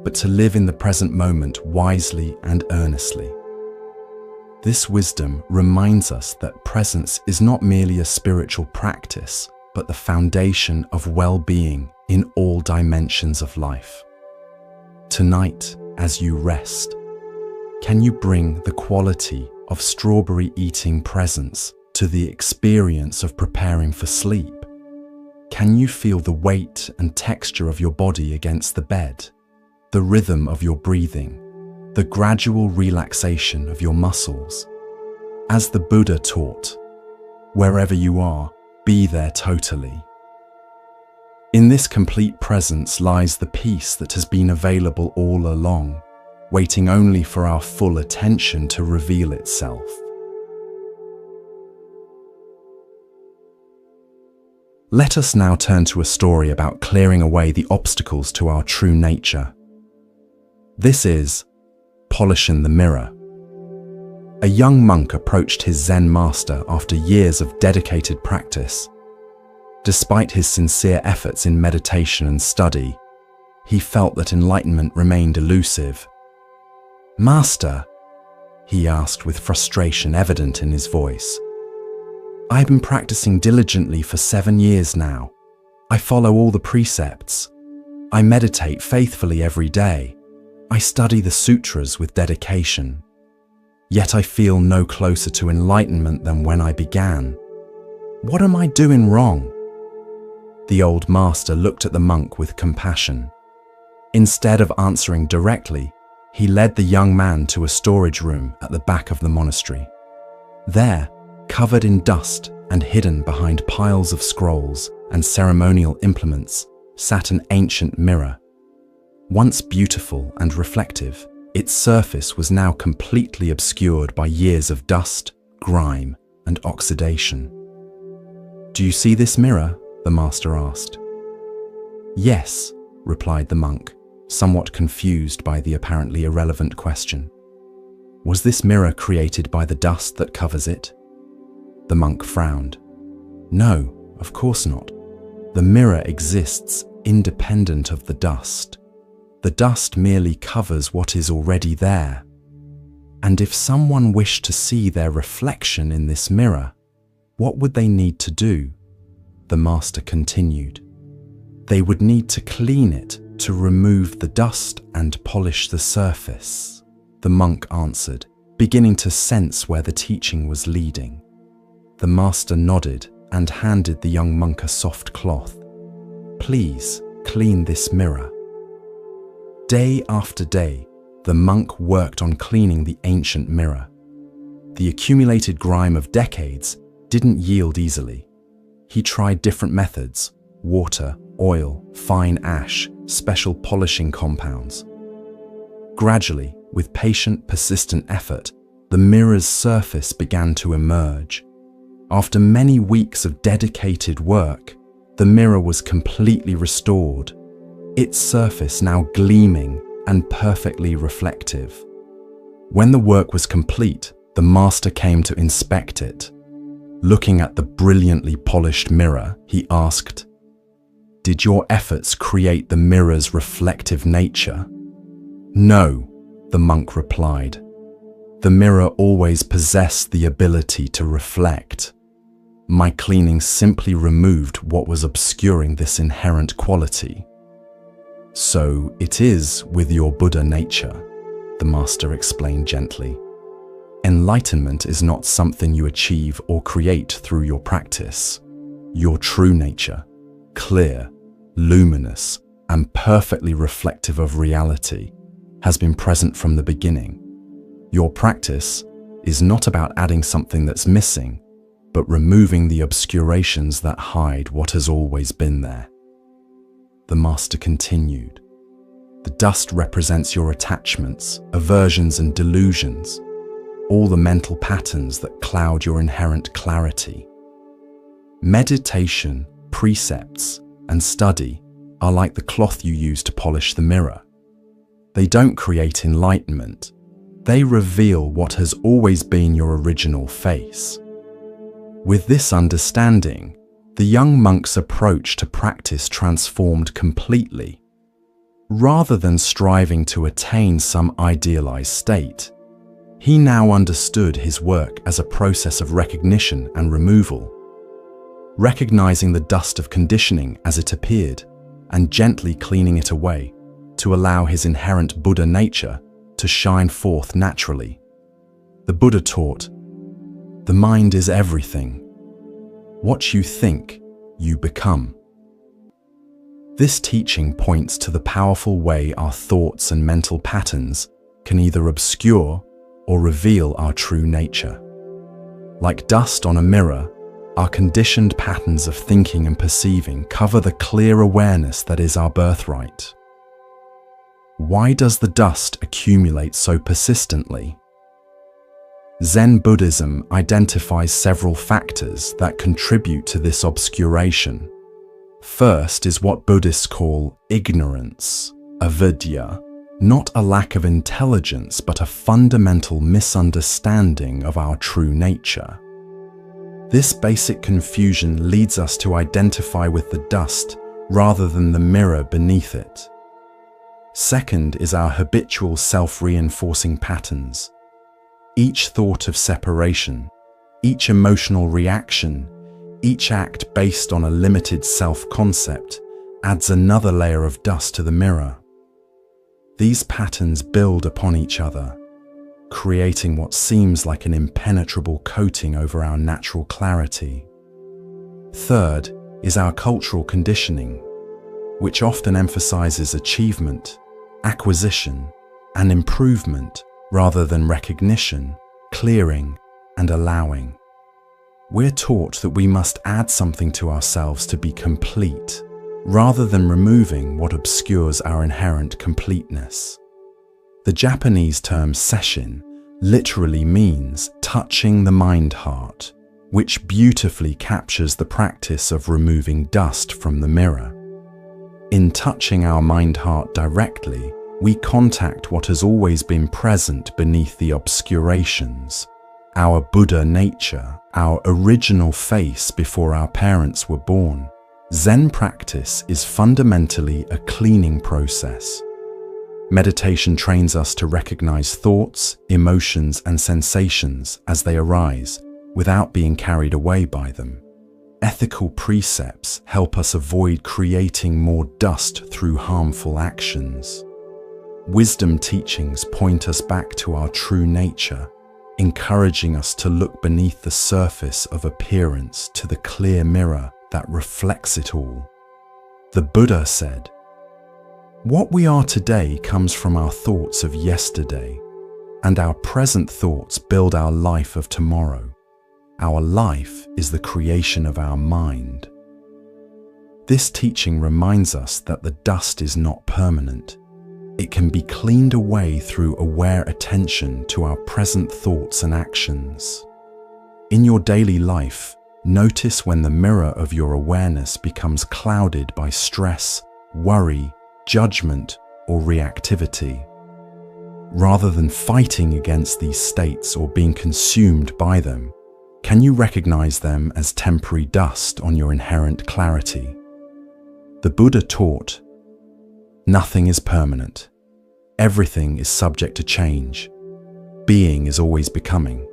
but to live in the present moment wisely and earnestly." This wisdom reminds us that presence is not merely a spiritual practice, but the foundation of well-being in all dimensions of life. Tonight, as you rest, can you bring the quality of strawberry-eating presence to the experience of preparing for sleep? Can you feel the weight and texture of your body against the bed, the rhythm of your breathing, the gradual relaxation of your muscles? As the Buddha taught, wherever you are, be there totally. In this complete presence lies the peace that has been available all along, waiting only for our full attention to reveal itself. Let us now turn to a story about clearing away the obstacles to our true nature. This is Polishing the Mirror. A young monk approached his Zen master after years of dedicated practice. Despite his sincere efforts in meditation and study, he felt that enlightenment remained elusive. "Master," he asked with frustration evident in his voice, "I've been practicing diligently for 7 years now. I follow all the precepts. I meditate faithfully every day. I study the sutras with dedication. Yet I feel no closer to enlightenment than when I began. What am I doing wrong?" The old master looked at the monk with compassion. Instead of answering directly, he led the young man to a storage room at the back of the monastery. There, covered in dust and hidden behind piles of scrolls and ceremonial implements, sat an ancient mirror. Once beautiful and reflective, its surface was now completely obscured by years of dust, grime, and oxidation. "Do you see this mirror?" the master asked. "Yes," replied the monk, somewhat confused by the apparently irrelevant question. "Was this mirror created by the dust that covers it?" The monk frowned. "No, of course not. The mirror exists independent of the dust. The dust merely covers what is already there. And if someone wished to see their reflection in this mirror, what would they need to do?" The master continued. "They would need to clean it to remove the dust and polish the surface," the monk answered, beginning to sense where the teaching was leading. The master nodded and handed the young monk a soft cloth. "Please clean this mirror." Day after day, the monk worked on cleaning the ancient mirror. The accumulated grime of decades didn't yield easily. He tried different methods: water, oil, fine ash, special polishing compounds. Gradually, with patient, persistent effort, the mirror's surface began to emerge. After many weeks of dedicated work, the mirror was completely restored, its surface now gleaming and perfectly reflective. When the work was complete, the master came to inspect it. Looking at the brilliantly polished mirror, he asked, "Did your efforts create the mirror's reflective nature?" "No," the monk replied. "The mirror always possessed the ability to reflect. My cleaning simply removed what was obscuring this inherent quality." "So it is with your Buddha nature," the master explained gently. "Enlightenment is not something you achieve or create through your practice. Your true nature, clear, luminous, and perfectly reflective of reality, has been present from the beginning. Your practice is not about adding something that's missing, but removing the obscurations that hide what has always been there." The master continued, "The dust represents your attachments, aversions, and delusions, all the mental patterns that cloud your inherent clarity. Meditation, precepts, and study are like the cloth you use to polish the mirror. They don't create enlightenment. They reveal what has always been your original face." With this understanding, the young monk's approach to practice transformed completely. Rather than striving to attain some idealized state, he now understood his work as a process of recognition and removal, recognizing the dust of conditioning as it appeared and gently cleaning it away to allow his inherent Buddha nature to shine forth naturally. The Buddha taught, The mind is everything. What you think, you become. This teaching points to the powerful way our thoughts and mental patterns can either obscure or reveal our true nature. Like dust on a mirror, our conditioned patterns of thinking and perceiving cover the clear awareness that is our birthright. Why does the dust accumulate so persistently? Zen Buddhism identifies several factors that contribute to this obscuration. First is what Buddhists call ignorance, avidya, not a lack of intelligence but a fundamental misunderstanding of our true nature. This basic confusion leads us to identify with the dust rather than the mirror beneath it. Second is our habitual self-reinforcing patterns. Each thought of separation, each emotional reaction, each act based on a limited self-concept adds another layer of dust to the mirror. These patterns build upon each other, creating what seems like an impenetrable coating over our natural clarity. Third is our cultural conditioning, which often emphasizes achievement, acquisition, and improvement rather than recognition, clearing, and allowing. We're taught that we must add something to ourselves to be complete, rather than removing what obscures our inherent completeness. The Japanese term sesshin literally means touching the mind-heart, which beautifully captures the practice of removing dust from the mirror. In touching our mind-heart directly, we contact what has always been present beneath the obscurations, our Buddha nature, our original face before our parents were born. Zen practice is fundamentally a cleaning process. Meditation trains us to recognize thoughts, emotions, and sensations as they arise without being carried away by them. Ethical precepts help us avoid creating more dust through harmful actions. Wisdom teachings point us back to our true nature, encouraging us to look beneath the surface of appearance to the clear mirror that reflects it all. The Buddha said, "What we are today comes from our thoughts of yesterday, and our present thoughts build our life of tomorrow. Our life is the creation of our mind." This teaching reminds us that the dust is not permanent. It can be cleaned away through aware attention to our present thoughts and actions. In your daily life, notice when the mirror of your awareness becomes clouded by stress, worry, judgment, or reactivity. Rather than fighting against these states or being consumed by them, can you recognize them as temporary dust on your inherent clarity? The Buddha taught, "Nothing is permanent. Everything is subject to change. Being is always becoming."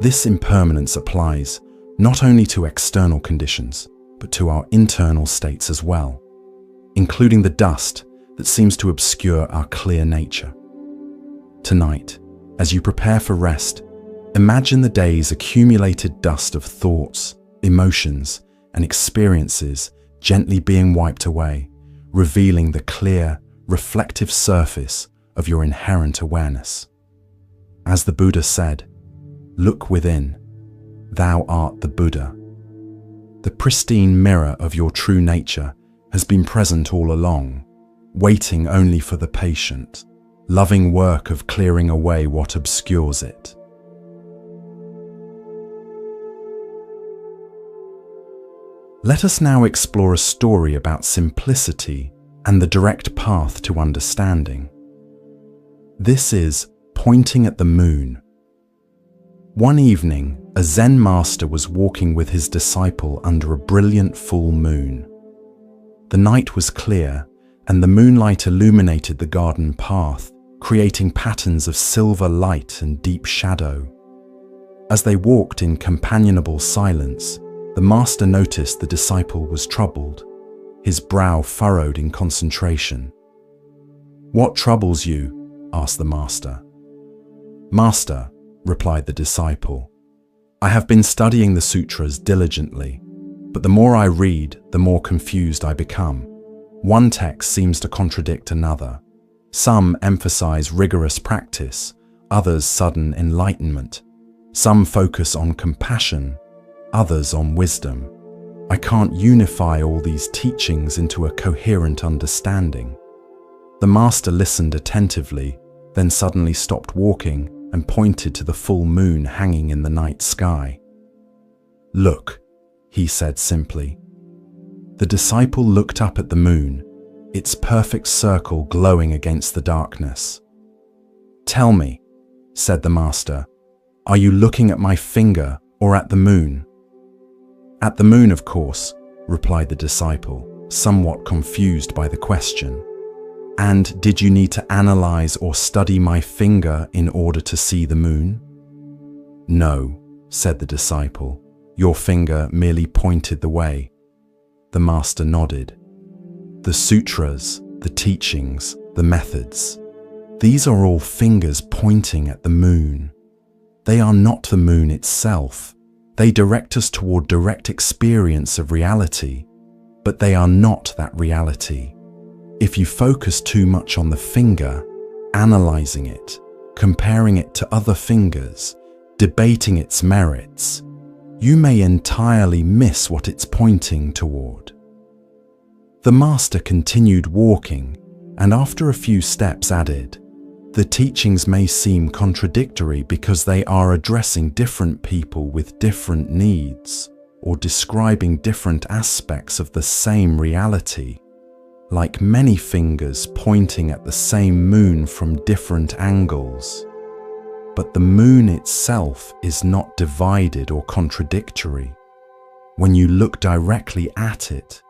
This impermanence applies not only to external conditions, but to our internal states as well, including the dust that seems to obscure our clear nature. Tonight, as you prepare for rest, imagine the day's accumulated dust of thoughts, emotions, and experiences gently being wiped away, revealing the clear, reflective surface of your inherent awareness. As the Buddha said, "Look within. Thou art the Buddha." The pristine mirror of your true nature has been present all along, waiting only for the patient, loving work of clearing away what obscures it. Let us now explore a story about simplicity and the direct path to understanding. This is Pointing at the Moon. One evening, a Zen master was walking with his disciple under a brilliant full moon. The night was clear, and the moonlight illuminated the garden path, creating patterns of silver light and deep shadow. As they walked in companionable silence, the master noticed the disciple was troubled, his brow furrowed in concentration. "What troubles you?" asked the master. "Master," replied the disciple, I have been studying the sutras diligently, but the more I read, the more confused I become. One text seems to contradict another. Some emphasize rigorous practice, others sudden enlightenment. Some focus on compassion, others on wisdom. I can't unify all these teachings into a coherent understanding. The master listened attentively, then suddenly stopped walking and pointed to the full moon hanging in the night sky. "Look," he said simply. The disciple looked up at the moon, its perfect circle glowing against the darkness. "Tell me," said the master, "are you looking at my finger or at the moon?" "At the moon, of course," replied the disciple, somewhat confused by the question. "And did you need to analyze or study my finger in order to see the moon?" "No," said the disciple. "Your finger merely pointed the way." The master nodded. The sutras, the teachings, the methods, these are all fingers pointing at the moon. They are not the moon itself. They direct us toward direct experience of reality, but they are not that reality. If you focus too much on the finger, analyzing it, comparing it to other fingers, debating its merits, you may entirely miss what it's pointing toward. The master continued walking, and after a few steps added, "The teachings may seem contradictory because they are addressing different people with different needs, or describing different aspects of the same reality, like many fingers pointing at the same moon from different angles. But the moon itself is not divided or contradictory. When you look directly at it,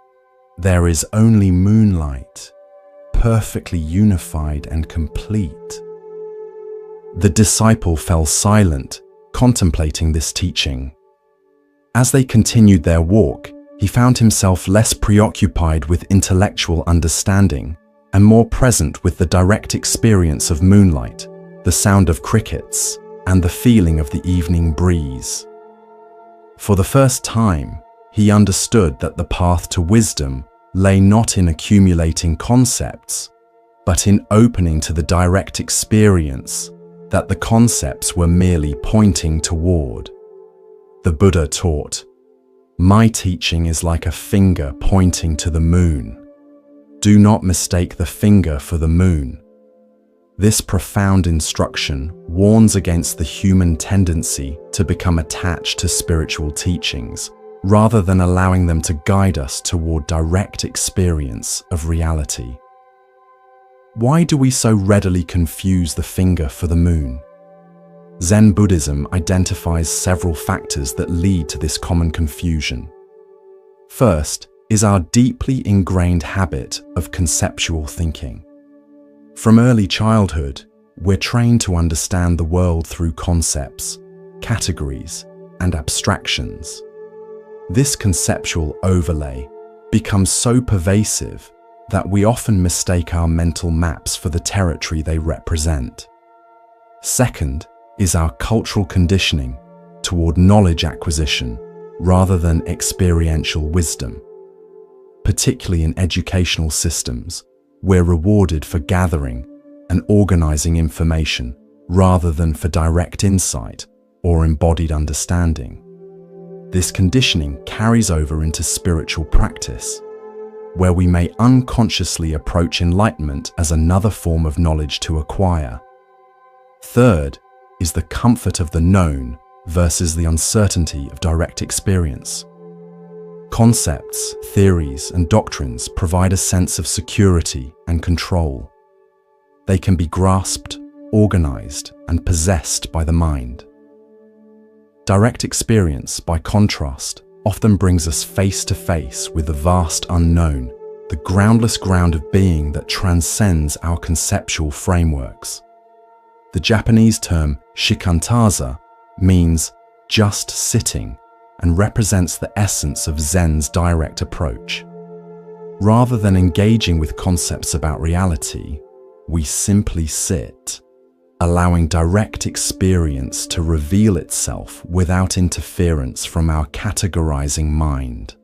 there is only moonlight, perfectly unified and complete." The disciple fell silent, contemplating this teaching. As they continued their walk, he found himself less preoccupied with intellectual understanding and more present with the direct experience of moonlight, the sound of crickets, and the feeling of the evening breeze. For the first time, he understood that the path to wisdom lay not in accumulating concepts, but in opening to the direct experience that the concepts were merely pointing toward. The Buddha taught, "My teaching is like a finger pointing to the moon. Do not mistake the finger for the moon." This profound instruction warns against the human tendency to become attached to spiritual teachings, rather than allowing them to guide us toward direct experience of reality. Why do we so readily confuse the finger for the moon? Zen Buddhism identifies several factors that lead to this common confusion. First is our deeply ingrained habit of conceptual thinking. From early childhood, we're trained to understand the world through concepts, categories, and abstractions. This conceptual overlay becomes so pervasive that we often mistake our mental maps for the territory they represent. Second is our cultural conditioning toward knowledge acquisition rather than experiential wisdom. Particularly in educational systems, we're rewarded for gathering and organizing information rather than for direct insight or embodied understanding. This conditioning carries over into spiritual practice, where we may unconsciously approach enlightenment as another form of knowledge to acquire. Third is the comfort of the known versus the uncertainty of direct experience. Concepts, theories, and doctrines provide a sense of security and control. They can be grasped, organized, and possessed by the mind. Direct experience, by contrast, often brings us face to face with the vast unknown, the groundless ground of being that transcends our conceptual frameworks. The Japanese term shikantaza means just sitting and represents the essence of Zen's direct approach. Rather than engaging with concepts about reality, we simply sit. allowing direct experience to reveal itself without interference from our categorizing mind.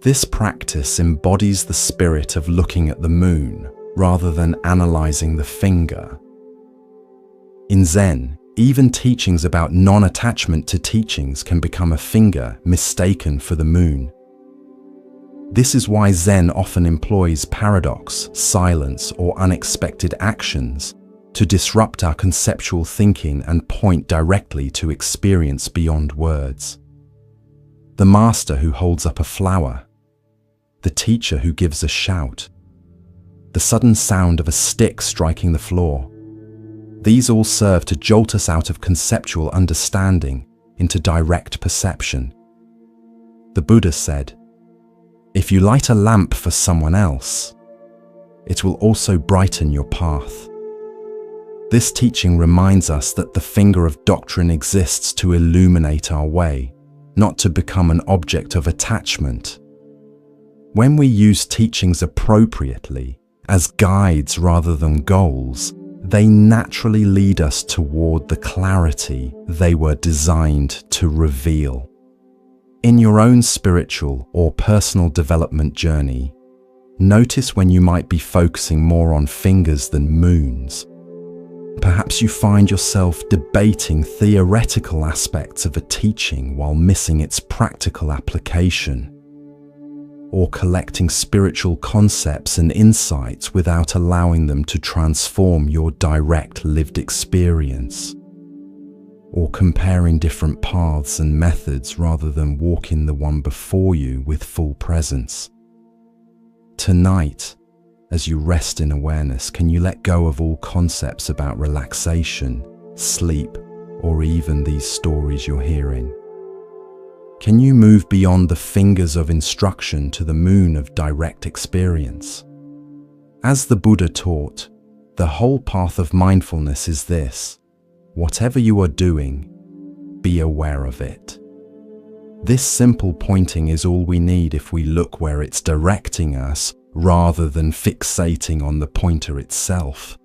This practice embodies the spirit of looking at the moon rather than analyzing the finger. In Zen, even teachings about non-attachment to teachings can become a finger mistaken for the moon. This is why Zen often employs paradox, silence, or unexpected actions to disrupt our conceptual thinking and point directly to experience beyond words. The master who holds up a flower, the teacher who gives a shout, the sudden sound of a stick striking the floor. These all serve to jolt us out of conceptual understanding into direct perception. The Buddha said, "If you light a lamp for someone else, it will also brighten your path." This teaching reminds us that the finger of doctrine exists to illuminate our way, not to become an object of attachment. When we use teachings appropriately, as guides rather than goals, they naturally lead us toward the clarity they were designed to reveal. In your own spiritual or personal development journey, notice when you might be focusing more on fingers than moons. Perhaps you find yourself debating theoretical aspects of a teaching while missing its practical application, or collecting spiritual concepts and insights without allowing them to transform your direct lived experience, or comparing different paths and methods rather than walking the one before you with full presence. Tonight, as you rest in awareness, can you let go of all concepts about relaxation, sleep, or even these stories you're hearing? Can you move beyond the fingers of instruction to the moon of direct experience? As the Buddha taught, the whole path of mindfulness is this: whatever you are doing, be aware of it. This simple pointing is all we need if we look where it's directing us rather than fixating on the pointer itself.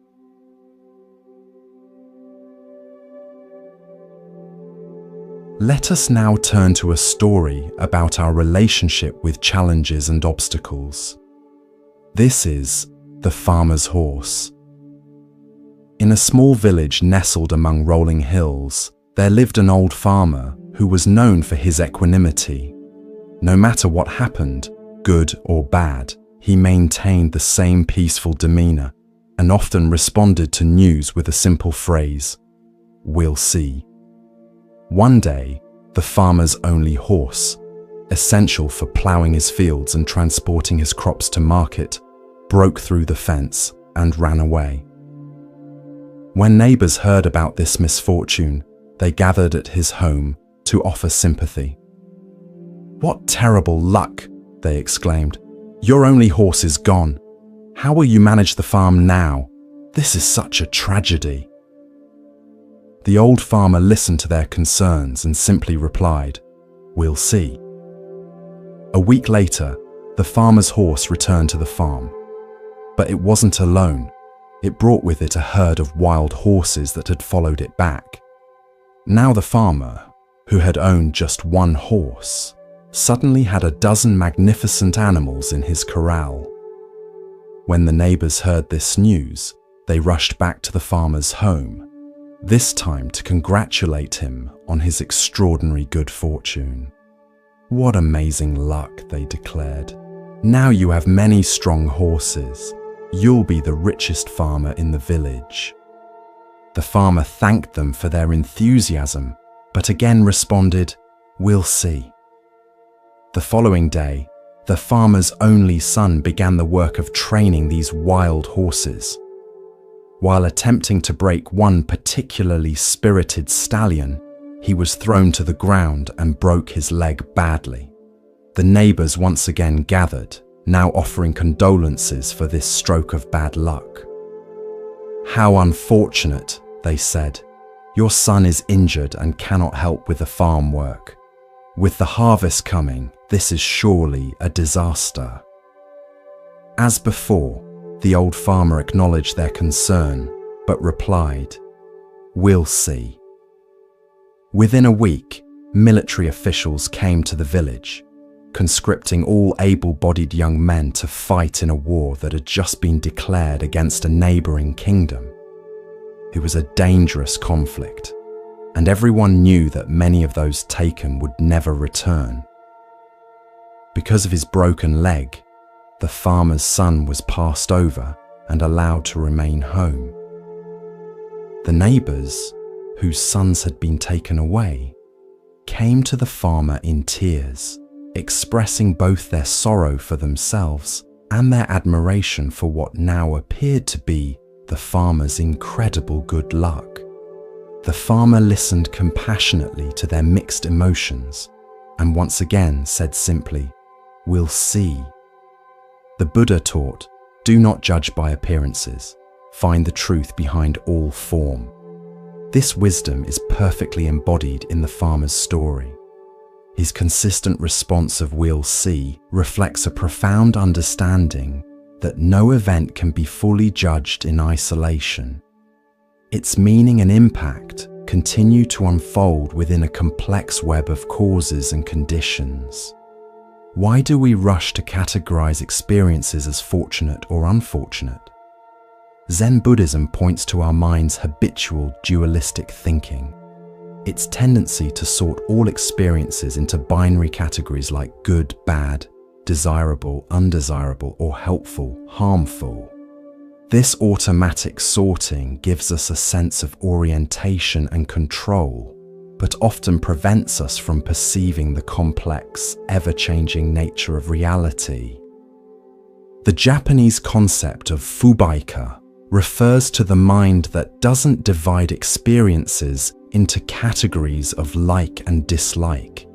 Let us now turn to a story about our relationship with challenges and obstacles. This is The Farmer's Horse. In a small village nestled among rolling hills, there lived an old farmer who was known for his equanimity. No matter what happened, good or bad, he maintained the same peaceful demeanor and often responded to news with a simple phrase, "We'll see." One day, the farmer's only horse, essential for plowing his fields and transporting his crops to market, broke through the fence and ran away. When neighbors heard about this misfortune, they gathered at his home to offer sympathy. "What terrible luck!" they exclaimed. "Your only horse is gone. How will you manage the farm now? This is such a tragedy." The old farmer listened to their concerns and simply replied, "We'll see." A week later, the farmer's horse returned to the farm. But it wasn't alone. It brought with it a herd of wild horses that had followed it back. Now the farmer, who had owned just one horse, suddenly had a dozen magnificent animals in his corral. When the neighbors heard this news, they rushed back to the farmer's home, this time to congratulate him on his extraordinary good fortune. "What amazing luck," they declared. "Now you have many strong horses. You'll be the richest farmer in the village." The farmer thanked them for their enthusiasm, but again responded, "We'll see." The following day, the farmer's only son began the work of training these wild horses. While attempting to break one particularly spirited stallion, he was thrown to the ground and broke his leg badly. The neighbors once again gathered, now offering condolences for this stroke of bad luck. "How unfortunate," they said. "Your son is injured and cannot help with the farm work. With the harvest coming, this is surely a disaster." As before, the old farmer acknowledged their concern, but replied, "We'll see." Within a week, military officials came to the village, conscripting all able-bodied young men to fight in a war that had just been declared against a neighboring kingdom. It was a dangerous conflict, and everyone knew that many of those taken would never return. Because of his broken leg, the farmer's son was passed over and allowed to remain home. The neighbors, whose sons had been taken away, came to the farmer in tears, expressing both their sorrow for themselves and their admiration for what now appeared to be the farmer's incredible good luck. The farmer listened compassionately to their mixed emotions and once again said simply, "We'll see." The Buddha taught, "Do not judge by appearances. Find the truth behind all form." This wisdom is perfectly embodied in the farmer's story. His consistent response of "we'll see" reflects a profound understanding that no event can be fully judged in isolation. Its meaning and impact continue to unfold within a complex web of causes and conditions. Why do we rush to categorize experiences as fortunate or unfortunate? Zen Buddhism points to our mind's habitual dualistic thinking, its tendency to sort all experiences into binary categories like good, bad, desirable, undesirable, or helpful, harmful. This automatic sorting gives us a sense of orientation and control, but often prevents us from perceiving the complex, ever-changing nature of reality. The Japanese concept of fubaika refers to the mind that doesn't divide experiences into categories of like and dislike.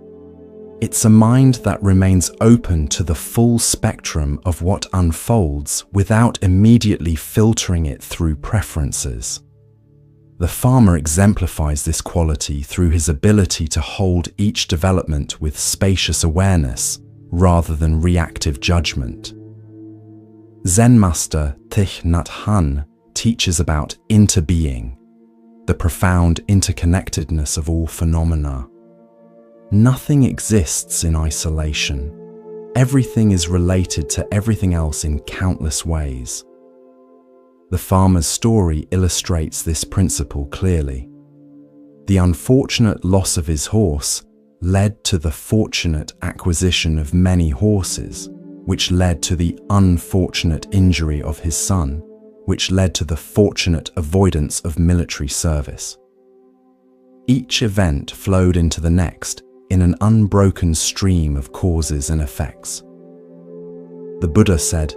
It's a mind that remains open to the full spectrum of what unfolds without immediately filtering it through preferences. The farmer exemplifies this quality through his ability to hold each development with spacious awareness rather than reactive judgment. Zen master Thich Nhat Hanh teaches about interbeing, the profound interconnectedness of all phenomena. Nothing exists in isolation. Everything is related to everything else in countless ways. The farmer's story illustrates this principle clearly. The unfortunate loss of his horse led to the fortunate acquisition of many horses, which led to the unfortunate injury of his son, which led to the fortunate avoidance of military service. Each event flowed into the next in an unbroken stream of causes and effects. The Buddha said,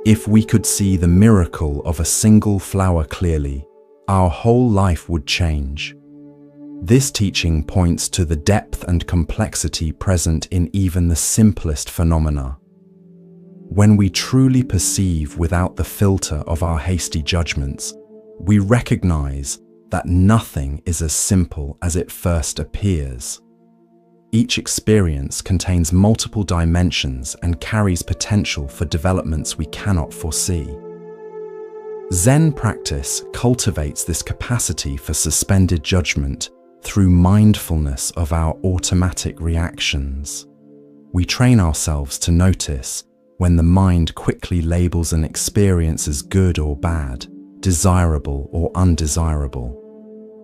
"If we could see the miracle of a single flower clearly, our whole life would change." This teaching points to the depth and complexity present in even the simplest phenomena. When we truly perceive without the filter of our hasty judgments, we recognize that nothing is as simple as it first appears. Each experience contains multiple dimensions and carries potential for developments we cannot foresee. Zen practice cultivates this capacity for suspended judgment through mindfulness of our automatic reactions. We train ourselves to notice when the mind quickly labels an experience as good or bad, desirable or undesirable.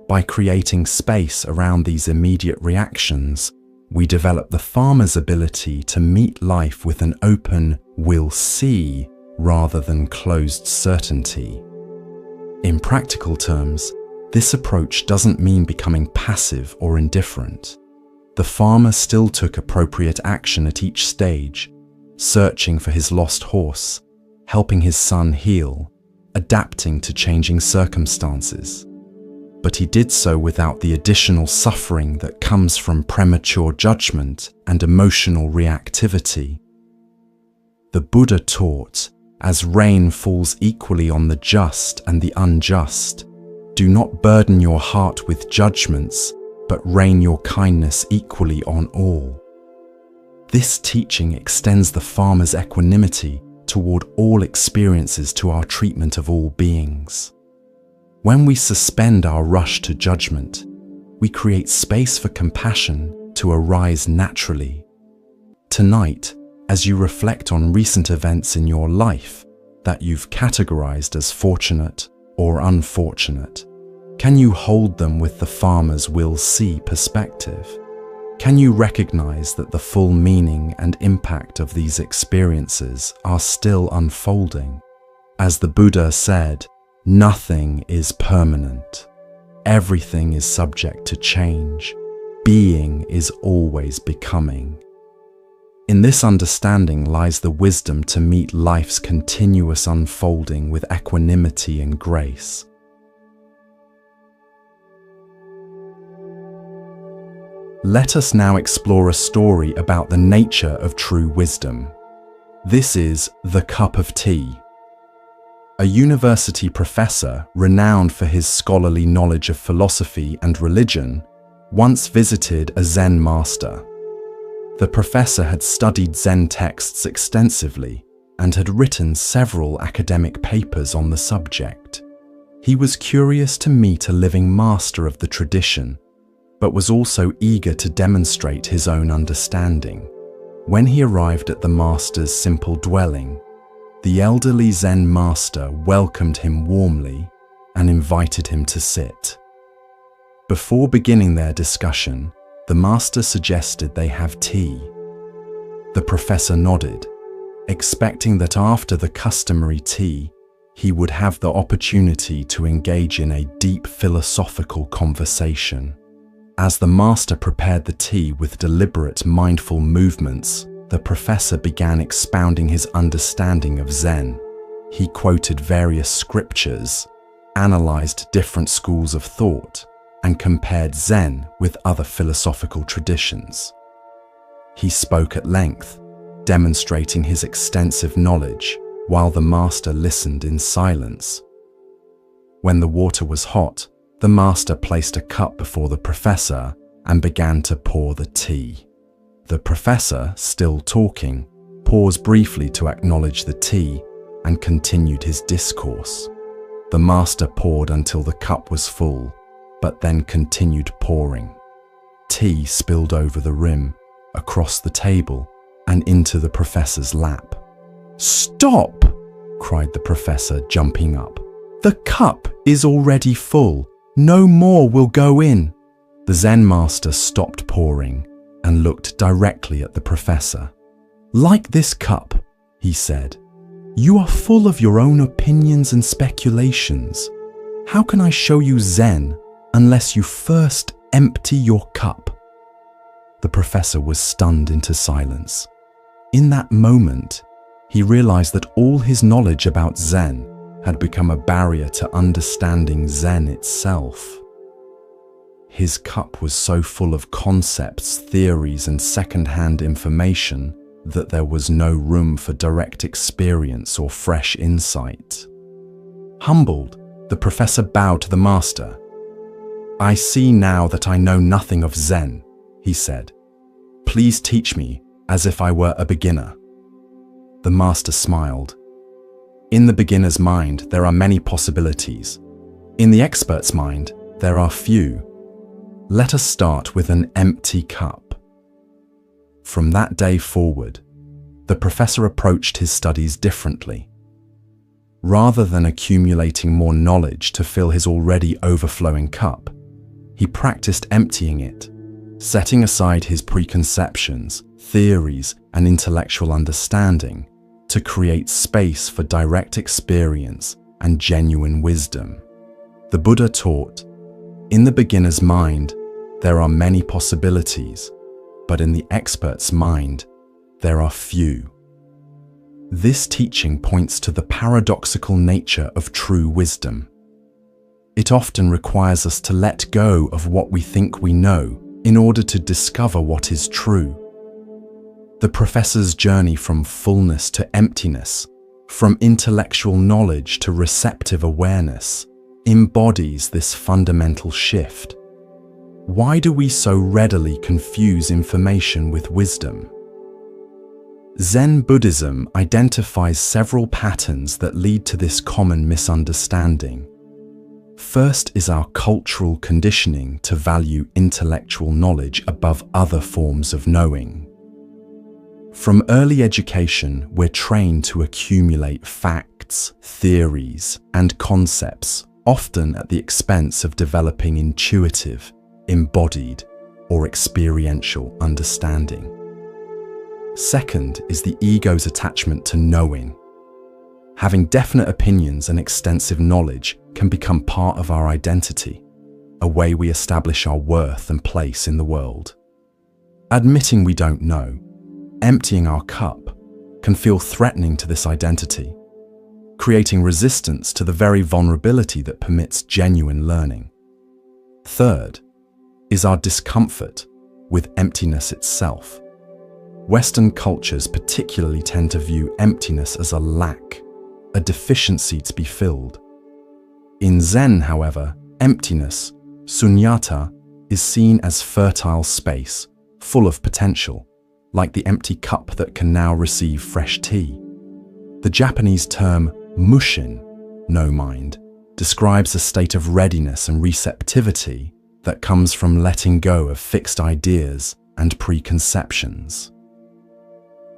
By creating space around these immediate reactions, we develop the farmer's ability to meet life with an open "we'll see" rather than closed certainty. In practical terms, this approach doesn't mean becoming passive or indifferent. The farmer still took appropriate action at each stage, searching for his lost horse, helping his son heal, adapting to changing circumstances. But he did so without the additional suffering that comes from premature judgment and emotional reactivity. The Buddha taught, as rain falls equally on the just and the unjust, do not burden your heart with judgments, but rain your kindness equally on all. This teaching extends the farmer's equanimity toward all experiences to our treatment of all beings. When we suspend our rush to judgment, we create space for compassion to arise naturally. Tonight, as you reflect on recent events in your life that you've categorized as fortunate or unfortunate, can you hold them with the farmer's will see perspective? Can you recognize that the full meaning and impact of these experiences are still unfolding? As the Buddha said, nothing is permanent. Everything is subject to change. Being is always becoming. In this understanding lies the wisdom to meet life's continuous unfolding with equanimity and grace. Let us now explore a story about the nature of true wisdom. This is The Cup of Tea. A university professor, renowned for his scholarly knowledge of philosophy and religion, once visited a Zen master. The professor had studied Zen texts extensively and had written several academic papers on the subject. He was curious to meet a living master of the tradition, but was also eager to demonstrate his own understanding. When he arrived at the master's simple dwelling, the elderly Zen master welcomed him warmly and invited him to sit. Before beginning their discussion, the master suggested they have tea. The professor nodded, expecting that after the customary tea, he would have the opportunity to engage in a deep philosophical conversation. As the master prepared the tea with deliberate, mindful movements, the professor began expounding his understanding of Zen. He quoted various scriptures, analyzed different schools of thought, and compared Zen with other philosophical traditions. He spoke at length, demonstrating his extensive knowledge, while the master listened in silence. When the water was hot, the master placed a cup before the professor and began to pour the tea. The professor, still talking, paused briefly to acknowledge the tea and continued his discourse. The master poured until the cup was full, but then continued pouring. Tea spilled over the rim, across the table, and into the professor's lap. "Stop!" cried the professor, jumping up. "The cup is already full. No more will go in." The Zen master stopped pouring and looked directly at the professor. "Like this cup," he said, "you are full of your own opinions and speculations. How can I show you Zen unless you first empty your cup?" The professor was stunned into silence. In that moment, he realized that all his knowledge about Zen had become a barrier to understanding Zen itself. His cup was so full of concepts, theories, and second-hand information that there was no room for direct experience or fresh insight. Humbled, the professor bowed to the master. "I see now that I know nothing of Zen," he said. "Please teach me as if I were a beginner." The master smiled. "In the beginner's mind, there are many possibilities. In the expert's mind, there are few. Let us start with an empty cup." From that day forward, the professor approached his studies differently. Rather than accumulating more knowledge to fill his already overflowing cup, he practiced emptying it, setting aside his preconceptions, theories, and intellectual understanding to create space for direct experience and genuine wisdom. The Buddha taught, "In the beginner's mind, there are many possibilities, but in the expert's mind, there are few." This teaching points to the paradoxical nature of true wisdom. It often requires us to let go of what we think we know in order to discover what is true. The professor's journey from fullness to emptiness, from intellectual knowledge to receptive awareness, embodies this fundamental shift. Why do we so readily confuse information with wisdom? Zen Buddhism identifies several patterns that lead to this common misunderstanding. First is our cultural conditioning to value intellectual knowledge above other forms of knowing. From early education, we're trained to accumulate facts, theories, and concepts, often at the expense of developing intuitive, embodied, or experiential understanding. Second is the ego's attachment to knowing. Having definite opinions and extensive knowledge can become part of our identity, a way we establish our worth and place in the world. Admitting we don't know, emptying our cup, can feel threatening to this identity, creating resistance to the very vulnerability that permits genuine learning. Third is our discomfort with emptiness itself. Western cultures particularly tend to view emptiness as a lack, a deficiency to be filled. In Zen, however, emptiness, sunyata, is seen as fertile space, full of potential, like the empty cup that can now receive fresh tea. The Japanese term mushin, no mind, describes a state of readiness and receptivity that comes from letting go of fixed ideas and preconceptions.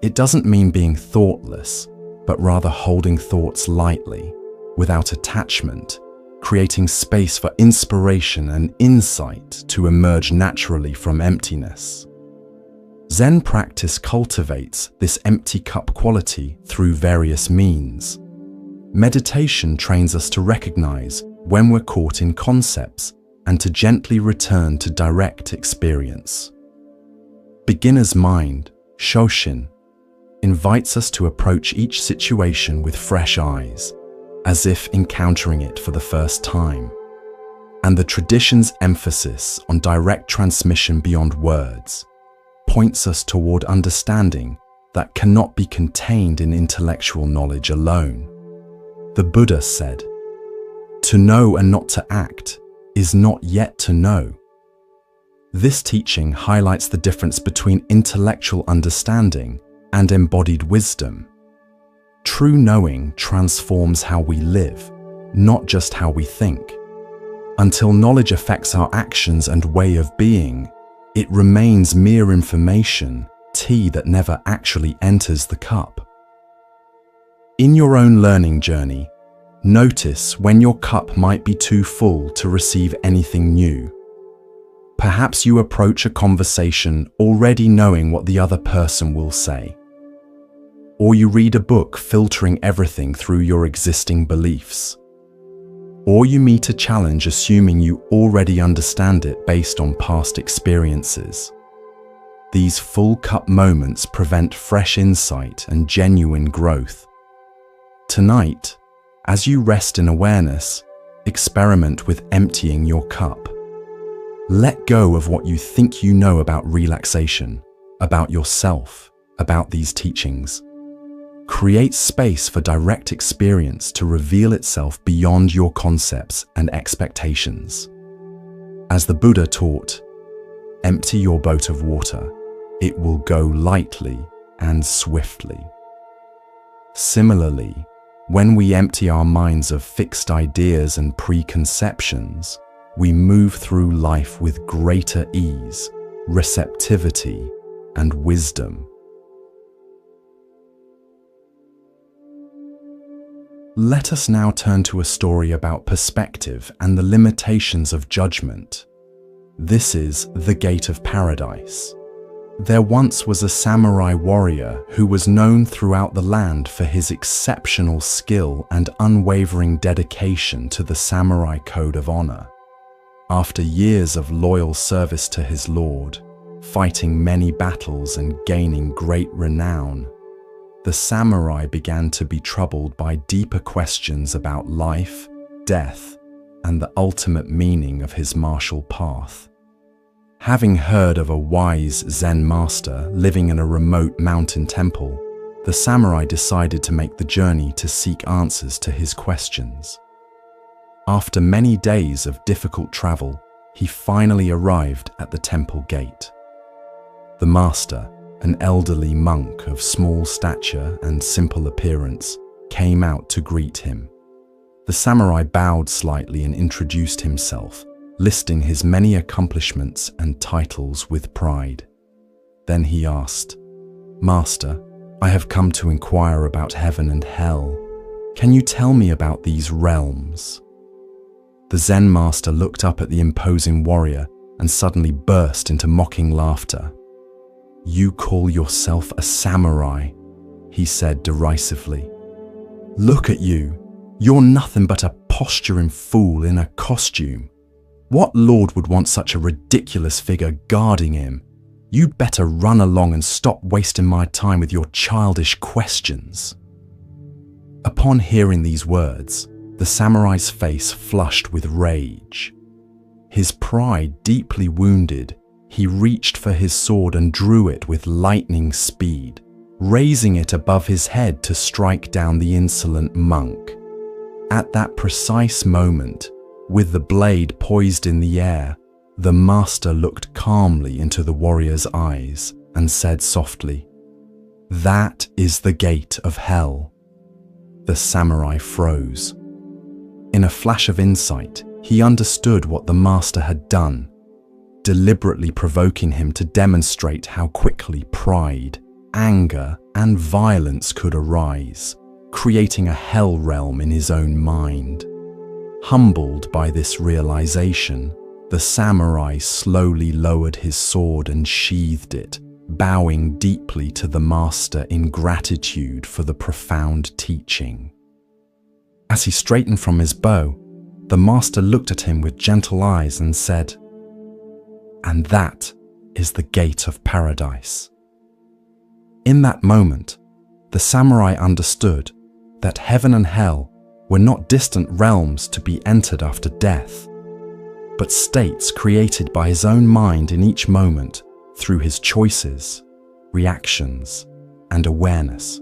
It doesn't mean being thoughtless, but rather holding thoughts lightly, without attachment, creating space for inspiration and insight to emerge naturally from emptiness. Zen practice cultivates this empty cup quality through various means. Meditation trains us to recognize when we're caught in concepts and to gently return to direct experience. Beginner's mind, Shoshin, invites us to approach each situation with fresh eyes, as if encountering it for the first time. And the tradition's emphasis on direct transmission beyond words points us toward understanding that cannot be contained in intellectual knowledge alone. The Buddha said, "To know and not to act is not yet to know." This teaching highlights the difference between intellectual understanding and embodied wisdom. True knowing transforms how we live, not just how we think. Until knowledge affects our actions and way of being, it remains mere information, tea that never actually enters the cup. In your own learning journey, notice when your cup might be too full to receive anything new. Perhaps you approach a conversation already knowing what the other person will say. Or you read a book filtering everything through your existing beliefs. Or you meet a challenge assuming you already understand it based on past experiences. These full cup moments prevent fresh insight and genuine growth. Tonight, as you rest in awareness, experiment with emptying your cup. Let go of what you think you know about relaxation, about yourself, about these teachings. Create space for direct experience to reveal itself beyond your concepts and expectations. As the Buddha taught, empty your boat of water. It will go lightly and swiftly. Similarly, when we empty our minds of fixed ideas and preconceptions, we move through life with greater ease, receptivity, and wisdom. Let us now turn to a story about perspective and the limitations of judgment. This is The Gate of Paradise. There once was a samurai warrior who was known throughout the land for his exceptional skill and unwavering dedication to the samurai code of honor. After years of loyal service to his lord, fighting many battles and gaining great renown, the samurai began to be troubled by deeper questions about life, death, and the ultimate meaning of his martial path. Having heard of a wise Zen master living in a remote mountain temple, the samurai decided to make the journey to seek answers to his questions. After many days of difficult travel, he finally arrived at the temple gate. The master, an elderly monk of small stature and simple appearance, came out to greet him. The samurai bowed slightly and introduced himself, listing his many accomplishments and titles with pride. Then he asked, "Master, I have come to inquire about heaven and hell. Can you tell me about these realms?" The Zen master looked up at the imposing warrior and suddenly burst into mocking laughter. "You call yourself a samurai," he said derisively. "Look at you. You're nothing but a posturing fool in a costume. What lord would want such a ridiculous figure guarding him? You'd better run along and stop wasting my time with your childish questions." Upon hearing these words, the samurai's face flushed with rage. His pride deeply wounded, he reached for his sword and drew it with lightning speed, raising it above his head to strike down the insolent monk. At that precise moment, with the blade poised in the air, the master looked calmly into the warrior's eyes and said softly, "That is the gate of hell." The samurai froze. In a flash of insight, he understood what the master had done, deliberately provoking him to demonstrate how quickly pride, anger, and violence could arise, creating a hell realm in his own mind. Humbled by this realization, the samurai slowly lowered his sword and sheathed it, bowing deeply to the master in gratitude for the profound teaching. As he straightened from his bow, the master looked at him with gentle eyes and said, "And that is the gate of paradise." In that moment, the samurai understood that heaven and hell were not distant realms to be entered after death, but states created by his own mind in each moment through his choices, reactions, and awareness.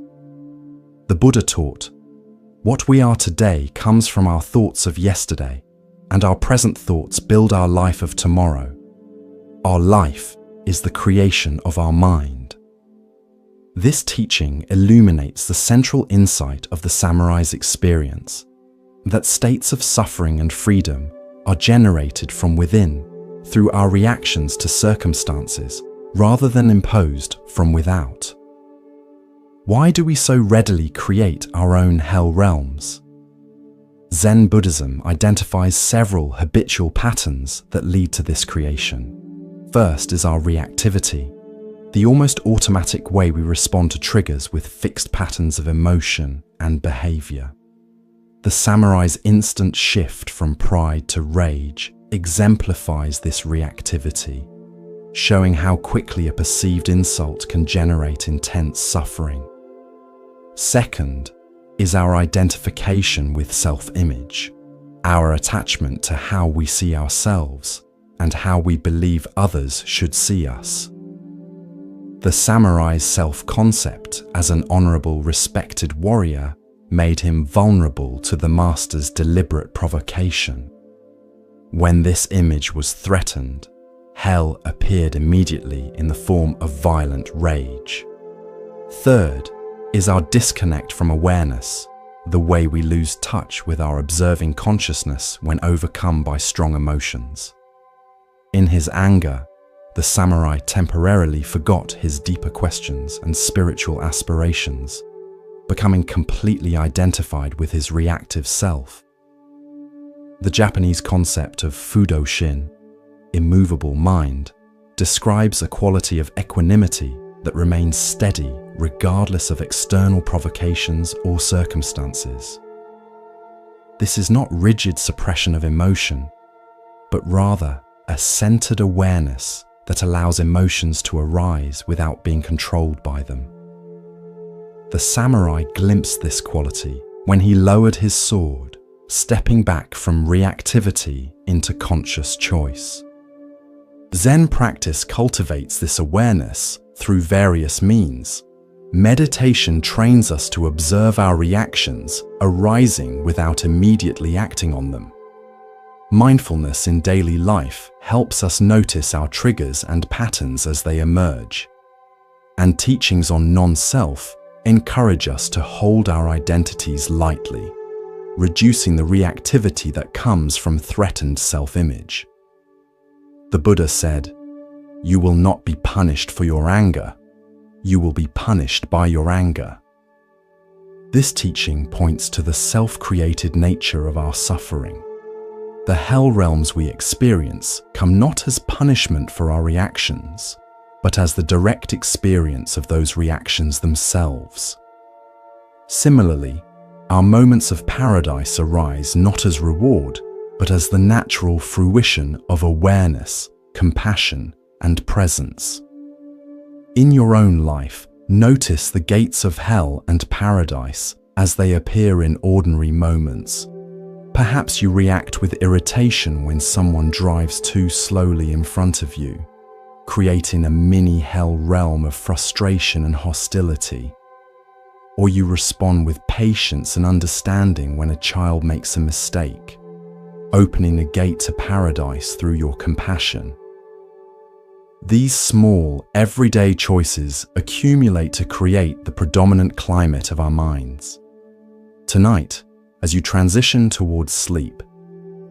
The Buddha taught, "What we are today comes from our thoughts of yesterday, and our present thoughts build our life of tomorrow. Our life is the creation of our mind." This teaching illuminates the central insight of the samurai's experience, that states of suffering and freedom are generated from within through our reactions to circumstances rather than imposed from without. Why do we so readily create our own hell realms? Zen Buddhism identifies several habitual patterns that lead to this creation. First is our reactivity, the almost automatic way we respond to triggers with fixed patterns of emotion and behavior. The samurai's instant shift from pride to rage exemplifies this reactivity, showing how quickly a perceived insult can generate intense suffering. Second is our identification with self-image, our attachment to how we see ourselves and how we believe others should see us. The samurai's self-concept as an honorable, respected warrior made him vulnerable to the master's deliberate provocation. When this image was threatened, hell appeared immediately in the form of violent rage. Third is our disconnect from awareness, the way we lose touch with our observing consciousness when overcome by strong emotions. In his anger, the samurai temporarily forgot his deeper questions and spiritual aspirations, becoming completely identified with his reactive self. The Japanese concept of Fudo-shin, immovable mind, describes a quality of equanimity that remains steady regardless of external provocations or circumstances. This is not rigid suppression of emotion, but rather a centered awareness that allows emotions to arise without being controlled by them. The samurai glimpsed this quality when he lowered his sword, stepping back from reactivity into conscious choice. Zen practice cultivates this awareness through various means. Meditation trains us to observe our reactions arising without immediately acting on them. Mindfulness in daily life helps us notice our triggers and patterns as they emerge. And teachings on non-self encourage us to hold our identities lightly. reducing the reactivity that comes from threatened self-image. The Buddha said, "You will not be punished for your anger. You will be punished by your anger." This teaching points to the self-created nature of our suffering. The hell realms we experience come not as punishment for our reactions, but as the direct experience of those reactions themselves. Similarly, our moments of paradise arise not as reward, but as the natural fruition of awareness, compassion, and presence. In your own life, notice the gates of hell and paradise as they appear in ordinary moments. Perhaps you react with irritation when someone drives too slowly in front of you, creating a mini hell realm of frustration and hostility. Or you respond with patience and understanding when a child makes a mistake, opening a gate to paradise through your compassion. These small, everyday choices accumulate to create the predominant climate of our minds. Tonight, as you transition towards sleep,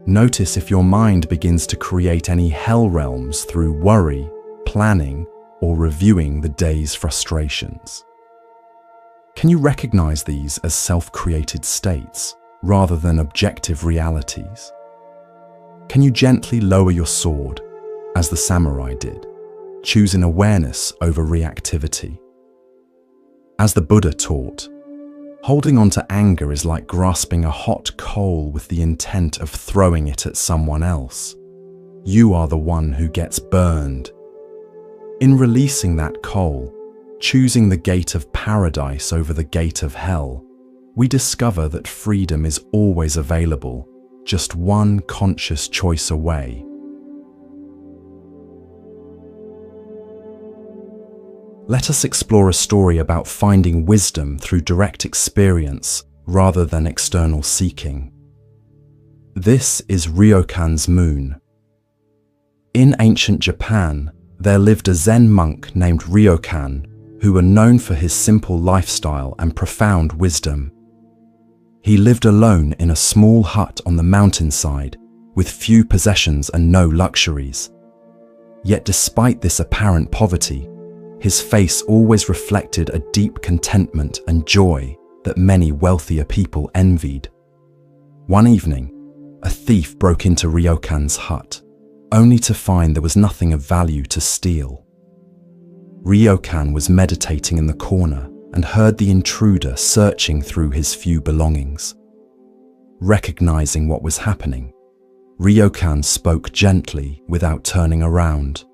notice if your mind begins to create any hell realms through worry, planning, or reviewing the day's frustrations. Can you recognize these as self-created states rather than objective realities? Can you gently lower your sword, as the samurai did, choosing awareness over reactivity? As the Buddha taught, holding on to anger is like grasping a hot coal with the intent of throwing it at someone else. You are the one who gets burned. In releasing that coal, choosing the gate of paradise over the gate of hell, we discover that freedom is always available, just one conscious choice away. Let us explore a story about finding wisdom through direct experience rather than external seeking. This is Ryokan's moon. In ancient Japan, there lived a Zen monk named Ryokan, who were known for his simple lifestyle and profound wisdom. He lived alone in a small hut on the mountainside, with few possessions and no luxuries. Yet despite this apparent poverty, his face always reflected a deep contentment and joy that many wealthier people envied. One evening, a thief broke into Ryokan's hut, only to find there was nothing of value to steal. Ryokan was meditating in the corner and heard the intruder searching through his few belongings. Recognizing what was happening, Ryokan spoke gently without turning around.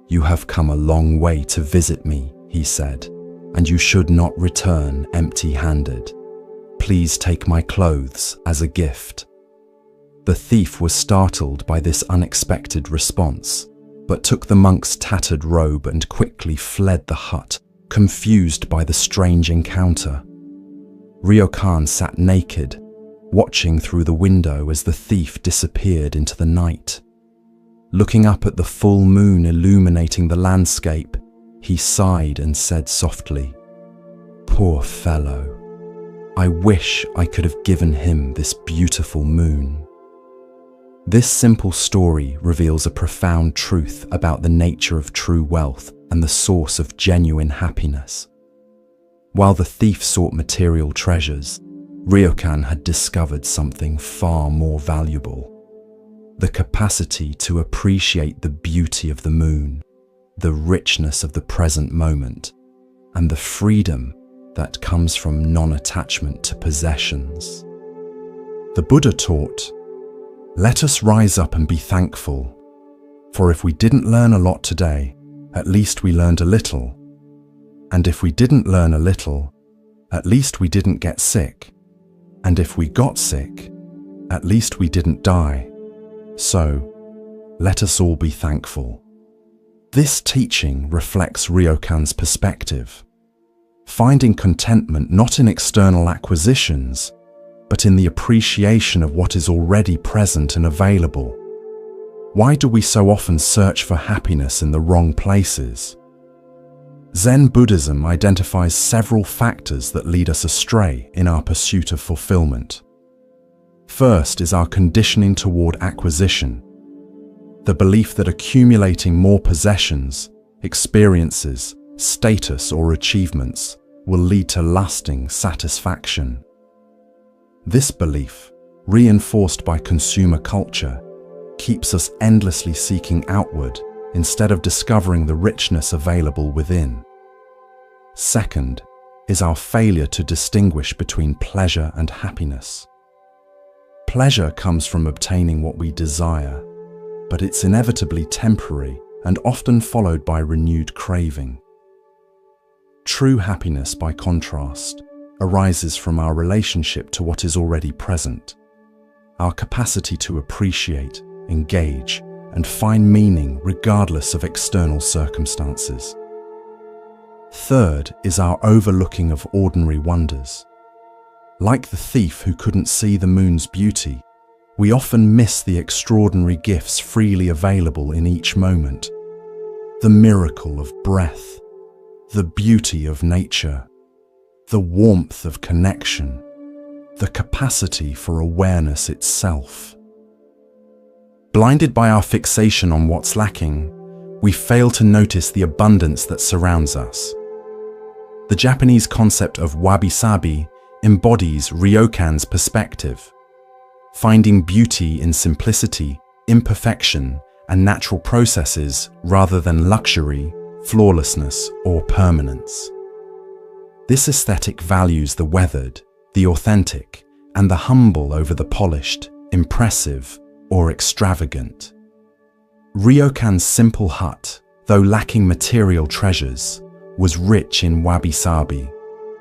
"You have come a long way to visit me," he said, "and you should not return empty-handed. Please take my clothes as a gift." The thief was startled by this unexpected response, but took the monk's tattered robe and quickly fled the hut, confused by the strange encounter. Ryokan sat naked, watching through the window as the thief disappeared into the night. Looking up at the full moon illuminating the landscape, he sighed and said softly, "Poor fellow. I wish I could have given him this beautiful moon." This simple story reveals a profound truth about the nature of true wealth and the source of genuine happiness. While the thief sought material treasures, Ryokan had discovered something far more valuable: the capacity to appreciate the beauty of the moon, the richness of the present moment, and the freedom that comes from non-attachment to possessions. The Buddha taught, "Let us rise up and be thankful, for if we didn't learn a lot today, at least we learned a little. And if we didn't learn a little, at least we didn't get sick. And if we got sick, at least we didn't die. So, let us all be thankful." This teaching reflects Ryokan's perspective, finding contentment not in external acquisitions, but in the appreciation of what is already present and available. Why do we so often search for happiness in the wrong places? Zen Buddhism identifies several factors that lead us astray in our pursuit of fulfillment. First is our conditioning toward acquisition, the belief that accumulating more possessions, experiences, status, or achievements will lead to lasting satisfaction. This belief, reinforced by consumer culture, keeps us endlessly seeking outward instead of discovering the richness available within. Second is our failure to distinguish between pleasure and happiness. Pleasure comes from obtaining what we desire, but it's inevitably temporary and often followed by renewed craving. True happiness, by contrast, arises from our relationship to what is already present, our capacity to appreciate, engage, and find meaning regardless of external circumstances. Third is our overlooking of ordinary wonders. Like the thief who couldn't see the moon's beauty, we often miss the extraordinary gifts freely available in each moment. The miracle of breath, the beauty of nature, the warmth of connection, the capacity for awareness itself. Blinded by our fixation on what's lacking, we fail to notice the abundance that surrounds us. The Japanese concept of wabi-sabi embodies Ryokan's perspective, finding beauty in simplicity, imperfection, and natural processes rather than luxury, flawlessness, or permanence. This aesthetic values the weathered, the authentic, and the humble over the polished, impressive, or extravagant. Ryokan's simple hut, though lacking material treasures, was rich in wabi-sabi,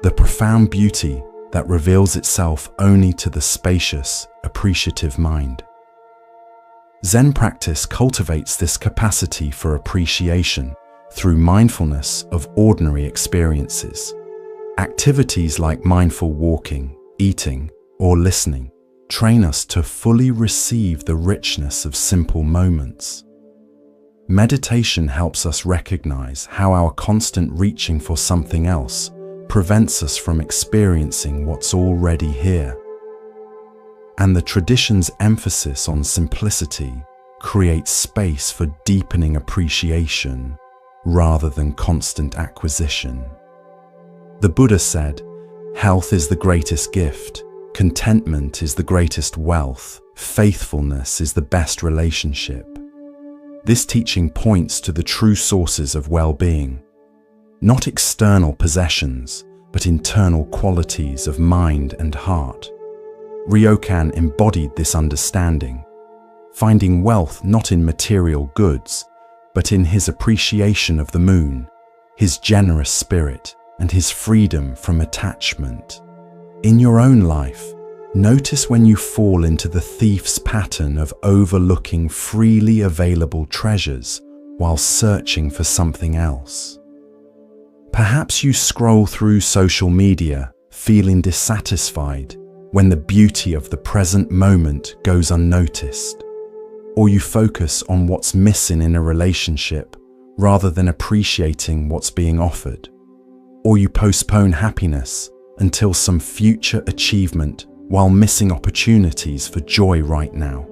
the profound beauty that reveals itself only to the spacious, appreciative mind. Zen practice cultivates this capacity for appreciation through mindfulness of ordinary experiences. Activities like mindful walking, eating, or listening train us to fully receive the richness of simple moments. Meditation helps us recognize how our constant reaching for something else prevents us from experiencing what's already here. And the tradition's emphasis on simplicity creates space for deepening appreciation rather than constant acquisition. The Buddha said, "Health is the greatest gift, contentment is the greatest wealth, faithfulness is the best relationship." This teaching points to the true sources of well-being, not external possessions, but internal qualities of mind and heart. Ryokan embodied this understanding, finding wealth not in material goods, but in his appreciation of the moon, his generous spirit, and his freedom from attachment. In your own life, notice when you fall into the thief's pattern of overlooking freely available treasures while searching for something else. Perhaps you scroll through social media feeling dissatisfied when the beauty of the present moment goes unnoticed, or you focus on what's missing in a relationship rather than appreciating what's being offered, or you postpone happiness until some future achievement while missing opportunities for joy right now.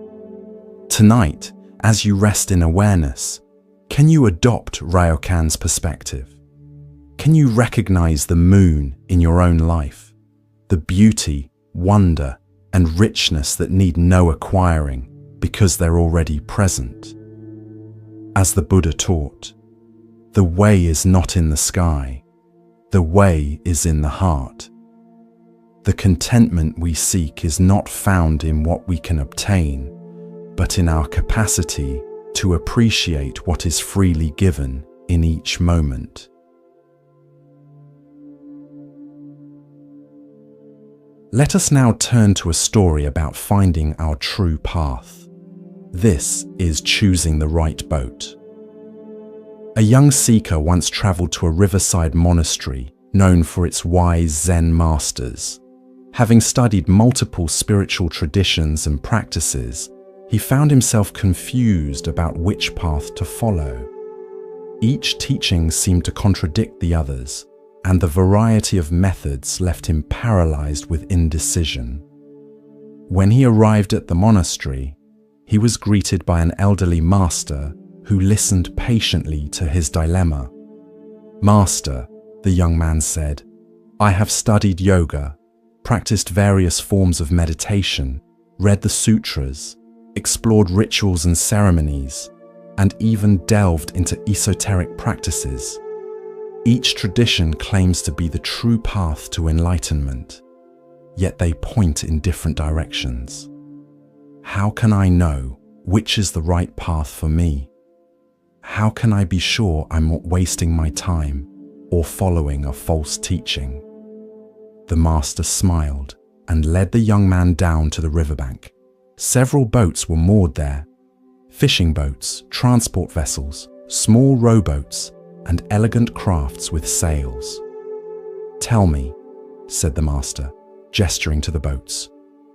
Tonight, as you rest in awareness, can you adopt Ryokan's perspective? Can you recognize the moon in your own life, the beauty, wonder, and richness that need no acquiring because they're already present? As the Buddha taught, the way is not in the sky, the way is in the heart. The contentment we seek is not found in what we can obtain, but in our capacity to appreciate what is freely given in each moment. Let us now turn to a story about finding our true path. This is choosing the right boat. A young seeker once traveled to a riverside monastery known for its wise Zen masters. Having studied multiple spiritual traditions and practices, he found himself confused about which path to follow. Each teaching seemed to contradict the others, and the variety of methods left him paralyzed with indecision. When he arrived at the monastery, he was greeted by an elderly master who listened patiently to his dilemma. "Master," the young man said, "I have studied yoga, practiced various forms of meditation, read the sutras, explored rituals and ceremonies, and even delved into esoteric practices. Each tradition claims to be the true path to enlightenment, yet they point in different directions. How can I know which is the right path for me? How can I be sure I'm not wasting my time or following a false teaching?" The master smiled and led the young man down to the riverbank. Several boats were moored there: fishing boats, transport vessels, small rowboats, and elegant crafts with sails. "Tell me," said the master, gesturing to the boats,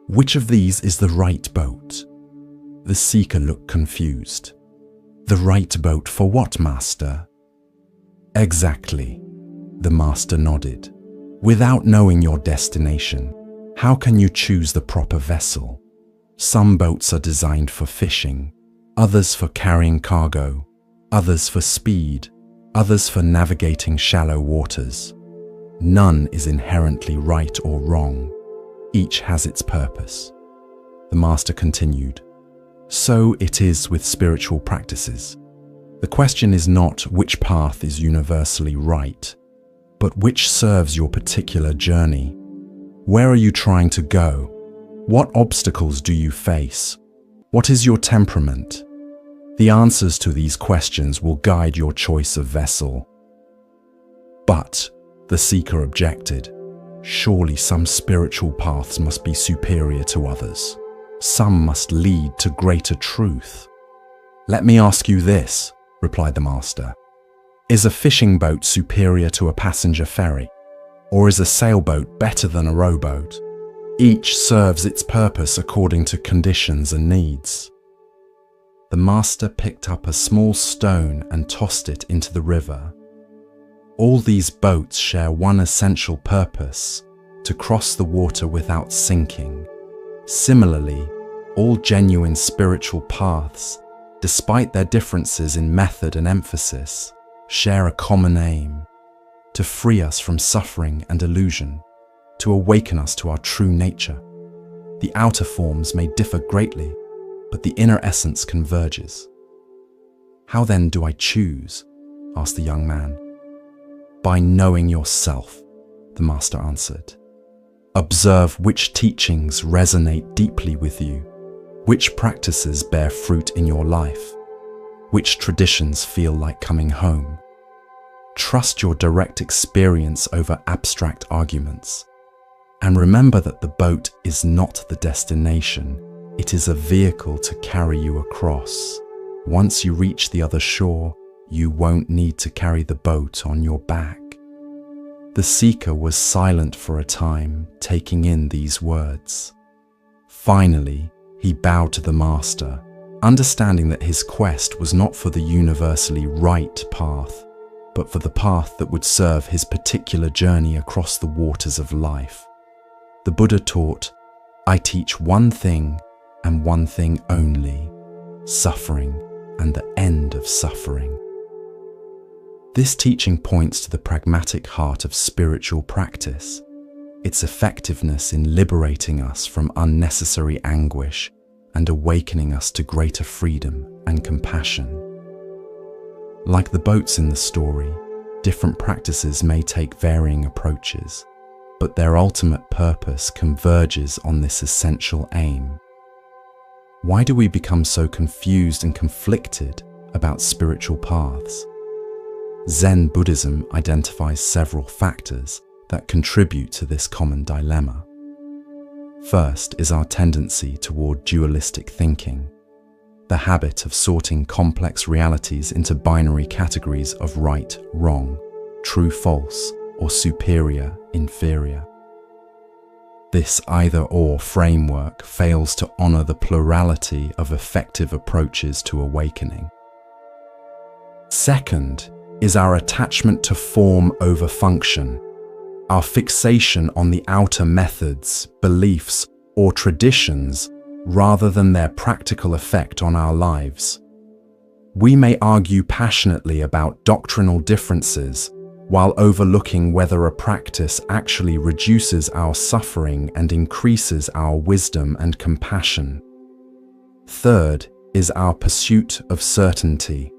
"which of these is the right boat?" The seeker looked confused. "The right boat for what, master?" "Exactly," the master nodded. "Without knowing your destination, how can you choose the proper vessel? Some boats are designed for fishing, others for carrying cargo, others for speed, others for navigating shallow waters. None is inherently right or wrong. Each has its purpose." The master continued, "So it is with spiritual practices. The question is not which path is universally right, but which serves your particular journey. Where are you trying to go? What obstacles do you face? What is your temperament? The answers to these questions will guide your choice of vessel." "But," the seeker objected, "surely some spiritual paths must be superior to others. Some must lead to greater truth." "Let me ask you this," replied the master. "Is a fishing boat superior to a passenger ferry? Or is a sailboat better than a rowboat? Each serves its purpose according to conditions and needs." The master picked up a small stone and tossed it into the river. "All these boats share one essential purpose: to cross the water without sinking. Similarly, all genuine spiritual paths, despite their differences in method and emphasis, share a common aim: to free us from suffering and illusion, to awaken us to our true nature. The outer forms may differ greatly, but the inner essence converges." "How then do I choose?" asked the young man. "By knowing yourself," the master answered. "Observe which teachings resonate deeply with you, which practices bear fruit in your life, which traditions feel like coming home. Trust your direct experience over abstract arguments. And remember that the boat is not the destination. It is a vehicle to carry you across. Once you reach the other shore, you won't need to carry the boat on your back." The seeker was silent for a time, taking in these words. Finally, he bowed to the master, understanding that his quest was not for the universally right path, but for the path that would serve his particular journey across the waters of life. The Buddha taught, "I teach one thing and one thing only: suffering and the end of suffering." This teaching points to the pragmatic heart of spiritual practice, its effectiveness in liberating us from unnecessary anguish and awakening us to greater freedom and compassion. Like the boats in the story, different practices may take varying approaches, but their ultimate purpose converges on this essential aim. Why do we become so confused and conflicted about spiritual paths? Zen Buddhism identifies several factors that contribute to this common dilemma. First is our tendency toward dualistic thinking, the habit of sorting complex realities into binary categories of right, wrong, true, false, or superior, inferior. This either-or framework fails to honor the plurality of effective approaches to awakening. Second is our attachment to form over function, our fixation on the outer methods, beliefs, or traditions rather than their practical effect on our lives. We may argue passionately about doctrinal differences while overlooking whether a practice actually reduces our suffering and increases our wisdom and compassion. Third is our pursuit of certainty,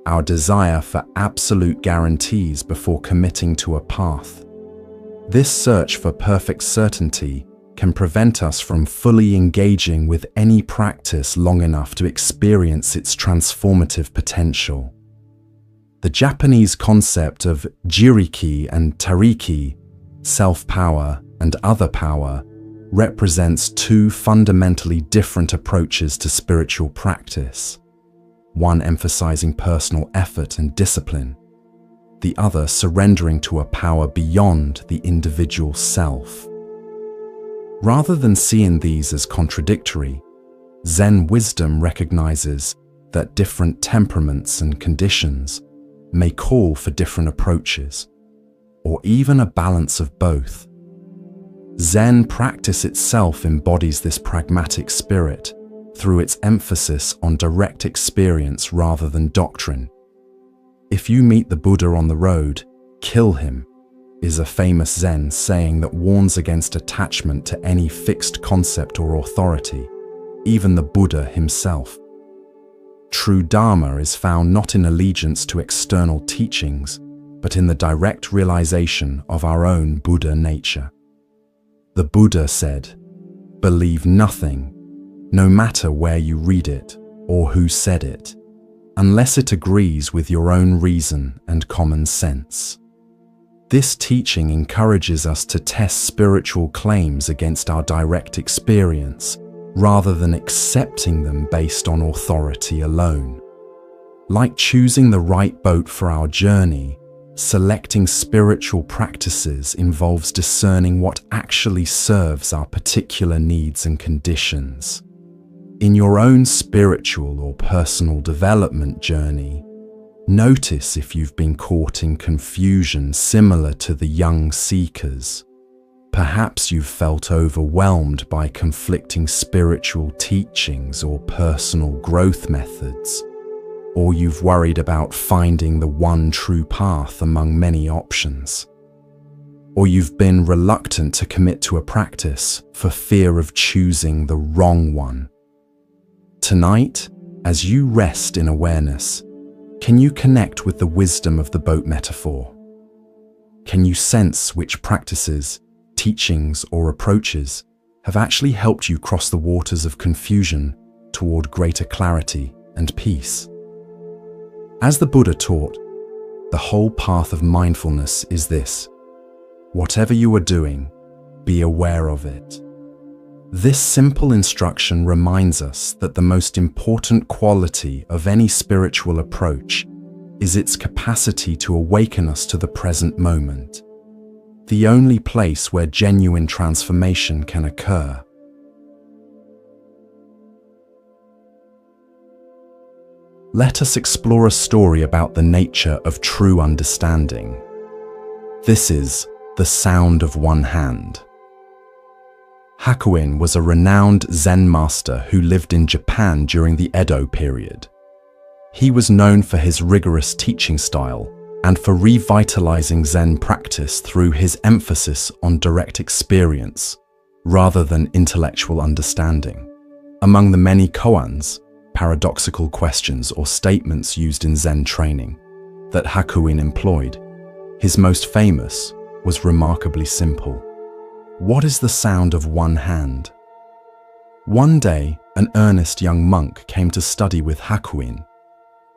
our desire for absolute guarantees before committing to a path. This search for perfect certainty can prevent us from fully engaging with any practice long enough to experience its transformative potential. The Japanese concept of jiriki and tariki, self-power and other power, represents two fundamentally different approaches to spiritual practice, one emphasizing personal effort and discipline, the other surrendering to a power beyond the individual self. Rather than seeing these as contradictory, Zen wisdom recognizes that different temperaments and conditions may call for different approaches, or even a balance of both. Zen practice itself embodies this pragmatic spirit through its emphasis on direct experience rather than doctrine. "If you meet the Buddha on the road, kill him," is a famous Zen saying that warns against attachment to any fixed concept or authority, even the Buddha himself. True Dharma is found not in allegiance to external teachings, but in the direct realization of our own Buddha nature. The Buddha said, "Believe nothing, no matter where you read it or who said it, unless it agrees with your own reason and common sense." This teaching encourages us to test spiritual claims against our direct experience, rather than accepting them based on authority alone. Like choosing the right boat for our journey, selecting spiritual practices involves discerning what actually serves our particular needs and conditions. In your own spiritual or personal development journey, notice if you've been caught in confusion similar to the young seekers. Perhaps you've felt overwhelmed by conflicting spiritual teachings or personal growth methods, or you've worried about finding the one true path among many options. Or you've been reluctant to commit to a practice for fear of choosing the wrong one. Tonight, as you rest in awareness, can you connect with the wisdom of the boat metaphor? Can you sense which practices, teachings, or approaches have actually helped you cross the waters of confusion toward greater clarity and peace? As the Buddha taught, the whole path of mindfulness is this: whatever you are doing, be aware of it. This simple instruction reminds us that the most important quality of any spiritual approach is its capacity to awaken us to the present moment, the only place where genuine transformation can occur. Let us explore a story about the nature of true understanding. This is The Sound of One Hand. Hakuin was a renowned Zen master who lived in Japan during the Edo period. He was known for his rigorous teaching style and for revitalizing Zen practice through his emphasis on direct experience rather than intellectual understanding. Among the many koans, paradoxical questions or statements used in Zen training, that Hakuin employed, his most famous was remarkably simple. What is the sound of one hand? One day, an earnest young monk came to study with Hakuin.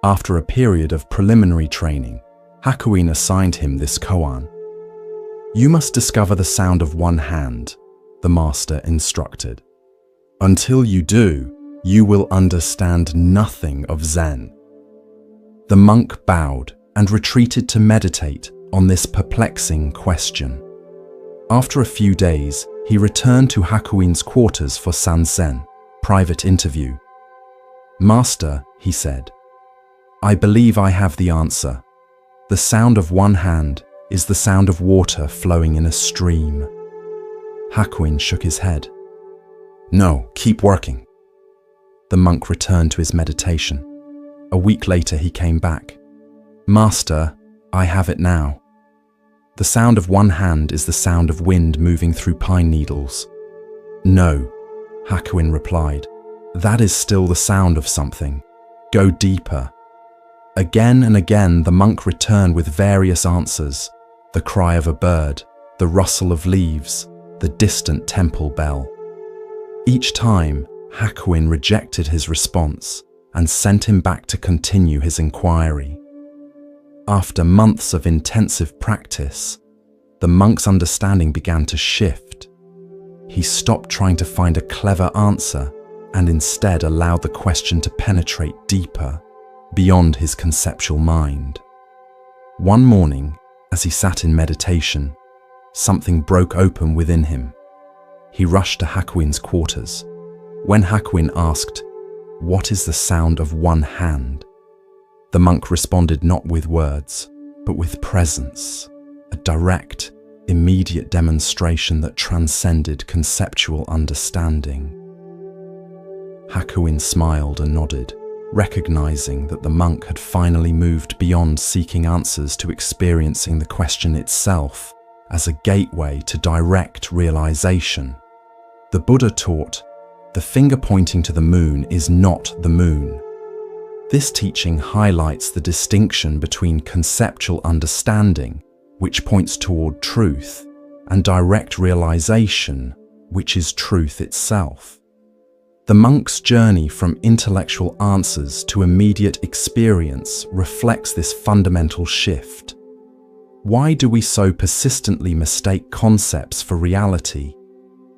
After a period of preliminary training, Hakuin assigned him this koan. "You must discover the sound of one hand," the master instructed. "Until you do, you will understand nothing of Zen." The monk bowed and retreated to meditate on this perplexing question. After a few days, he returned to Hakuin's quarters for sanzen, private interview. "Master," he said, "I believe I have the answer. The sound of one hand is the sound of water flowing in a stream." Hakuin shook his head. No, keep working. The monk returned to his meditation. A week later he came back. Master, I have it now. The sound of one hand is the sound of wind moving through pine needles. No, Hakuin replied. That is still the sound of something. Go deeper. Again and again the monk returned with various answers. The cry of a bird, the rustle of leaves, the distant temple bell. Each time, Hakuin rejected his response and sent him back to continue his inquiry. After months of intensive practice, the monk's understanding began to shift. He stopped trying to find a clever answer and instead allowed the question to penetrate deeper, beyond his conceptual mind. One morning, as he sat in meditation, something broke open within him. He rushed to Hakuin's quarters. When Hakuin asked, "What is the sound of one hand?" the monk responded not with words, but with presence, a direct, immediate demonstration that transcended conceptual understanding. Hakuin smiled and nodded, recognizing that the monk had finally moved beyond seeking answers to experiencing the question itself as a gateway to direct realization. The Buddha taught, the finger pointing to the moon is not the moon. This teaching highlights the distinction between conceptual understanding, which points toward truth, and direct realization, which is truth itself. The monk's journey from intellectual answers to immediate experience reflects this fundamental shift. Why do we so persistently mistake concepts for reality?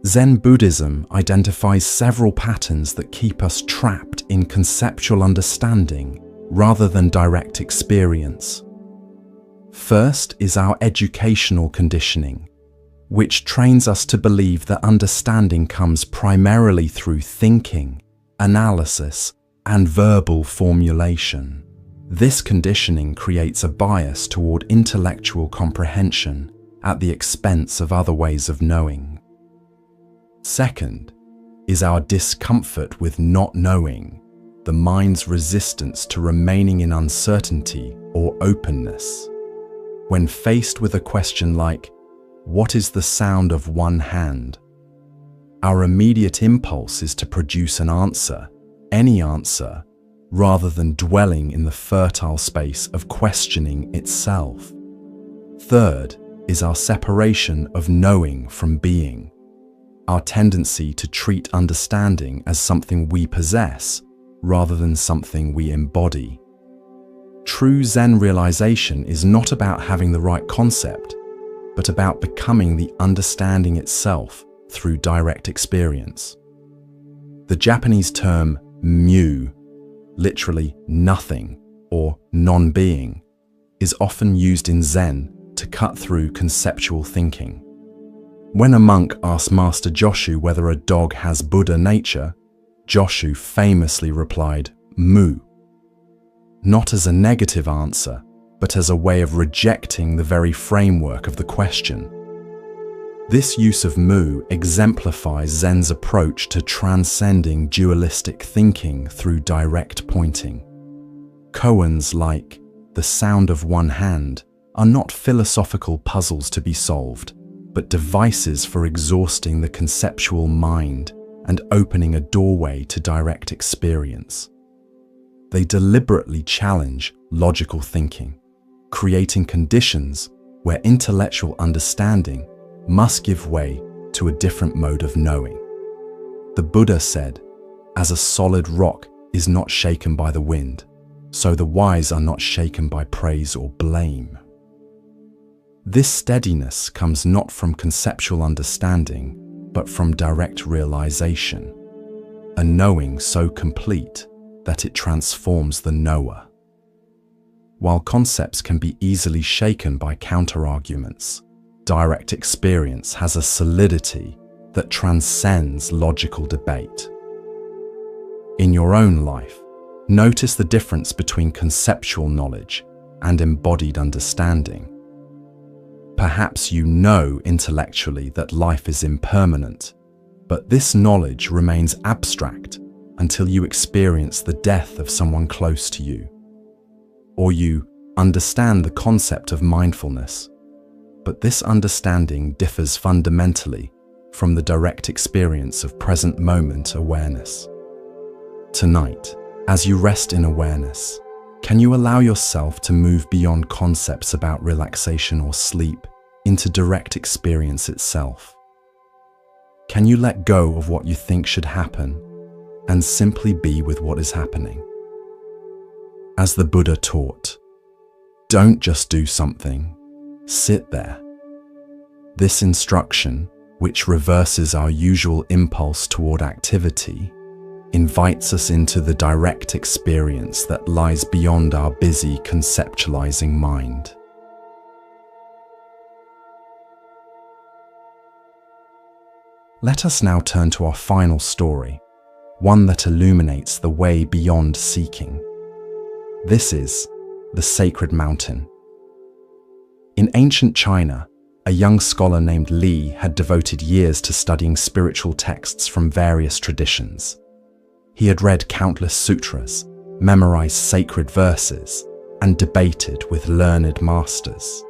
Zen Buddhism identifies several patterns that keep us trapped in conceptual understanding rather than direct experience. First is our educational conditioning, which trains us to believe that understanding comes primarily through thinking, analysis, and verbal formulation. This conditioning creates a bias toward intellectual comprehension at the expense of other ways of knowing. Second is our discomfort with not knowing, the mind's resistance to remaining in uncertainty or openness. When faced with a question like, "What is the sound of one hand?" our immediate impulse is to produce an answer, any answer, rather than dwelling in the fertile space of questioning itself. Third is our separation of knowing from being, our tendency to treat understanding as something we possess rather than something we embody. True Zen realization is not about having the right concept, but about becoming the understanding itself through direct experience. The Japanese term mu, literally nothing or non-being, is often used in Zen to cut through conceptual thinking. When a monk asked Master Joshu whether a dog has Buddha nature, Joshu famously replied, "Mu." Not as a negative answer, but as a way of rejecting the very framework of the question. This use of mu exemplifies Zen's approach to transcending dualistic thinking through direct pointing. Koans like "the sound of one hand" are not philosophical puzzles to be solved, but devices for exhausting the conceptual mind and opening a doorway to direct experience. They deliberately challenge logical thinking, creating conditions where intellectual understanding must give way to a different mode of knowing. The Buddha said, "As a solid rock is not shaken by the wind, so the wise are not shaken by praise or blame." This steadiness comes not from conceptual understanding, but from direct realization, a knowing so complete that it transforms the knower. While concepts can be easily shaken by counter-arguments, direct experience has a solidity that transcends logical debate. In your own life, notice the difference between conceptual knowledge and embodied understanding. Perhaps you know intellectually that life is impermanent, But this knowledge remains abstract until you experience the death of someone close to you, or you understand the concept of mindfulness. But this understanding differs fundamentally from the direct experience of present moment awareness. Tonight, as you rest in awareness, can you allow yourself to move beyond concepts about relaxation or sleep into direct experience itself? Can you let go of what you think should happen and simply be with what is happening? As the Buddha taught, don't just do something, sit there. This instruction, which reverses our usual impulse toward activity, invites us into the direct experience that lies beyond our busy conceptualizing mind. Let us now turn to our final story, one that illuminates the way beyond seeking. This is the Sacred Mountain. In ancient China, a young scholar named Li had devoted years to studying spiritual texts from various traditions. He had read countless sutras, memorized sacred verses, and debated with learned masters.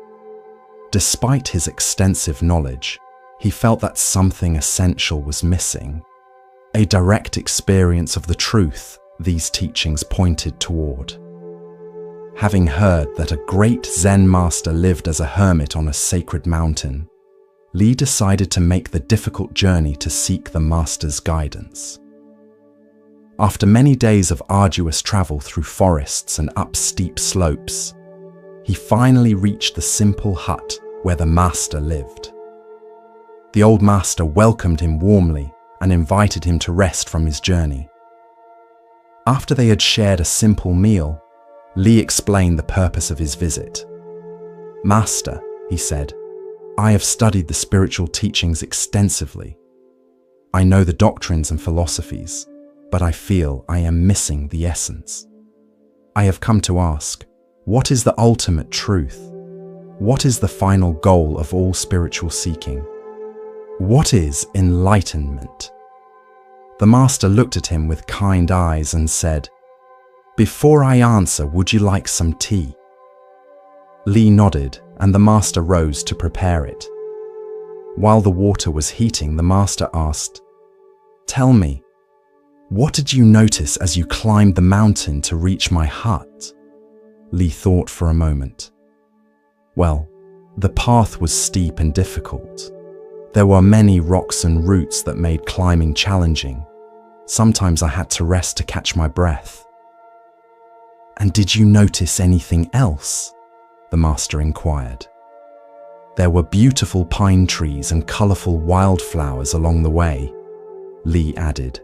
Despite his extensive knowledge, he felt that something essential was missing, a direct experience of the truth these teachings pointed toward. Having heard that a great Zen master lived as a hermit on a sacred mountain, Li decided to make the difficult journey to seek the master's guidance. After many days of arduous travel through forests and up steep slopes, he finally reached the simple hut where the master lived. The old master welcomed him warmly and invited him to rest from his journey. After they had shared a simple meal, Li explained the purpose of his visit. "Master," he said, "I have studied the spiritual teachings extensively. I know the doctrines and philosophies, but I feel I am missing the essence. I have come to ask, what is the ultimate truth? What is the final goal of all spiritual seeking? What is enlightenment?" The master looked at him with kind eyes and said, "Before I answer, would you like some tea?" Li nodded, and the master rose to prepare it. While the water was heating, the master asked, "Tell me, what did you notice as you climbed the mountain to reach my hut?" Li thought for a moment. "Well, the path was steep and difficult. There were many rocks and roots that made climbing challenging. Sometimes I had to rest to catch my breath." "And did you notice anything else?" the master inquired. "There were beautiful pine trees and colorful wildflowers along the way," Li added.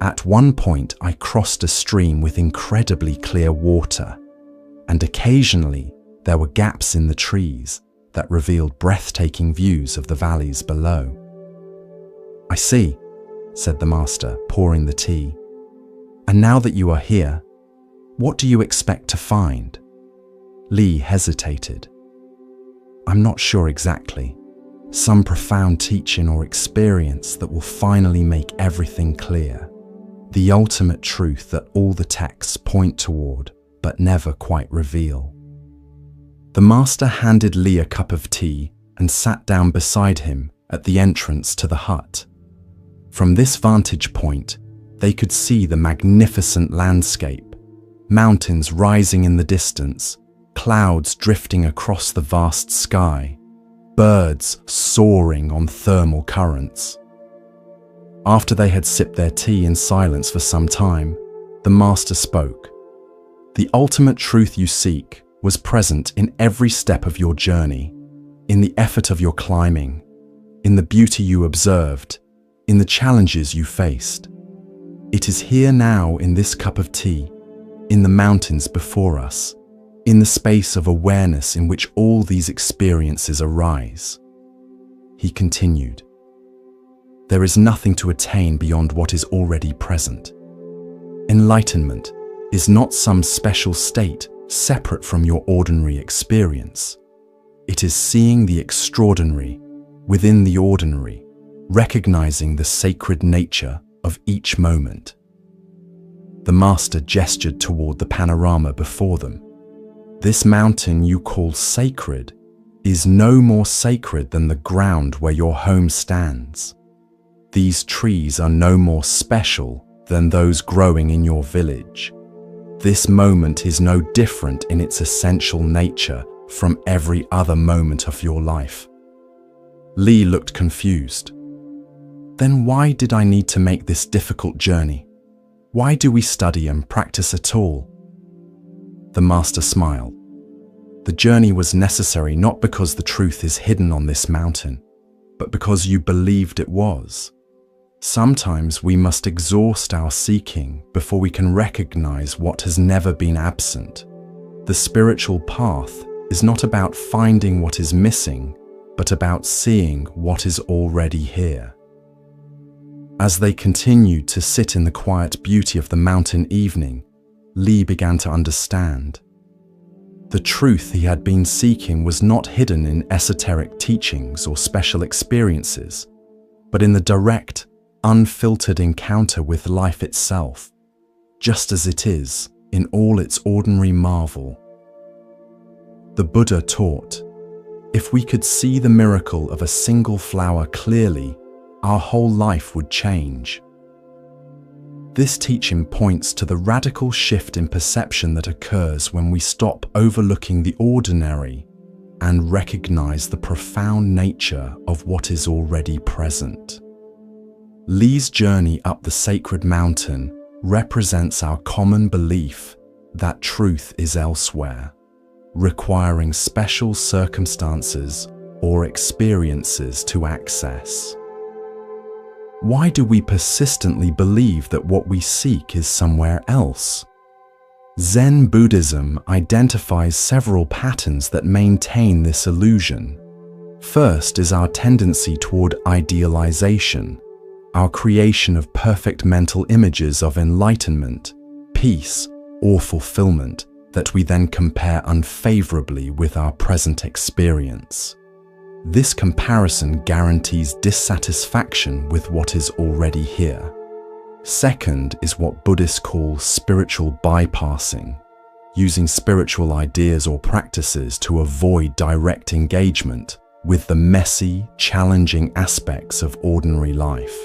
"At one point I crossed a stream with incredibly clear water, and occasionally there were gaps in the trees that revealed breathtaking views of the valleys below." "I see," said the master, pouring the tea. "And now that you are here, what do you expect to find?" Li hesitated. "I'm not sure exactly. Some profound teaching or experience that will finally make everything clear. The ultimate truth that all the texts point toward, but never quite reveal." The master handed Li a cup of tea and sat down beside him at the entrance to the hut. From this vantage point, they could see the magnificent landscape, mountains rising in the distance, clouds drifting across the vast sky, birds soaring on thermal currents. After they had sipped their tea in silence for some time, the master spoke. "The ultimate truth you seek was present in every step of your journey, in the effort of your climbing, in the beauty you observed, in the challenges you faced. It is here now in this cup of tea, in the mountains before us, in the space of awareness in which all these experiences arise." He continued, "There is nothing to attain beyond what is already present. Enlightenment is not some special state separate from your ordinary experience. It is seeing the extraordinary within the ordinary, recognizing the sacred nature of each moment. The master gestured toward the panorama before them. This mountain you call sacred is no more sacred than the ground where your home stands. These trees are no more special than those growing in your village. This moment is no different in its essential nature from every other moment of your life. Li looked confused. Then why did I need to make this difficult journey? Why do we study and practice at all? The master smiled. The journey was necessary not because the truth is hidden on this mountain, but because you believed it was. Sometimes we must exhaust our seeking before we can recognize what has never been absent. The spiritual path is not about finding what is missing, but about seeing what is already here. As they continued to sit in the quiet beauty of the mountain evening, Li began to understand. The truth he had been seeking was not hidden in esoteric teachings or special experiences, but in the direct, unfiltered encounter with life itself, just as it is in all its ordinary marvel. The Buddha taught, if we could see the miracle of a single flower clearly, our whole life would change. This teaching points to the radical shift in perception that occurs when we stop overlooking the ordinary and recognize the profound nature of what is already present. Li's journey up the sacred mountain represents our common belief that truth is elsewhere, requiring special circumstances or experiences to access. Why do we persistently believe that what we seek is somewhere else? Zen Buddhism identifies several patterns that maintain this illusion. First is our tendency toward idealization, our creation of perfect mental images of enlightenment, peace, or fulfillment that we then compare unfavorably with our present experience. This comparison guarantees dissatisfaction with what is already here. Second is what Buddhists call spiritual bypassing, using spiritual ideas or practices to avoid direct engagement with the messy, challenging aspects of ordinary life.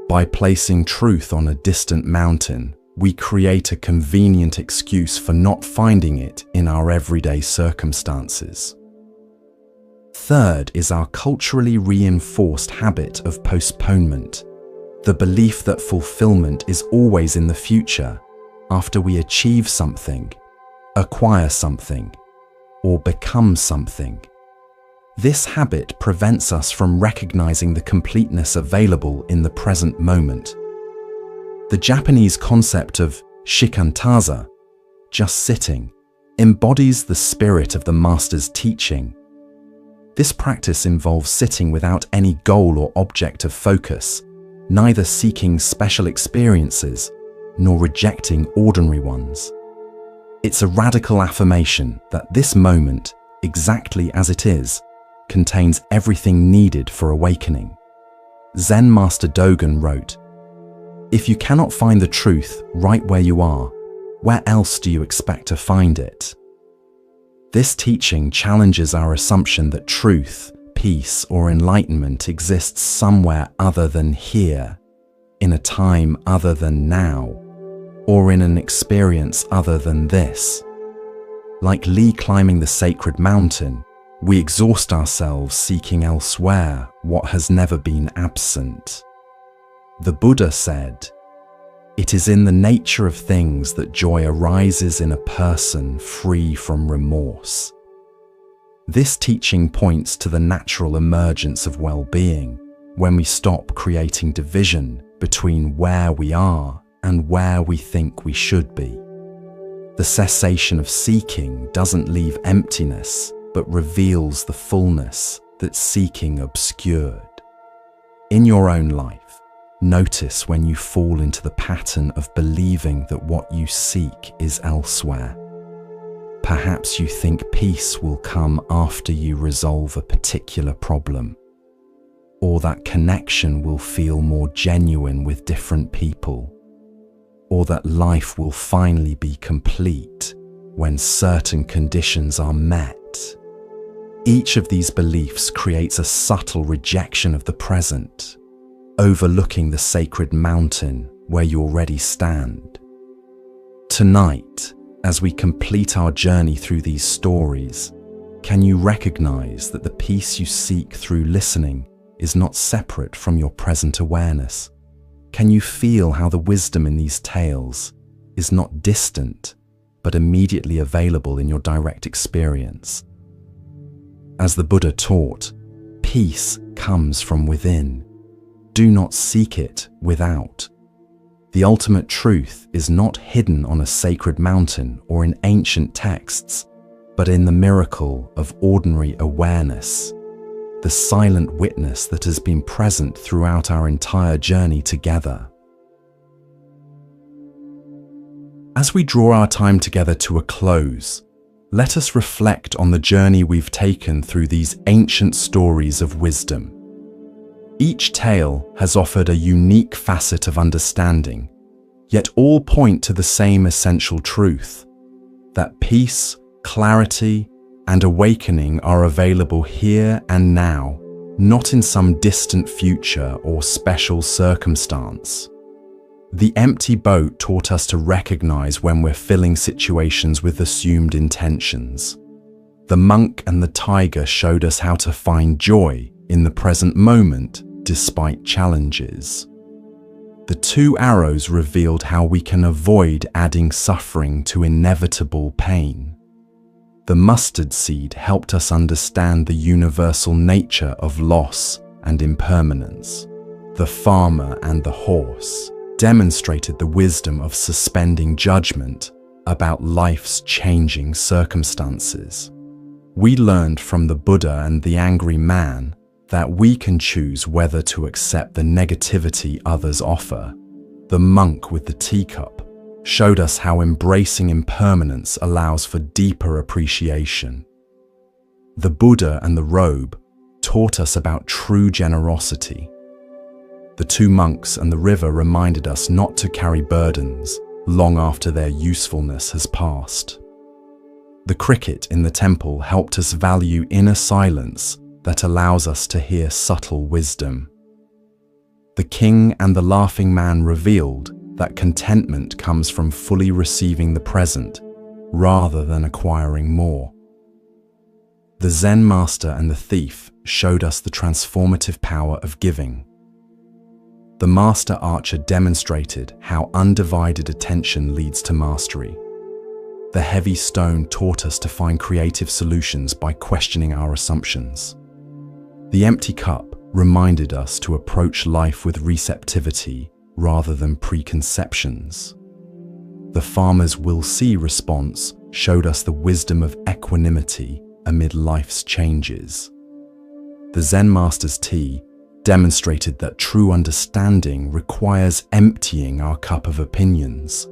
By placing truth on a distant mountain, we create a convenient excuse for not finding it in our everyday circumstances. Third is our culturally reinforced habit of postponement, the belief that fulfillment is always in the future, after we achieve something, acquire something, or become something. This habit prevents us from recognizing the completeness available in the present moment. The Japanese concept of shikantaza, just sitting, embodies the spirit of the master's teaching. This practice involves sitting without any goal or object of focus, neither seeking special experiences nor rejecting ordinary ones. It's a radical affirmation that this moment, exactly as it is, contains everything needed for awakening. Zen Master Dogen wrote, "If you cannot find the truth right where you are, where else do you expect to find it?" This teaching challenges our assumption that truth, peace, or enlightenment exists somewhere other than here, in a time other than now, or in an experience other than this. Like Li climbing the sacred mountain, we exhaust ourselves seeking elsewhere what has never been absent. The Buddha said, "It is in the nature of things that joy arises in a person free from remorse." This teaching points to the natural emergence of well-being when we stop creating division between where we are and where we think we should be. The cessation of seeking doesn't leave emptiness, but reveals the fullness that seeking obscured. In your own life, notice when you fall into the pattern of believing that what you seek is elsewhere. Perhaps you think peace will come after you resolve a particular problem. or that connection will feel more genuine with different people, or that life will finally be complete when certain conditions are met. Each of these beliefs creates a subtle rejection of the present, overlooking the sacred mountain where you already stand. Tonight, as we complete our journey through these stories, can you recognize that the peace you seek through listening is not separate from your present awareness? Can you feel how the wisdom in these tales is not distant, but immediately available in your direct experience? As the Buddha taught, peace comes from within. Do not seek it without. The ultimate truth is not hidden on a sacred mountain or in ancient texts, but in the miracle of ordinary awareness, the silent witness that has been present throughout our entire journey together. As we draw our time together to a close, let us reflect on the journey we've taken through these ancient stories of wisdom. Each tale has offered a unique facet of understanding, yet all point to the same essential truth, that peace, clarity, and awakening are available here and now, not in some distant future or special circumstance. The empty boat taught us to recognize when we're filling situations with assumed intentions. The monk and the tiger showed us how to find joy in the present moment despite challenges. The two arrows revealed how we can avoid adding suffering to inevitable pain. The mustard seed helped us understand the universal nature of loss and impermanence. The farmer and the horse demonstrated the wisdom of suspending judgment about life's changing circumstances. We learned from the Buddha and the angry man that we can choose whether to accept the negativity others offer. The monk with the teacup showed us how embracing impermanence allows for deeper appreciation. The Buddha and the robe taught us about true generosity. The two monks and the river reminded us not to carry burdens long after their usefulness has passed. The cricket in the temple helped us value inner silence that allows us to hear subtle wisdom. The king and the laughing man revealed that contentment comes from fully receiving the present rather than acquiring more. The Zen master and the thief showed us the transformative power of giving. The master archer demonstrated how undivided attention leads to mastery. The heavy stone taught us to find creative solutions by questioning our assumptions. The empty cup reminded us to approach life with receptivity rather than preconceptions. The farmer's "will see" response showed us the wisdom of equanimity amid life's changes. The Zen master's tea demonstrated that true understanding requires emptying our cup of opinions.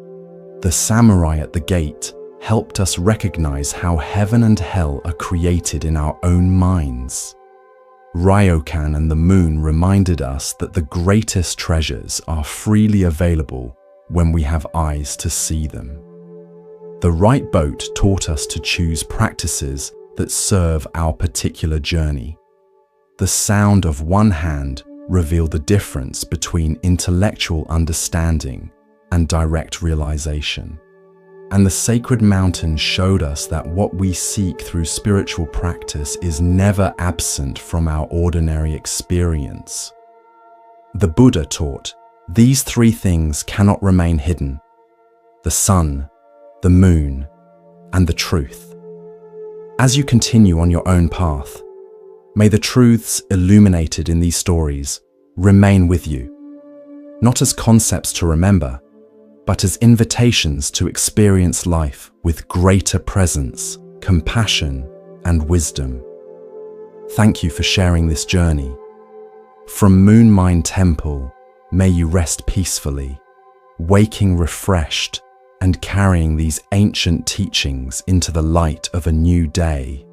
The samurai at the gate helped us recognize how heaven and hell are created in our own minds. Ryokan and the moon reminded us that the greatest treasures are freely available when we have eyes to see them. The right boat taught us to choose practices that serve our particular journey. The sound of one hand revealed the difference between intellectual understanding and direct realization. And the sacred mountain showed us that what we seek through spiritual practice is never absent from our ordinary experience. The Buddha taught, these three things cannot remain hidden: the sun, the moon, and the truth. As you continue on your own path, may the truths illuminated in these stories remain with you, not as concepts to remember, but as invitations to experience life with greater presence, compassion, and wisdom. Thank you for sharing this journey. From Moon Mind Temple, may you rest peacefully, waking refreshed and carrying these ancient teachings into the light of a new day.